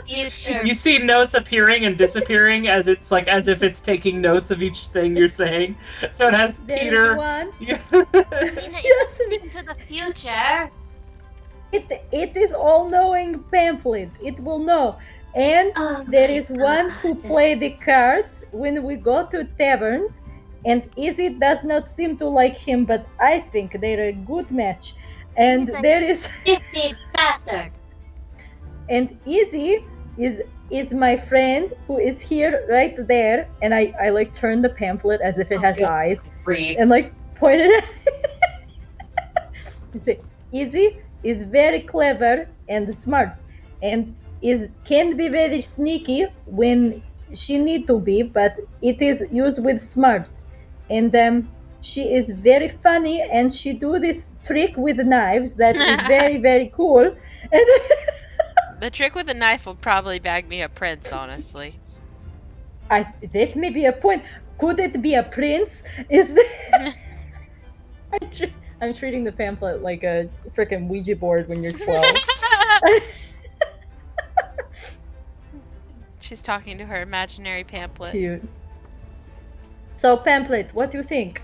In future. You see notes appearing and disappearing as if it's taking notes of each thing you're saying. So it has There is Peter. one. Nina, Yes, you see into the future. It is all-knowing pamphlet. It will know. And Oh there my is one who God. play the cards when we go to taverns, and Izzy does not seem to like him, but I think they're a good match. And He's a there is Gifted bastard. and Izzy is my friend who is here right there, and I like turn the pamphlet as if it has Okay. eyes Breathe. and like point it at you say Izzy is very clever and smart and can be very sneaky when she need to be, but it is used with smart. And she is very funny and she do this trick with knives that is very, very cool. And The trick with the knife will probably bag me a prince, honestly. that may be a point. Could it be a prince? Is the I'm treating the pamphlet like a freaking Ouija board when you're 12. She's talking to her imaginary pamphlet. Cute. So pamphlet, what do you think?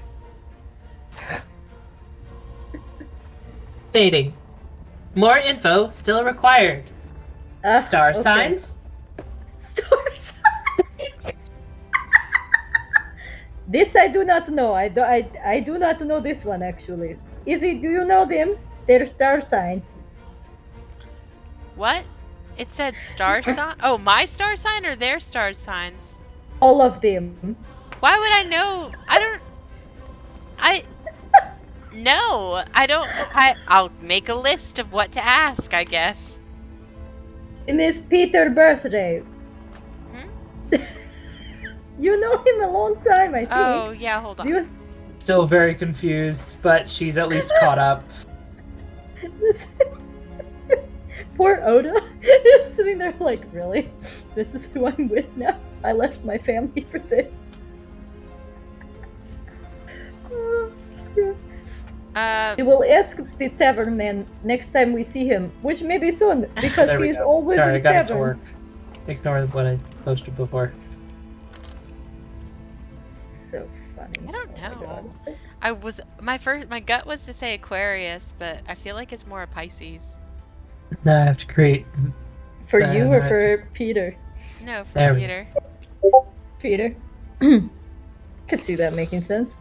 Stating. More info still required. Star Okay. signs. Star signs. This I do not know. I do not know this one actually. Izzy, do you know them? Their star sign. What? It said star sign? Oh, my star sign or their star signs? All of them. Why would I know? No, I don't. I'll make a list of what to ask, I guess. It is Peter's birthday. You know him a long time, I think. Oh, yeah, hold Do on. you... Still very confused, but she's at least caught up. Poor Oda is sitting there like, really? This is who I'm with now? I left my family for this. We will ask the tavern man next time we see him, which may be soon, because There we he's go. always Sorry, I in got it to work. taverns. Ignore what I posted before. My gut was to say Aquarius, but I feel like it's more a Pisces. No, I have to create. For you or Right. for Peter? No, for There we Peter. Peter. Could see that making sense.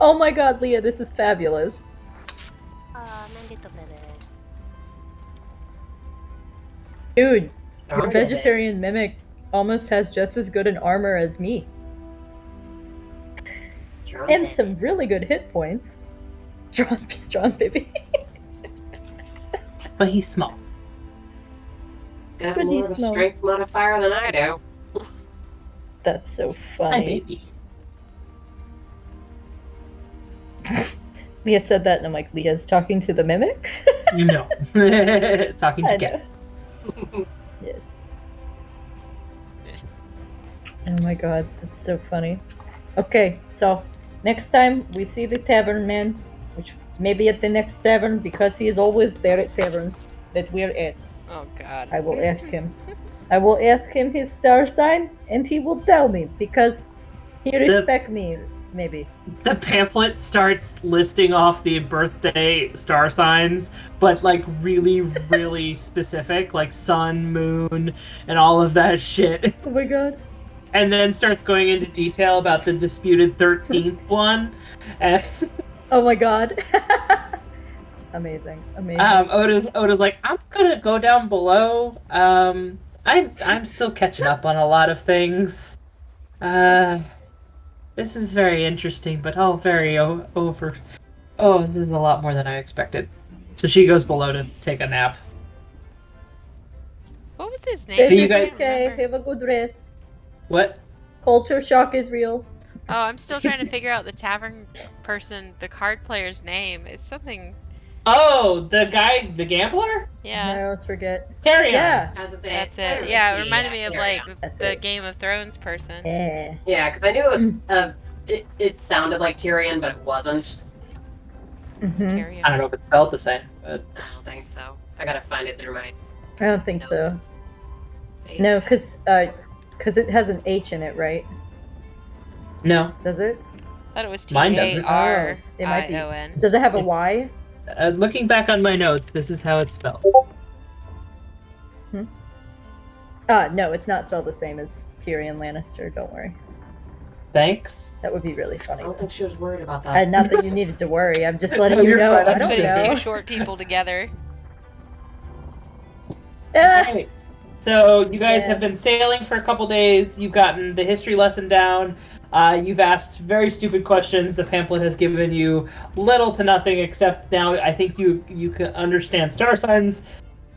Oh my god, Leah, this is fabulous. Dude, your vegetarian mimic almost has just as good an armor as me. And some really good hit points. Strong baby. But he's small. Got But more he's of a small. strength modifier than I do. That's so Hi, funny. baby. Leah said that, and I'm like, Leah's talking to the mimic? You know. Talking I to Cat. know. Yes. Oh my god, that's so funny. Okay, so next time we see the tavern man, which may be at the next tavern because he is always there at taverns that we're at, Oh God. I will ask him. I will ask him his star sign, and he will tell me because he respects me, maybe. The pamphlet starts listing off the birthday star signs, but like really, really specific, like sun, moon, and all of that shit. Oh my god. And then starts going into detail about the disputed 13th one. And Oh my god. Amazing. Amazing. Oda's like, I'm gonna go down below. I'm still catching up on a lot of things. This is very interesting, but all very over. Oh, there's a lot more than I expected. So she goes below to take a nap. What was his name? It So you is guys- okay. Remember. Have a good rest. What? Culture shock is real. Oh, I'm still trying to figure out the tavern person, the card player's name. It's something. Oh, the guy, the gambler? Yeah, I always forget. Carry on. Yeah. that's it. Yeah, it reminded me of like That's the it. Game of Thrones person. Yeah. Yeah, because I knew it was. It sounded like Tyrion, but it wasn't. It's Mhm. Tyrion. I don't know if it's spelled the same, but I don't think so. I gotta find it through my I don't think so. notes. No, because it has an H in it, right? no. Does it? I thought it was Mine doesn't. It might be. T-A-R-I-O-N. Does it have a It's- Y? Looking back on my notes, this is how it's spelled. No, it's not spelled the same as Tyrion Lannister. Don't worry. Thanks. That would be really I funny. don't think she was worried about that. Not that you needed to worry. I'm just letting No, you you're know. fine. I I'm don't just Putting know. two short people together. Ah! Alright. So you guys Yeah. have been sailing for a couple days. You've gotten the history lesson down. You've asked very stupid questions. The pamphlet has given you little to nothing, except now I think you can understand star signs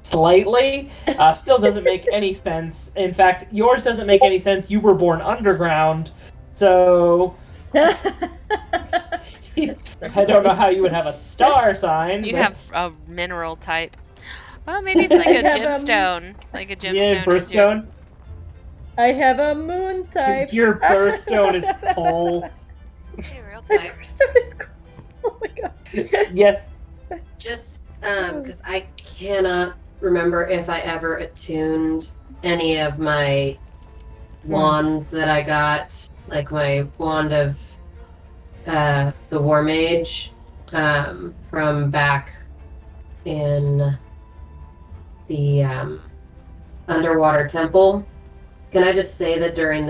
slightly. Still doesn't make any sense. In fact, yours doesn't make any sense. You were born underground, so I don't know how you would have a star sign. You but- have a mineral type. Well, maybe it's like a I have, gemstone. Like a gemstone. yeah, is your- birthstone. I have a moon type. Your birthstone is coal. Hey, real My quick. birthstone is cool. Oh my god. Yes. Just because I cannot remember if I ever attuned any of my wands that I got, like my wand of the War Mage from back in the underwater temple. Can I just say that during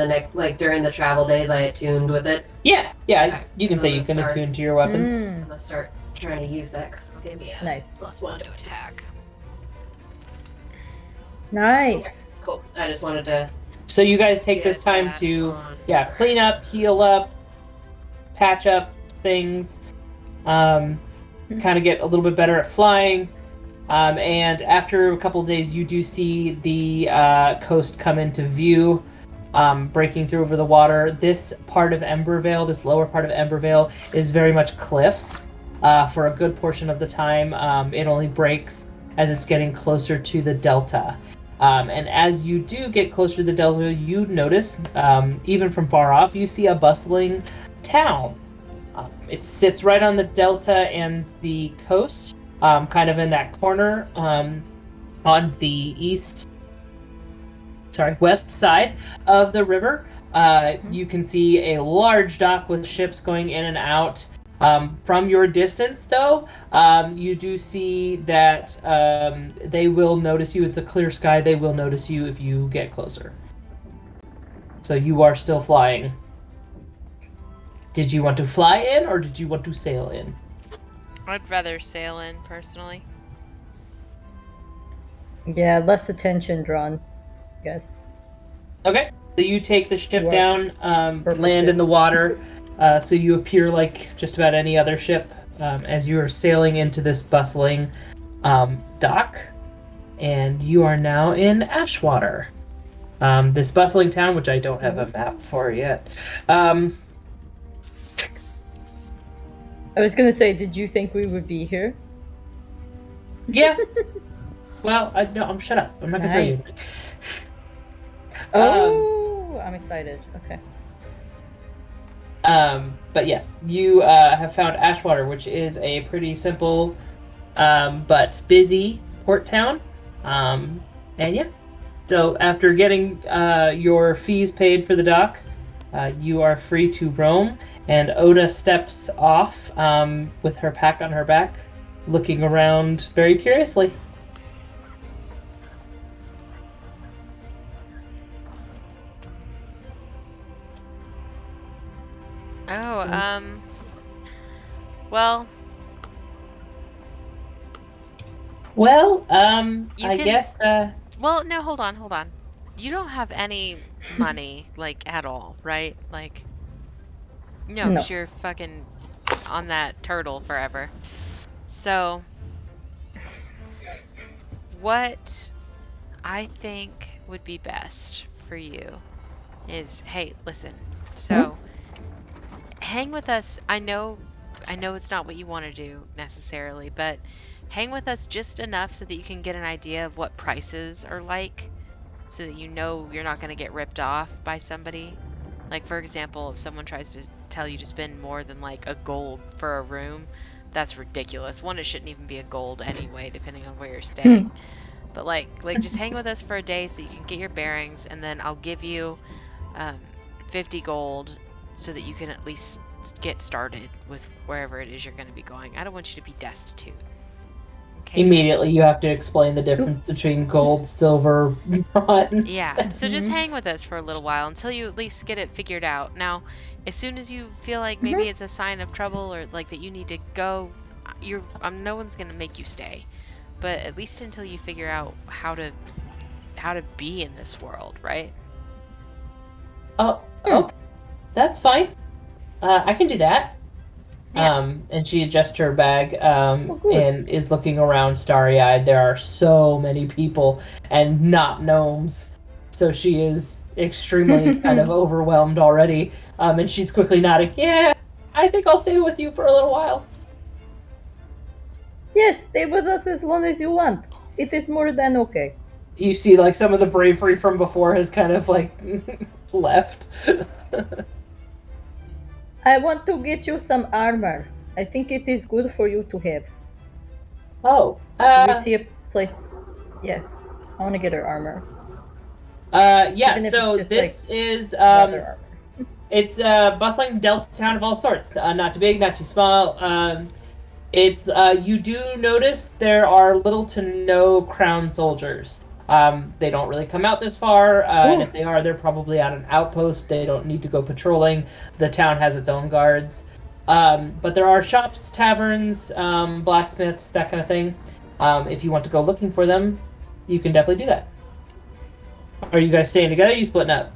during the travel days, I attuned with it? Yeah. Okay. You can say you I'm can gonna start- attune to your weapons. Mm, I'm gonna start trying to use that because it'll give me a nice. +1 to attack. Nice. Cool. I just wanted to So you guys take this get time that to on. clean up, heal up, patch up things, kind of get a little bit better at flying. And after a couple of days, you do see the coast come into view, breaking through over the water. This part of Embervale, this lower part of Embervale, is very much cliffs. For a good portion of the time, it only breaks as it's getting closer to the delta. And as you do get closer to the delta, you notice, even from far off, you see a bustling town. It sits right on the delta and the coast, kind of in that corner on the west side of the river. You can see a large dock with ships going in and out. From your distance, though, you do see that they will notice you. It's a clear sky. They will notice you if you get closer. So you are still flying. Did you want to fly in, or did you want to sail in? I'd rather sail in, personally. Yeah, less attention drawn, guys. Okay. So you take the ship What? down, land in the water, so you appear like just about any other ship as you are sailing into this bustling dock, and you are now in Ashwater. This bustling town, which I don't have a map for yet. I was gonna say, did you think we would be here? Yeah. Well, no, shut up. I'm not gonna tell you. Nice. Oh, I'm excited. Okay. But yes, you have found Ashwater, which is a pretty simple but busy port town. And yeah, so after getting your fees paid for the dock, you are free to roam. And Oda steps off with her pack on her back, looking around very curiously. Oh, well, Well, You I can- guess, well, no, hold on. You don't have any money, like, at all, right? Like, no, No. 'cause you're fucking on that turtle forever. So, what I think would be best for you is, hey, listen, so hang with us. I know it's not what you want to do necessarily, but hang with us just enough so that you can get an idea of what prices are like, so that you know you're not going to get ripped off by somebody. Like, for example, if someone tries to tell you to spend more than like a gold for a room, that's ridiculous. One, it shouldn't even be a gold anyway, depending on where you're staying. But like just hang with us for a day so you can get your bearings, and then I'll give you 50 gold so that you can at least get started with wherever it is you're going to be going. I don't want you to be destitute. Okay? immediately you have to explain the difference between gold, silver, bronze. Yeah, so just hang with us for a little while until you at least get it figured out. Now, as soon as you feel like maybe it's a sign of trouble or like that you need to go, no one's gonna make you stay. But at least until you figure out how to be in this world, right? Oh, okay. That's fine. I can do that. Yeah. And she adjusts her bag good. and is looking around starry-eyed. There are so many people and not gnomes. So she is extremely kind of overwhelmed already. And she's quickly nodding, yeah, I think I'll stay with you for a little while. Yes, stay with us as long as you want. It is more than okay. You see, like, some of the bravery from before has kind of, like, left. I want to get you some armor. I think it is good for you to have. Oh, We see a place. Yeah, I want to get her armor. yeah, Even if so it's just, this is, Leather armor. it's a bustling delta town of all sorts. Not too big, not too small. It's, you do notice there are little to no crown soldiers. They don't really come out this far, and if they are, they're probably at an outpost. They don't need to go patrolling. The town has its own guards. But there are shops, taverns, blacksmiths, that kind of thing. If you want to go looking for them, you can definitely do that. Are you guys staying together? Or are you splitting up?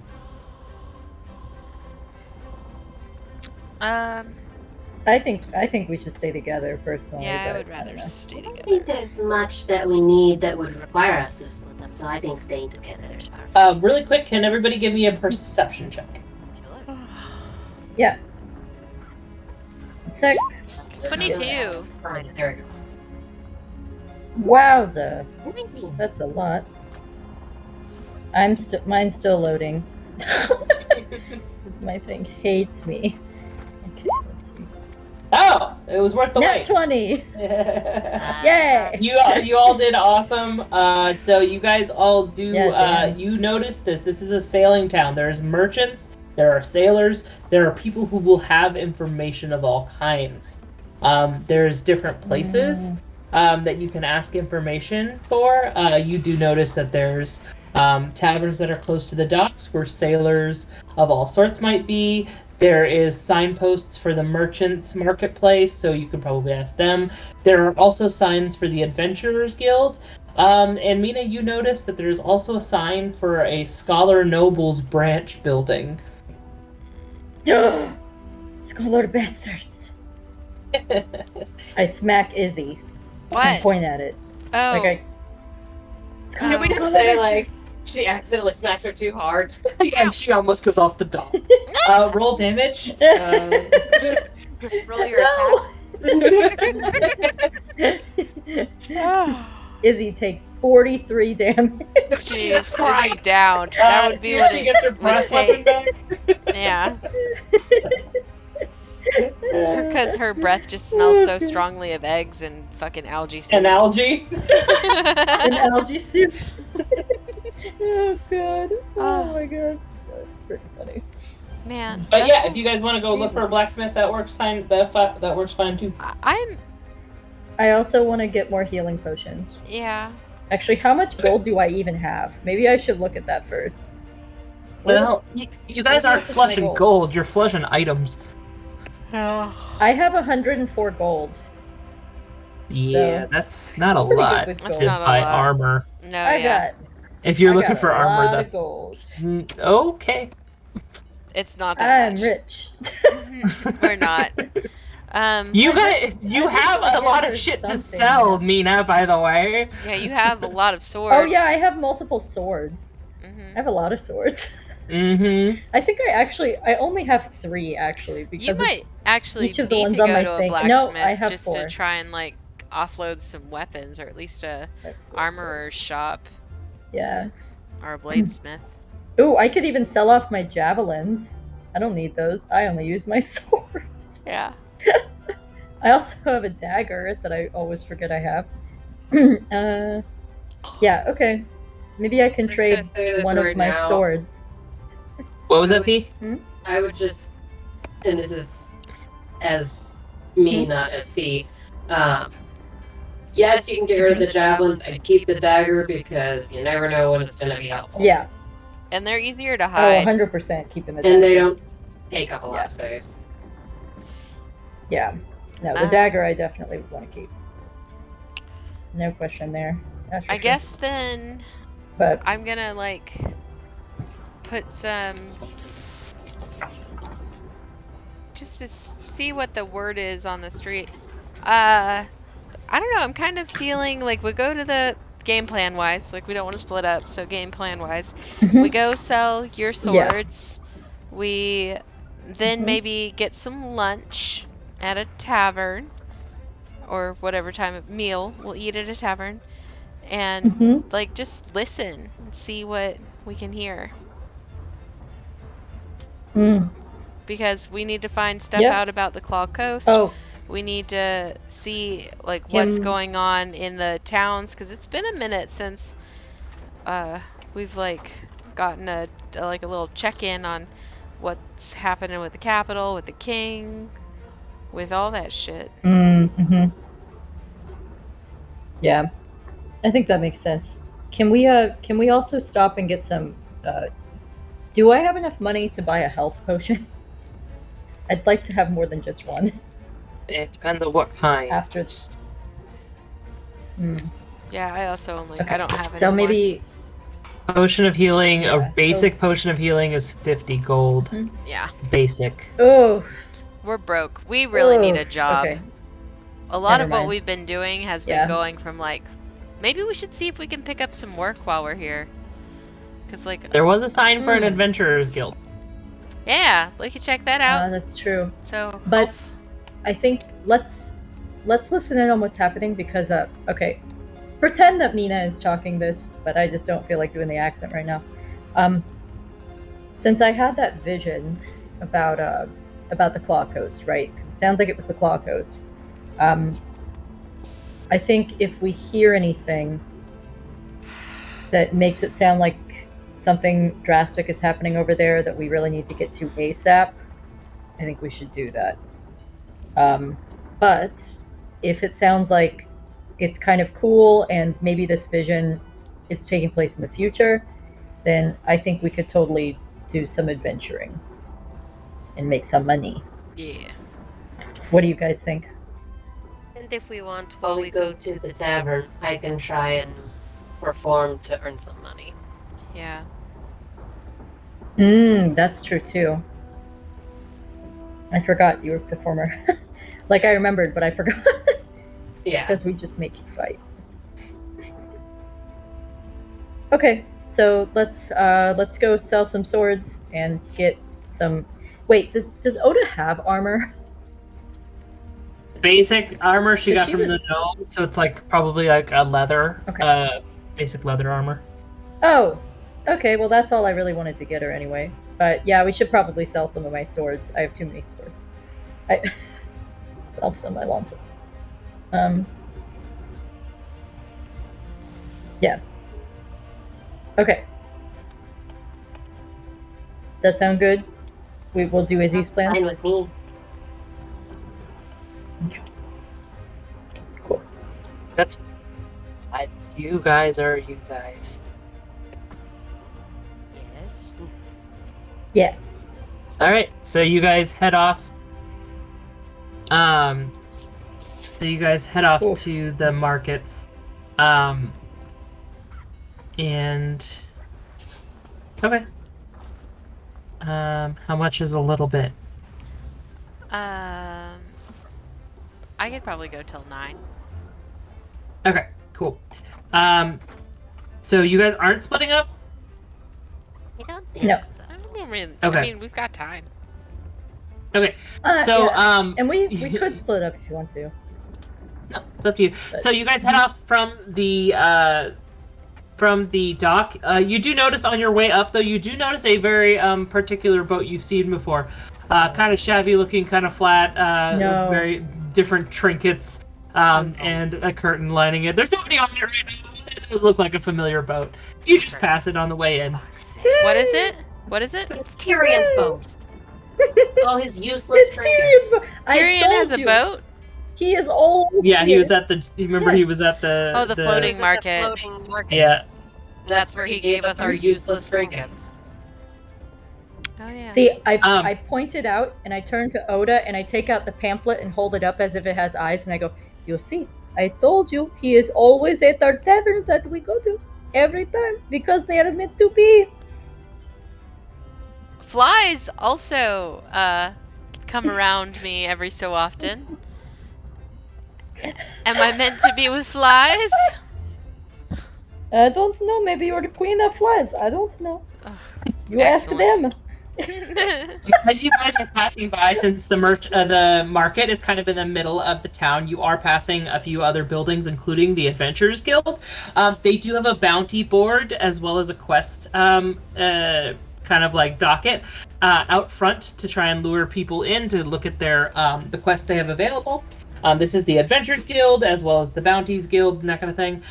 I think we should stay together personally. Yeah, I but would rather don't know. stay I don't together. think there's much that we need that would require us to split them, so I think staying together is perfect. Really quick, can everybody give me a perception check? Yeah. Sec. 22. Right, there we Wowza, go. that's a lot. Mine's still loading. Because my thing hates me. Okay, let's see. Oh, it was worth the Nat wait. 20! Yay! You all did awesome. So you guys all do. Yeah, damn. You notice this. This is a sailing town. There's merchants there are sailors, there are people who will have information of all kinds. There's different places that you can ask information for. You do notice that there's taverns that are close to the docks where sailors of all sorts might be. There is signposts for the merchants marketplace, so you can probably ask them. There are also signs for the Adventurers Guild. And Mina, you notice that there's also a sign for a Scholar Nobles branch building. Scholar bastards. I smack Izzy What? and point at it. Oh. Like Can we just say, like, she accidentally smacks her too hard? And she almost goes off the dock. Roll damage. Roll your attack. Izzy takes 43 damage. Jeez, Izzy's down. That would be what she it gets her would breast weapon take. back. Yeah. Because her breath just smells so strongly of eggs and fucking algae soup. And algae. An algae soup. Oh god. Oh my god. That's pretty funny. Man. But yeah, if you guys want to go look for a blacksmith, that works fine. That works fine too. I also want to get more healing potions. Yeah. Actually, how much gold do I even have? Maybe I should look at that first. Well, you guys aren't What's flushing my gold. You're flushing items. I have 104 gold. Yeah, So, that's not a pretty good lot with That's to gold. not a buy lot. armor. No, I yeah. got. If you're I looking got for a armor, lot that's of gold. Okay. It's not that I'm much. rich. We're not. You have a lot of shit to sell, Mina. By the way. Yeah, you have a lot of swords. Oh yeah, I have multiple swords. I Mhm. have a lot of swords. Mm-hmm. I think I only have 3 actually because You might actually each of the need ones to on go my to a thing. blacksmith No, I have just 4. to try and like offload some weapons, or at least a I have 4 armorer's swords. shop Yeah. or a bladesmith. Ooh, I could even sell off my javelins. I don't need those. I only use my swords. Yeah. I also have a dagger that I always forget I have. Yeah, okay. Maybe I can gonna trade say this one of right my now. swords. What was that, Fee? I would just, and this is as me, not as Fee. Yes, you can get rid of the javelins. I'd keep the dagger because you never know when it's going to be helpful. Yeah. And they're easier to Oh, hide. 100% keeping the dagger. And they don't take up a lot of space. Yeah. No, the dagger I definitely would want to keep. No question there. That's for I sure. guess then But I'm gonna like put some just to see what the word is on the street. I don't know. I'm kind of feeling like we go to the game plan wise, like we don't want to split up. So game plan wise, we go sell your swords. We then maybe get some lunch at a tavern or whatever time of meal we'll eat at a tavern, and like just listen and see what we can hear. Because we need to find stuff out about the Claw Coast. Oh, We need to see like what's going on in the towns, because it's been a minute since we've like gotten a little check-in on what's happening with the capital, with the king, with all that shit. Yeah, I think that makes sense. Can we also stop and get some? Do I have enough money to buy a health potion? I'd like to have more than just one. It depends on what kind. After. Yeah, I also only Okay. I don't have any So more. maybe. Potion of healing. Yeah, A basic potion of healing is 50 gold. Yeah, Basic. Oh. we're broke. We really need a Oof, job. okay. A lot Never of what mind. we've been doing has been Yeah. going from like, maybe we should see if we can pick up some work while we're here. Cause like, There was a sign for an adventurer's guild. yeah, we could check that out. That's true. So, But I think let's listen in on what's happening because okay, pretend that Mina is talking this, but I just don't feel like doing the accent right now. Since I had that vision about the Claw Coast, right? 'Cause it sounds like it was the Claw Coast. I think if we hear anything that makes it sound like something drastic is happening over there that we really need to get to ASAP, I think we should do that. But if it sounds like it's kind of cool and maybe this vision is taking place in the future, then I think we could totally do some adventuring and make some money. Yeah. What do you guys think? And if we want, While we go to the tavern, I can try and perform to earn some money. Yeah. That's true too. I forgot you were a performer. Like I remembered, but I forgot. Yeah. Because we just make you fight. Okay, so let's go sell some swords and get some. Wait, does Oda have armor? Basic armor she got She from was- the gnome, so it's like probably like a leather, Okay. basic leather armor. Oh, okay. Well, that's all I really wanted to get her anyway. But yeah, we should probably sell some of my swords. I have too many swords. I sell some of my long swords. Yeah. Okay. That sound good? We will do Izzy's plan. Fine with me. Cool. That's you guys are you guys. yes. Yeah. All right, so you guys head off. So you guys head off Cool. to the markets. And okay. How much is a little bit? I could probably go till 9. Okay, cool. So you guys aren't splitting up? I don't think No. so. I don't really. Okay. I mean, we've got time. Okay. So yeah. And we could split up if you want to. no, it's up to you. So you guys head off from the dock. You do notice on your way up, though, you do notice a very particular boat you've seen before. Kind of shabby looking, kind of flat, No. very different trinkets, and a curtain lining it. There's nobody on it right now. It does look like a familiar boat. You just pass it on the way in. What is it? What is it? It's Tyrion's boat. All his useless It's trinkets. Tyrion's boat. I Tyrion told has a you. boat? He is old. Yeah, he was at the. You remember he was at the. Oh, the floating It's at market. The floating market. Yeah. That's where he gave us our useless trinkets. Oh yeah. See, I Um, pointed out and I turn to Oda and I take out the pamphlet and hold it up as if it has eyes and I go, "You see, I told you he is always at our tavern that we go to every time because they are meant to be." Flies also come around me every so often. Am I meant to be with flies? I don't know. Maybe you're the queen of flies. I don't know. Ugh, You ask excellent. them. As you guys are passing by, since the market is kind of in the middle of the town, you are passing a few other buildings, including the Adventurers Guild. They do have a bounty board as well as a quest, kind of like docket, out front to try and lure people in to look at their the quests they have available. This is the Adventurers Guild as well as the Bounties Guild and that kind of thing.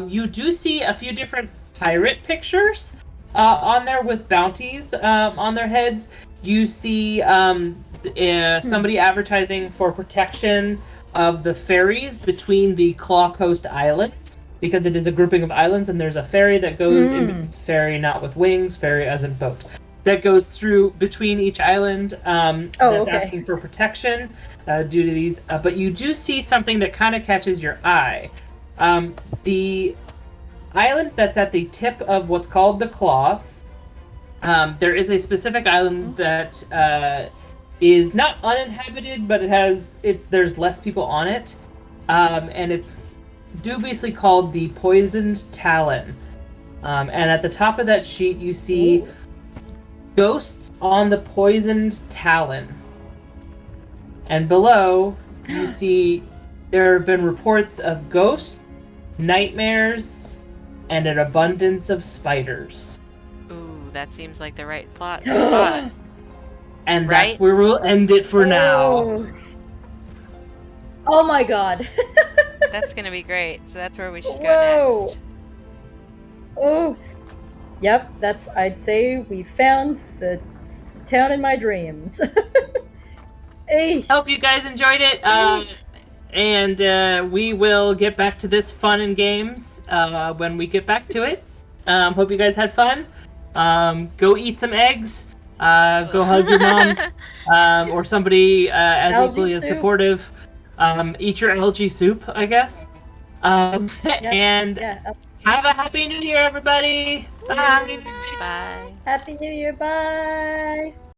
You do see a few different pirate pictures on there with bounties on their heads. You see somebody advertising for protection of the ferries between the Claw Coast Islands, because it is a grouping of islands and there's a ferry that goes in, ferry not with wings, ferry as in boat, that goes through between each island, that's okay. asking for protection due to these. But you do see something that kind of catches your eye. The island that's at the tip of what's called the Claw, there is a specific island that is not uninhabited, but there's less people on it, and it's dubiously called the Poisoned Talon. And at the top of that sheet, you see ghosts on the Poisoned Talon. And below, you see there have been reports of ghosts, nightmares, and an abundance of spiders. Ooh, that seems like the right spot. And Right? that's where we'll end it for now. Oh my god. That's gonna be great. So that's where we should go Whoa. next. Oh. Yep, I'd say we found the town in my dreams. Hey. Hope you guys enjoyed it. And we will get back to this fun and games when we get back to it. Hope you guys had fun. Go eat some eggs. Go hug your mom or somebody as Algae equally as soup. supportive. Eat your algae soup, I guess. And have a happy new year, everybody. Bye. Bye. Happy New Year, bye!